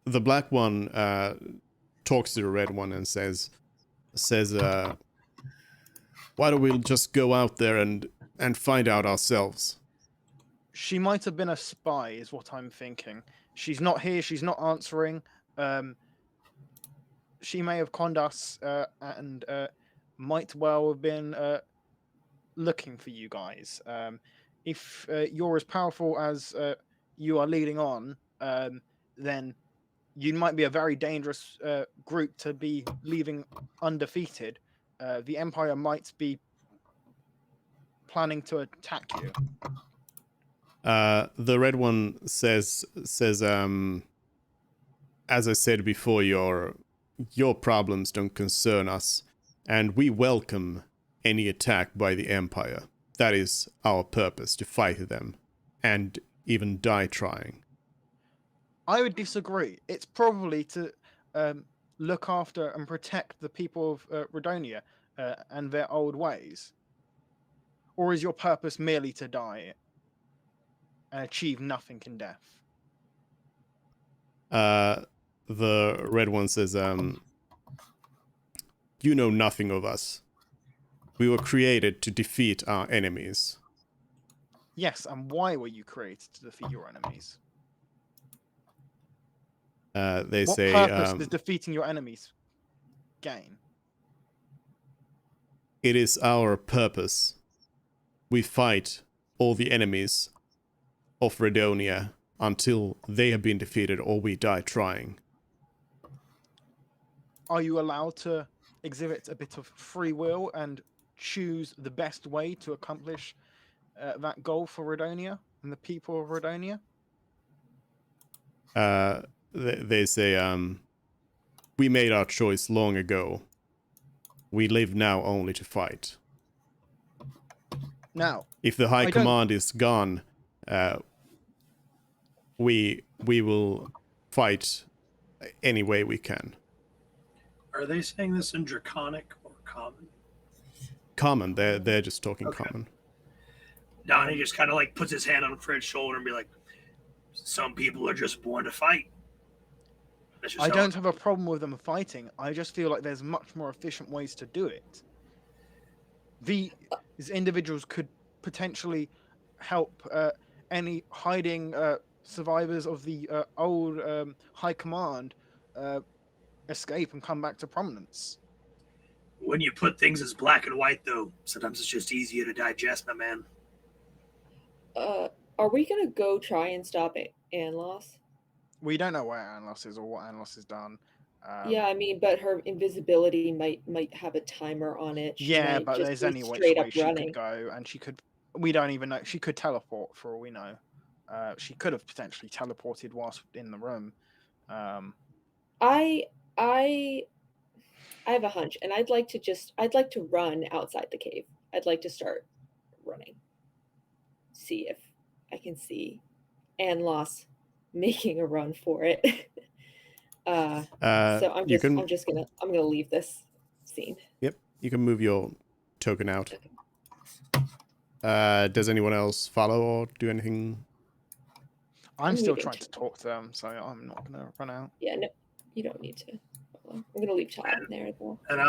black one talks to the red one and says, why don't we just go out there and find out ourselves? She might have been a spy, is what I'm thinking. She's not here. She's not answering. She may have conned us and might well have been looking for you guys. If you're as powerful as you are leading on, then you might be a very dangerous group to be leaving undefeated. The Empire might be planning to attack you. The red one says, as I said before, your problems don't concern us, and we welcome any attack by the Empire. That is our purpose, to fight them, and even die trying. I would disagree. It's probably to look after and protect the people of Rhodonia and their old ways. Or is your purpose merely to die and achieve nothing in death? The red one says, you know nothing of us. We were created to defeat our enemies. Yes, and why were you created to defeat your enemies? They what say, purpose does defeating your enemies gain? it is our purpose. We fight all the enemies of Rhodonia until they have been defeated or we die trying. Are you allowed to exhibit a bit of free will and choose the best way to accomplish that goal for Rhodonia and the people of Rhodonia? They say, we made our choice long ago. We live now only to fight. Now, if the High Command is gone, we will fight any way we can. Are they saying this in Draconic or Common? Common. They're just talking Okay. Common. Donnie just kind of like puts his hand on Fred's shoulder and be like, some people are just born to fight. I don't have a problem with them fighting. I just feel like there's much more efficient ways to do it. These individuals could potentially help any hiding survivors of the old High Command escape and come back to prominence. When you put things as black and white, though, sometimes it's just easier to digest, my man. Are we gonna go try and stop Anlos? We don't know where Anlos is or what Anlos has done. Yeah, I mean, but her invisibility might have a timer on it. She yeah, might but just there's be any which straight way up she running. could go, and she could. We don't even know. She could teleport for all we know. She could have potentially teleported whilst in the room. I have a hunch, and I'd like to run outside the cave. I'd like to start running. See if I can see Anlos making a run for it. So I'm gonna leave this scene. Yep, you can move your token out. Does anyone else follow or do anything? I'm still trying to talk to them, so I'm not gonna run out. Yeah, no, you don't need to. I'm gonna leave Todd in there though. And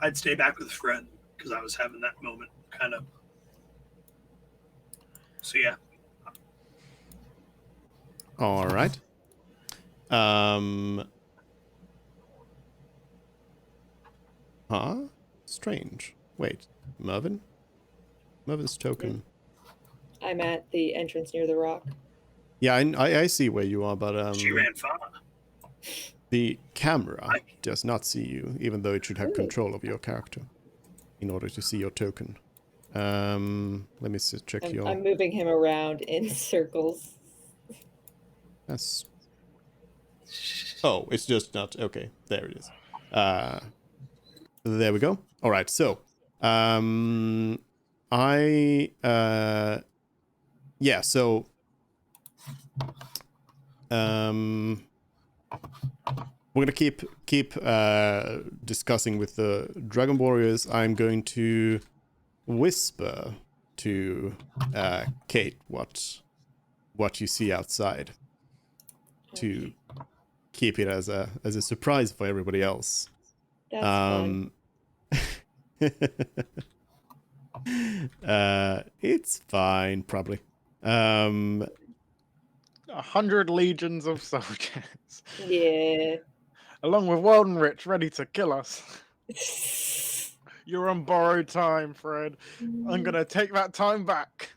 I'd stay back with Fred because I was having that moment, kind of. So yeah. All right. Strange. Wait, Mervin's token. I'm at the entrance near the rock. Yeah, I see where you are, but She ran far. The camera does not see you, even though it should have control of your character in order to see your token. Let me check your. I'm moving him around in circles. That's. Oh, it's just not okay. There it is. There we go. All right. So, yeah. So, we're gonna keep discussing with the dragon warriors. I'm going to whisper to Kate what you see outside to keep it as a surprise for everybody else. That's fun. It's fine, probably. 100 legions of soldiers, Yeah. along with Waldenrich, ready to kill us. You're on borrowed time, Fred. I'm gonna take that time back.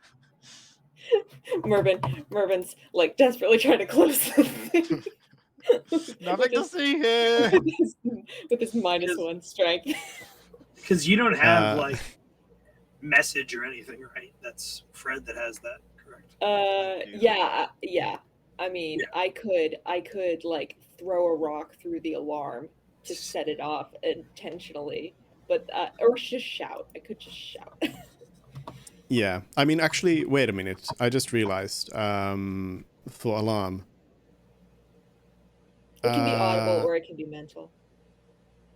Mervin's like desperately trying to close the thing. Nothing to see here. With his -1 strength. Because you don't have like message or anything, right? That's Fred that has that, correct? Yeah. I mean, I could like throw a rock through the alarm to set it off intentionally, but or just shout. I could just shout. Yeah, I mean, actually, wait a minute. I just realized for alarm. It can be audible or it can be mental.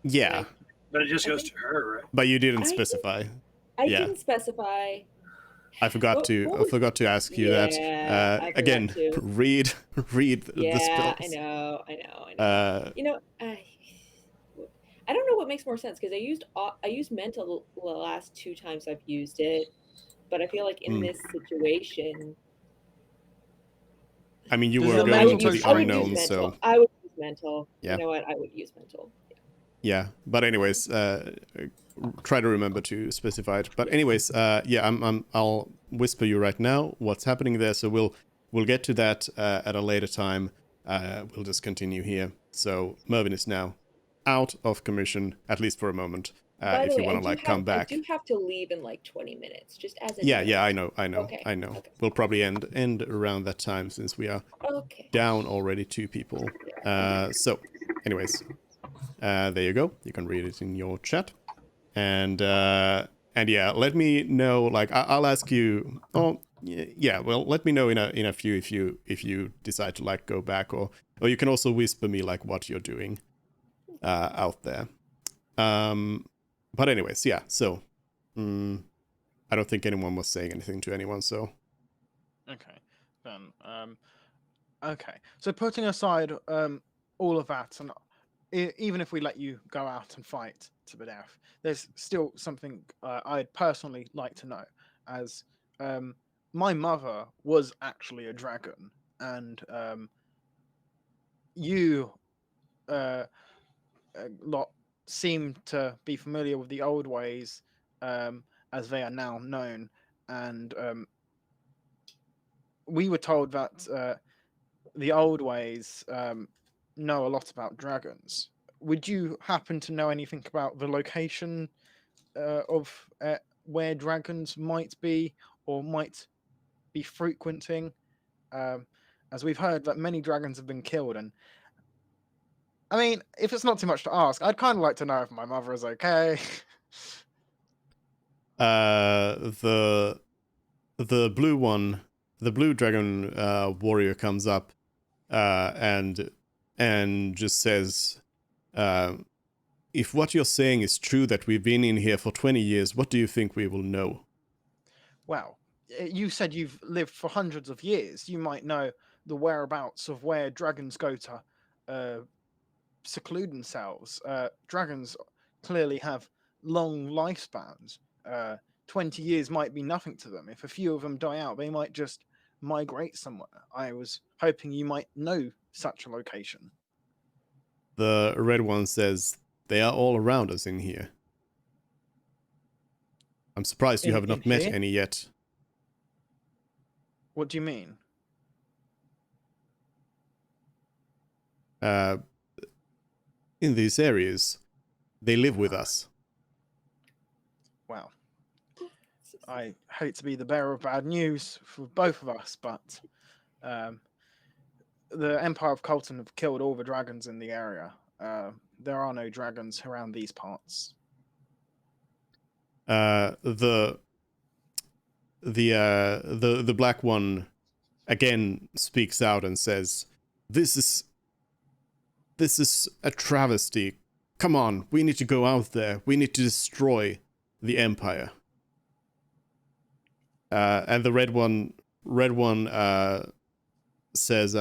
Yeah, But it just goes to her, right? but you didn't specify. I Yeah. didn't specify. I forgot to ask you that. I Again, forgot to. read the spells. I know. You know, I don't know what makes more sense because I used mental the last 2 times I've used it, but I feel like in this situation, I mean, you This were is a going mental into the check. unknown, so I would use mental. Yeah. You know what? I would use mental. yeah. But anyways, try to remember to specify it. But anyways, I'll whisper you right now what's happening there. So we'll get to that at a later time. We'll just continue here. So Mervin is now out of commission, at least for a moment. By the If way, you want to like come back. I do have to leave in like 20 minutes, just as a Yeah, note. I know. Okay, I know. okay. We'll probably end around that time since we are Okay. down already 2 people. So, anyways, there you go. You can read it in your chat, and yeah, let me know. Like, I'll ask you. Oh, yeah. Well, let me know in a few if you decide to like go back, or you can also whisper me like what you're doing out there. But anyways, yeah. So, I don't think anyone was saying anything to anyone. So, Okay, then. Okay, so putting aside all of that, and even if we let you go out and fight to the death, there's still something I'd personally like to know. As my mother was actually a dragon, and you lot seem to be familiar with the old ways as they are now known, and we were told that the old ways know a lot about dragons. Would you happen to know anything about the location of where dragons might be or might be frequenting? As we've heard that many dragons have been killed, and I mean, if it's not too much to ask, I'd kind of like to know if my mother is okay. the blue one, the blue dragon warrior comes up and just says, if what you're saying is true, that we've been in here for 20 years, what do you think we will know? Well, you said you've lived for hundreds of years. You might know the whereabouts of where dragons go to seclude themselves. Dragons clearly have long lifespans. 20 years might be nothing to them. If a few of them die out, they might just migrate somewhere. I was hoping you might know such a location. The red one says, they are all around us in here. I'm surprised you have not met any yet. What do you mean? In these areas, they live with us. Well, I hate to be the bearer of bad news for both of us, but the Empire of Colton have killed all the dragons in the area. There are no dragons around these parts. The black one again speaks out and says, this is This is a travesty. Come on, we need to go out there. We need to destroy the Empire. And the red one says,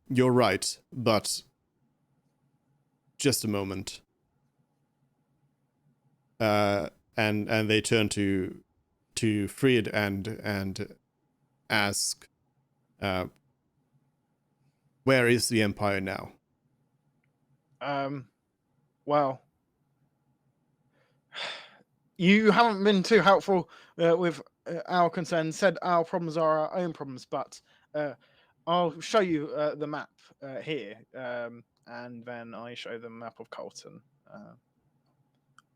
"You're right, but just a moment." And they turn to Frid and ask, "Where is the Empire now?" Well, you haven't been too helpful with our concerns. Said our problems are our own problems, but I'll show you the map here, and then I show the map of Colton,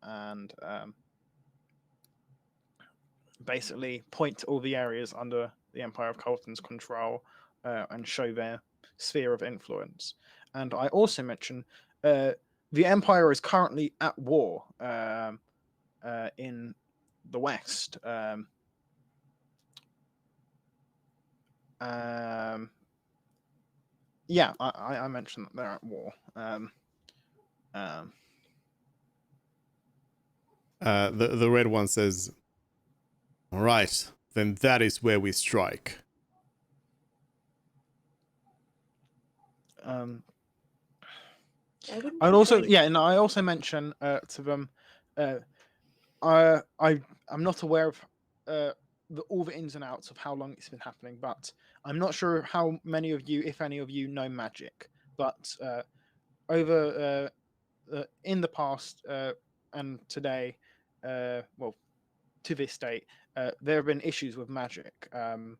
and basically point to all the areas under the Empire of Colton's control and show their sphere of influence. And I also mention the Empire is currently at war in the West. Yeah, I mentioned that they're at war. The red one says, "All right, then that is where we strike." I'd also, yeah, and I also mention to them, I'm not aware of all the ins and outs of how long it's been happening, but I'm not sure how many of you, if any of you, know magic. But over in the past and today, well, to this date, there have been issues with magic, and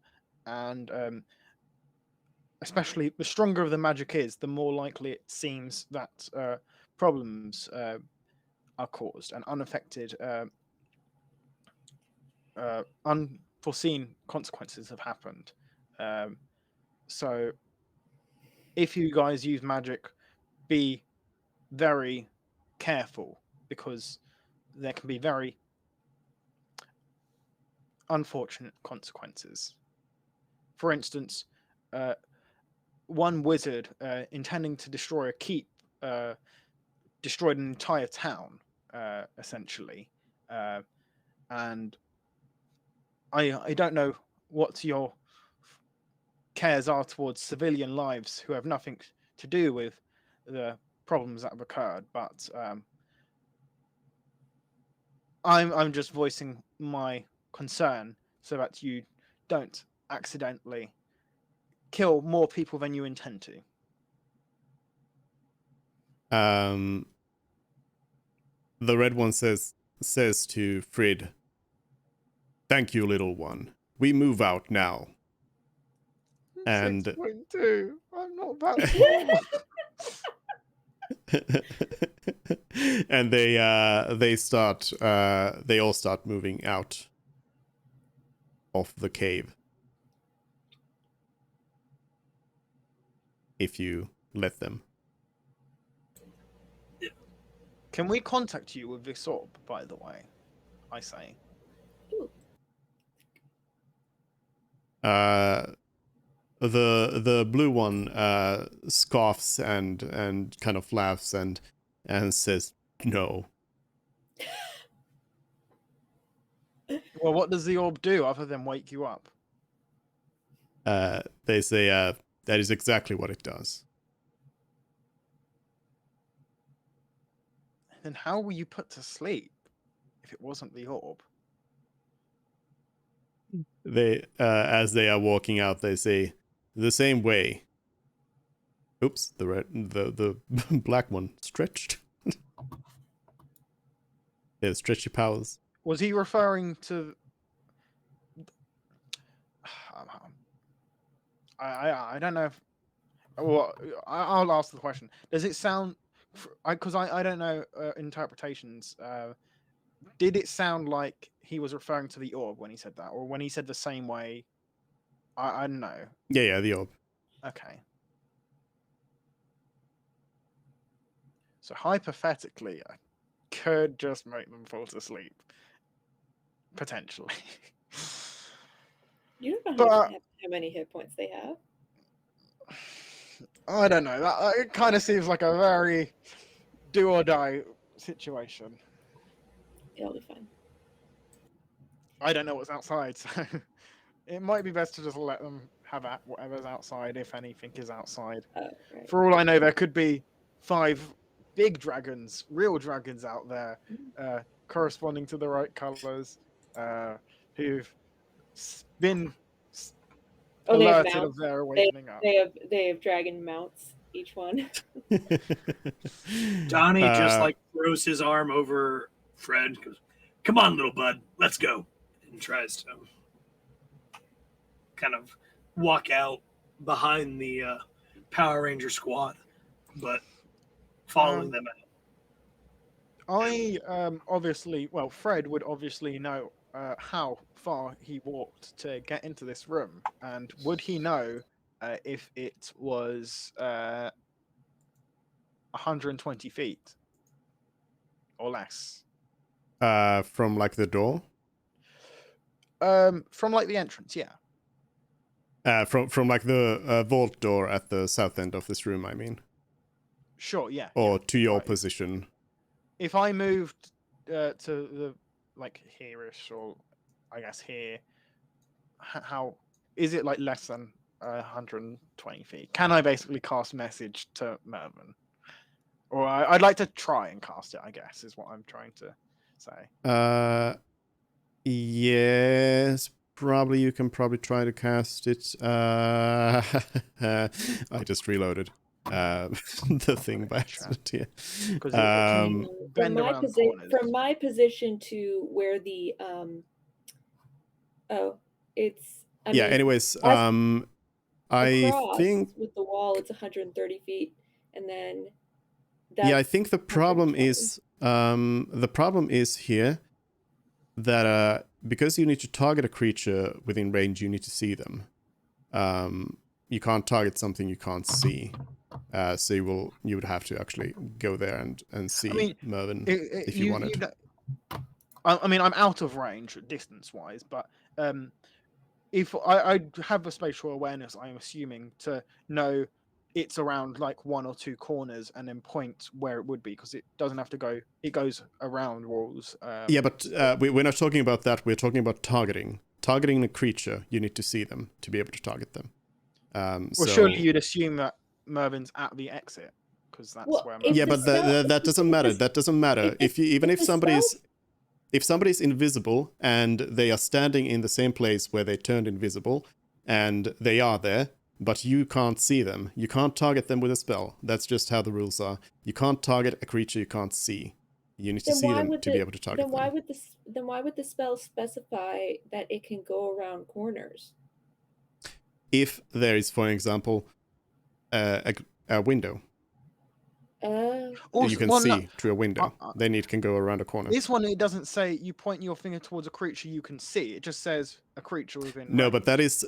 especially the stronger the magic is, the more likely it seems that problems are caused and unaffected, unforeseen consequences have happened. So if you guys use magic, be very careful, because there can be very unfortunate consequences. For instance, one wizard intending to destroy a keep destroyed an entire town, essentially. And I don't know what your cares are towards civilian lives who have nothing to do with the problems that have occurred, but I'm just voicing my concern so that you don't accidentally kill more people than you intend to. The red one says to Frid, "Thank you, little one. We move out now." And 6.2. I'm not that small. and they all start moving out of the cave. If you let them. Can we contact you with this orb, by the way? I say. The blue one scoffs and kind of laughs and says no. Well, what does the orb do other than wake you up? They say that is exactly what it does. Then how were you put to sleep if it wasn't the orb? They as they are walking out, they say the same way. Oops, the black one stretched. Yeah, stretchy powers. Was he referring to? I don't know if. Well, I'll ask the question. Does it sound? Because I don't know interpretations. Did it sound like he was referring to the orb when he said that, or when he said the same way? I don't know. Yeah, the orb. Okay. So hypothetically, I could just make them fall to sleep. Potentially. You don't know how many hit points they have. I don't know. It kind of seems like a very do or die situation. It'll be fine. I don't know what's outside, so it might be best to just let them have at whatever's outside, if anything is outside. Right. For all I know, there could be 5 big dragons, real dragons out there, corresponding to the right colors, who've been Oh, they have alerted of mounts. their awakening up. They have dragon mounts, each one. Donnie just like throws his arm over Fred, goes, "Come on, little bud, let's go," and tries to kind of walk out behind the Power Ranger squad, but following them out. I obviously, well, Fred would obviously know how far he walked to get into this room, and would he know if it was 120 feet or less? From like the door? From like the entrance, yeah. From like the vault door at the south end of this room, I mean. Sure, yeah. Or yeah. to your Right. position. If I moved to the like here-ish, or I guess here, how is it like less than 120 feet? Can I basically cast message to Mervyn? Or I'd like to try and cast it, I guess, is what I'm trying to say. Yes, probably you can probably try to cast it. I just reloaded the thing by accident here. Because it can bend around corners. From my position to where the it's I yeah. mean, Anyways, across I think with the wall it's 130 feet, and then yeah, I think the problem 120. is the problem is here that because you need to target a creature within range, you need to see them. You can't target something you can't see. So you would have to actually go there and see Mervyn if you wanted. I mean, I'm out of range distance-wise, but if I have a spatial awareness, I'm assuming to know it's around like 1 or 2 corners and then point where it would be, because it doesn't have to go. It goes around walls. Yeah, but we're not talking about that. We're talking about targeting. Targeting a creature, you need to see them to be able to target them. Well, surely you'd assume that Mervyn's at the exit, because that's where. Yeah, but that doesn't matter. That doesn't matter. If somebody's invisible and they are standing in the same place where they turned invisible, and they are there, but you can't see them, you can't target them with a spell. That's just how the rules are. You can't target a creature you can't see. You need to see them to be able to target them. Then why would the spell specify that it can go around corners? If there is, for example, a window. You can see through a window. Then it can go around a corner. This one, it doesn't say you point your finger towards a creature you can see. It just says a creature within range. No, but that is...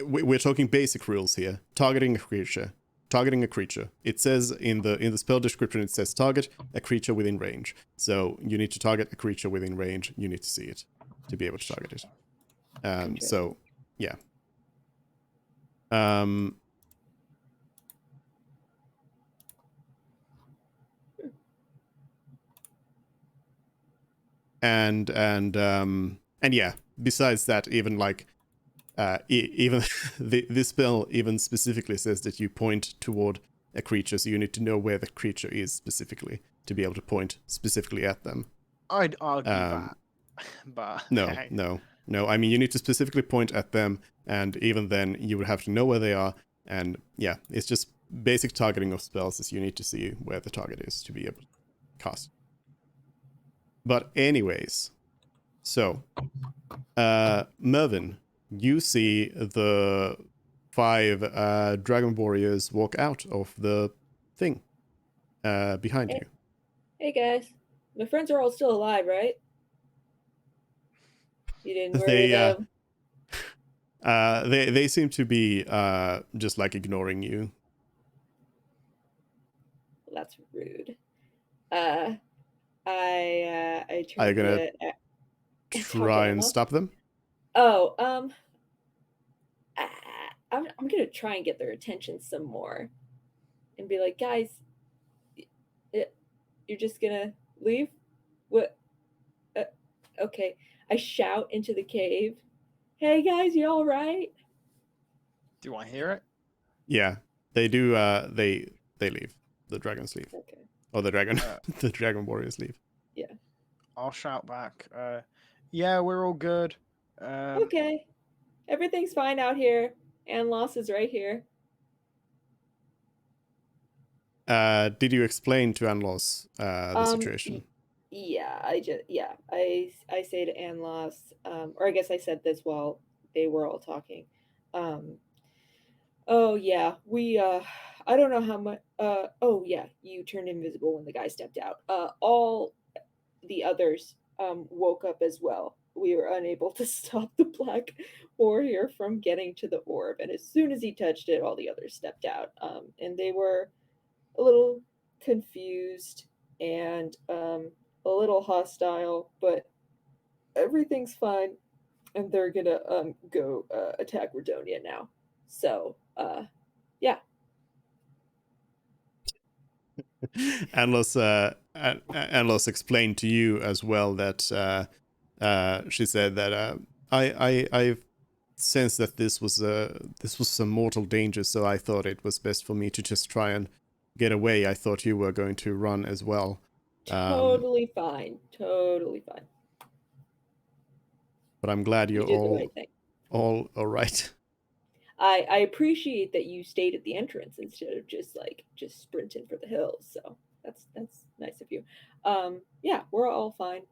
we're talking basic rules here. Targeting a creature. Targeting a creature. It says in the spell description, it says target a creature within range. So you need to target a creature within range. You need to see it to be able to target it. So, yeah. And yeah, besides that, even like even this spell even specifically says that you point toward a creature, so you need to know where the creature is specifically to be able to point specifically at them. I'd argue that, but no. I mean, you need to specifically point at them, and even then, you would have to know where they are. And yeah, it's just basic targeting of spells, is you need to see where the target is to be able to cast. But anyways, so Mervyn, you see the 5 dragon warriors walk out of the thing behind you. Hey guys, my friends are all still alive, right? You didn't worry them. They seem to be just like ignoring you. That's rude. I Are you gonna try and stop them? Oh, I'm gonna try and get their attention some more. and be like, guys, you're just gonna leave? What? Okay. I shout into the cave, hey guys, you all right? Do I hear it? Yeah, they do. They leave. The dragons leave, Okay. or the dragon, the dragon warriors leave. Yeah. I'll shout back. Yeah, we're all good. Okay. Everything's fine out here. And Loss is right here. Did you explain to Anlos the situation? Yeah, I say to Anlos, or I guess I said this while they were all talking. Oh yeah, we I don't know how much oh yeah, you turned invisible when the guy stepped out. All the others woke up as well. We were unable to stop the black warrior from getting to the orb, and as soon as he touched it, all the others stepped out. And they were a little confused and a little hostile, but everything's fine. And they're gonna go attack Redonia now. So yeah. Anlos explained to you as well that she said that I sensed that this was some mortal danger, so I thought it was best for me to just try and get away. I thought you were going to run as well. Totally fine. Totally fine. But I'm glad you're You did the right thing. all right. I appreciate that you stayed at the entrance instead of just sprinting for the hills. So that's nice of you. Yeah, we're all fine.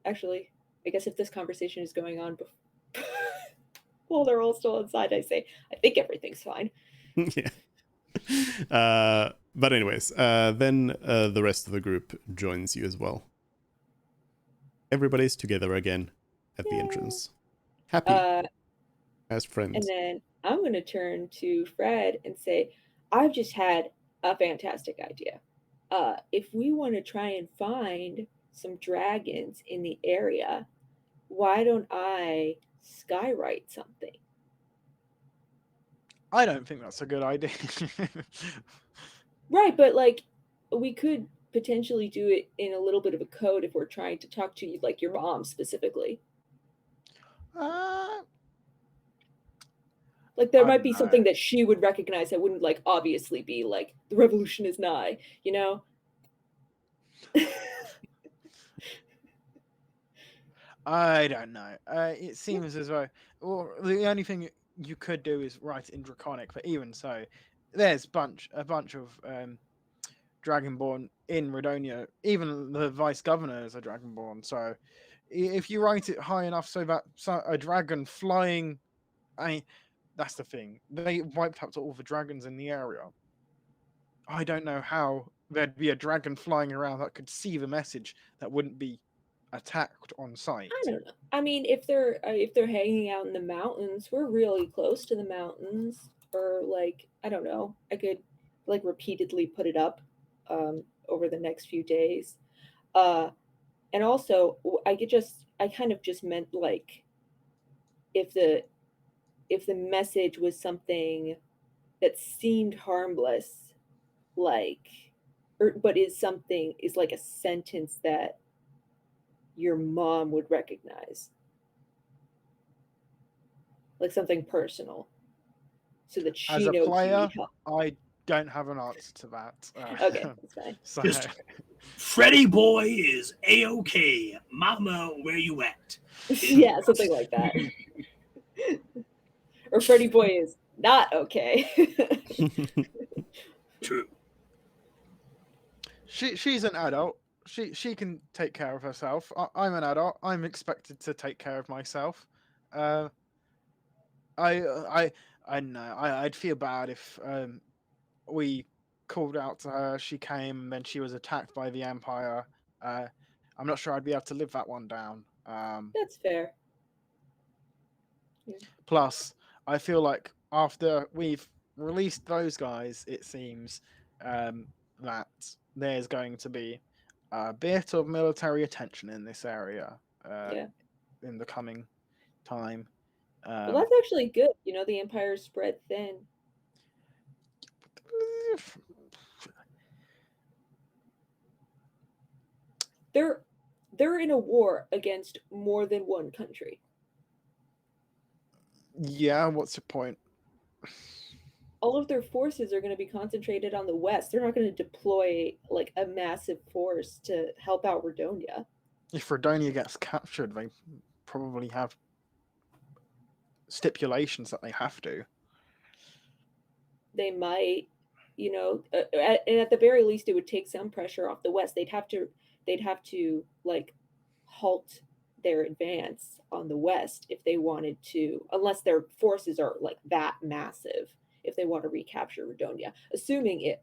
Actually, I guess if this conversation is going on while they're all still inside, I say I think everything's fine. Yeah. But anyways, then the rest of the group joins you as well. Everybody's together again at the entrance. Happy as friends. And then I'm going to turn to Fred and say, I've just had a fantastic idea. If we want to try and find some dragons in the area, why don't I skywrite something? I don't think that's a good idea. Right, but we could potentially do it in a little bit of a code if we're trying to talk to you, like your mom specifically. There might be something that she would recognize that wouldn't obviously be the revolution is nigh, you know? I don't know. It seems as though, or the only thing you could do is write it in Draconic. But even so, there's a bunch of Dragonborn in Redonia. Even the vice governor is a Dragonborn. So if you write it high enough so that a dragon flying, that's the thing. They wiped out all the dragons in the area. I don't know how there'd be a dragon flying around that could see the message that wouldn't be attacked on sight. I don't know. I mean, if they're hanging out in the mountains, we're really close to the mountains. Or I don't know. I could repeatedly put it up over the next few days. And also, I kind of just meant if the message was something that seemed harmless, but is like a sentence that your mom would recognize, like something personal, so that she As a knows player, I don't have an answer to that. Okay, that's fine. So, Just Freddy boy is A-OK. Mama, where you at? Yeah, something like that. Or Freddy boy is not okay. True. She's an adult. She can take care of herself. I'm an adult. I'm expected to take care of myself. I know. I'd feel bad if we called out to her. She came, and then she was attacked by the Empire. I'm not sure I'd be able to live that one down. That's fair. Yeah. Plus, I feel like after we've released those guys, it seems that there's going to be a bit of military attention in this area in the coming time. Well, that's actually good. The Empire spread thin. They're in a war against more than one country. Yeah, what's your point? All of their forces are going to be concentrated on the west. They're not going to deploy like a massive force to help out Redonia. If Redonia gets captured, they probably have stipulations that they have to. They might, and at the very least, it would take some pressure off the west. They'd have to like halt their advance on the west if they wanted to, unless their forces are like that massive. If they want to recapture Redonia, assuming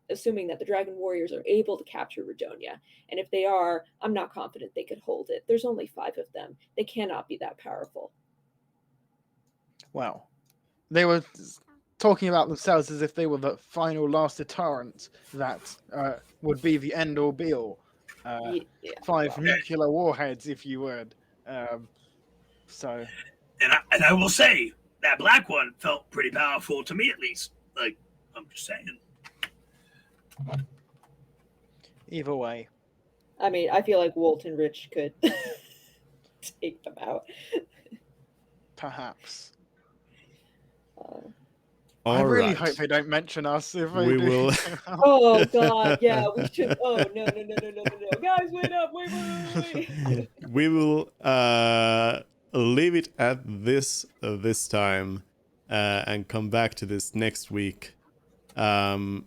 that the Dragon Warriors are able to capture Redonia, and if they are, I'm not confident they could hold it. There's only 5 of them. They cannot be that powerful. Well, they were talking about themselves as if they were the final last deterrent that would be the end all be all. 5 nuclear warheads, if you would. So, and I will say that black one felt pretty powerful to me, at least. Like, I'm just saying. either way, I mean, I feel like Wolt and Rich could take them out. perhaps. All I really right. hope they don't mention us if they We do. will. Oh God, yeah, we should. Oh no, guys, wait up, wait. We will leave it at this time and come back to this next week, and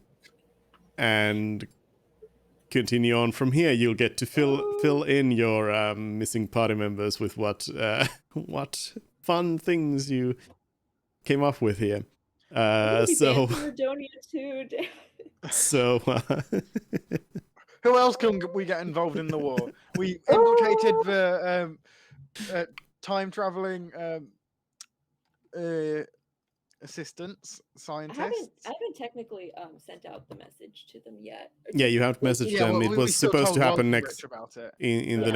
continue on from here. You'll get to fill in your missing party members with what fun things you came up with here. So who else can we get involved in the war? We implicated the time traveling assistants, scientists. I haven't technically sent out the message to them yet. Yeah, you haven't messaged them. It was supposed to happen next about it. in the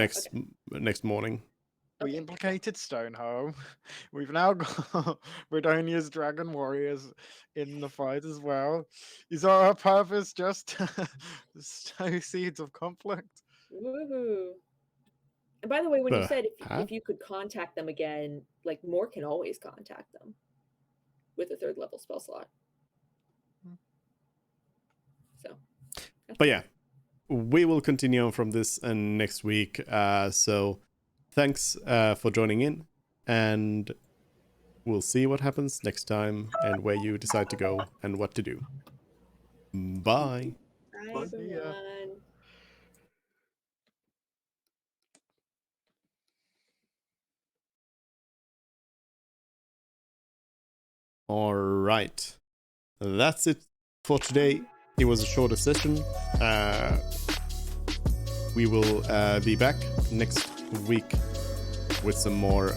next morning. We implicated Stoneholm. We've now got Redonia's Dragon Warriors in the fight as well. Is our purpose just to sow seeds of conflict? Woohoo! And by the way, when you said if you could contact them again, like Moore can always contact them with a 3rd level spell slot. So, but yeah, we will continue on from this next week. So thanks for joining in, and we'll see what happens next time and where you decide to go and what to do. Bye. Bye, everyone. All right, that's it for today. It was a shorter session. We will be back next week with some more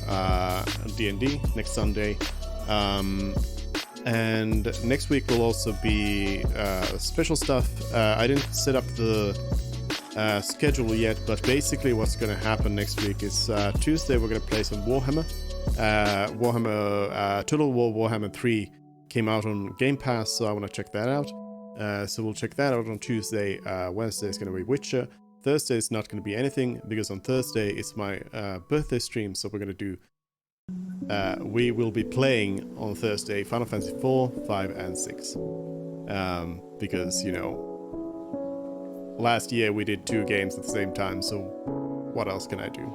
D&D next Sunday. And next week will also be special stuff. I didn't set up the schedule yet, but basically what's going to happen next week is Tuesday we're going to play some Warhammer. Total War Warhammer 3 came out on Game Pass, so I want to check that out. So we'll check that out on Tuesday. Wednesday is going to be Witcher. Thursday is not going to be anything, because on Thursday it's my birthday stream, so we're going to do... we will be playing on Thursday Final Fantasy 4, 5, and 6. Because, last year we did 2 games at the same time, so what else can I do?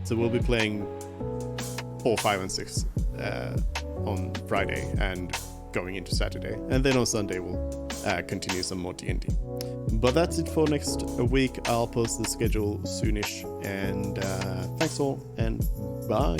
So we'll be playing 4, 5, and 6 on Friday and going into Saturday. And then on Sunday we'll continue some more D&D. But that's it for next week. I'll post the schedule soonish. And thanks all, and bye.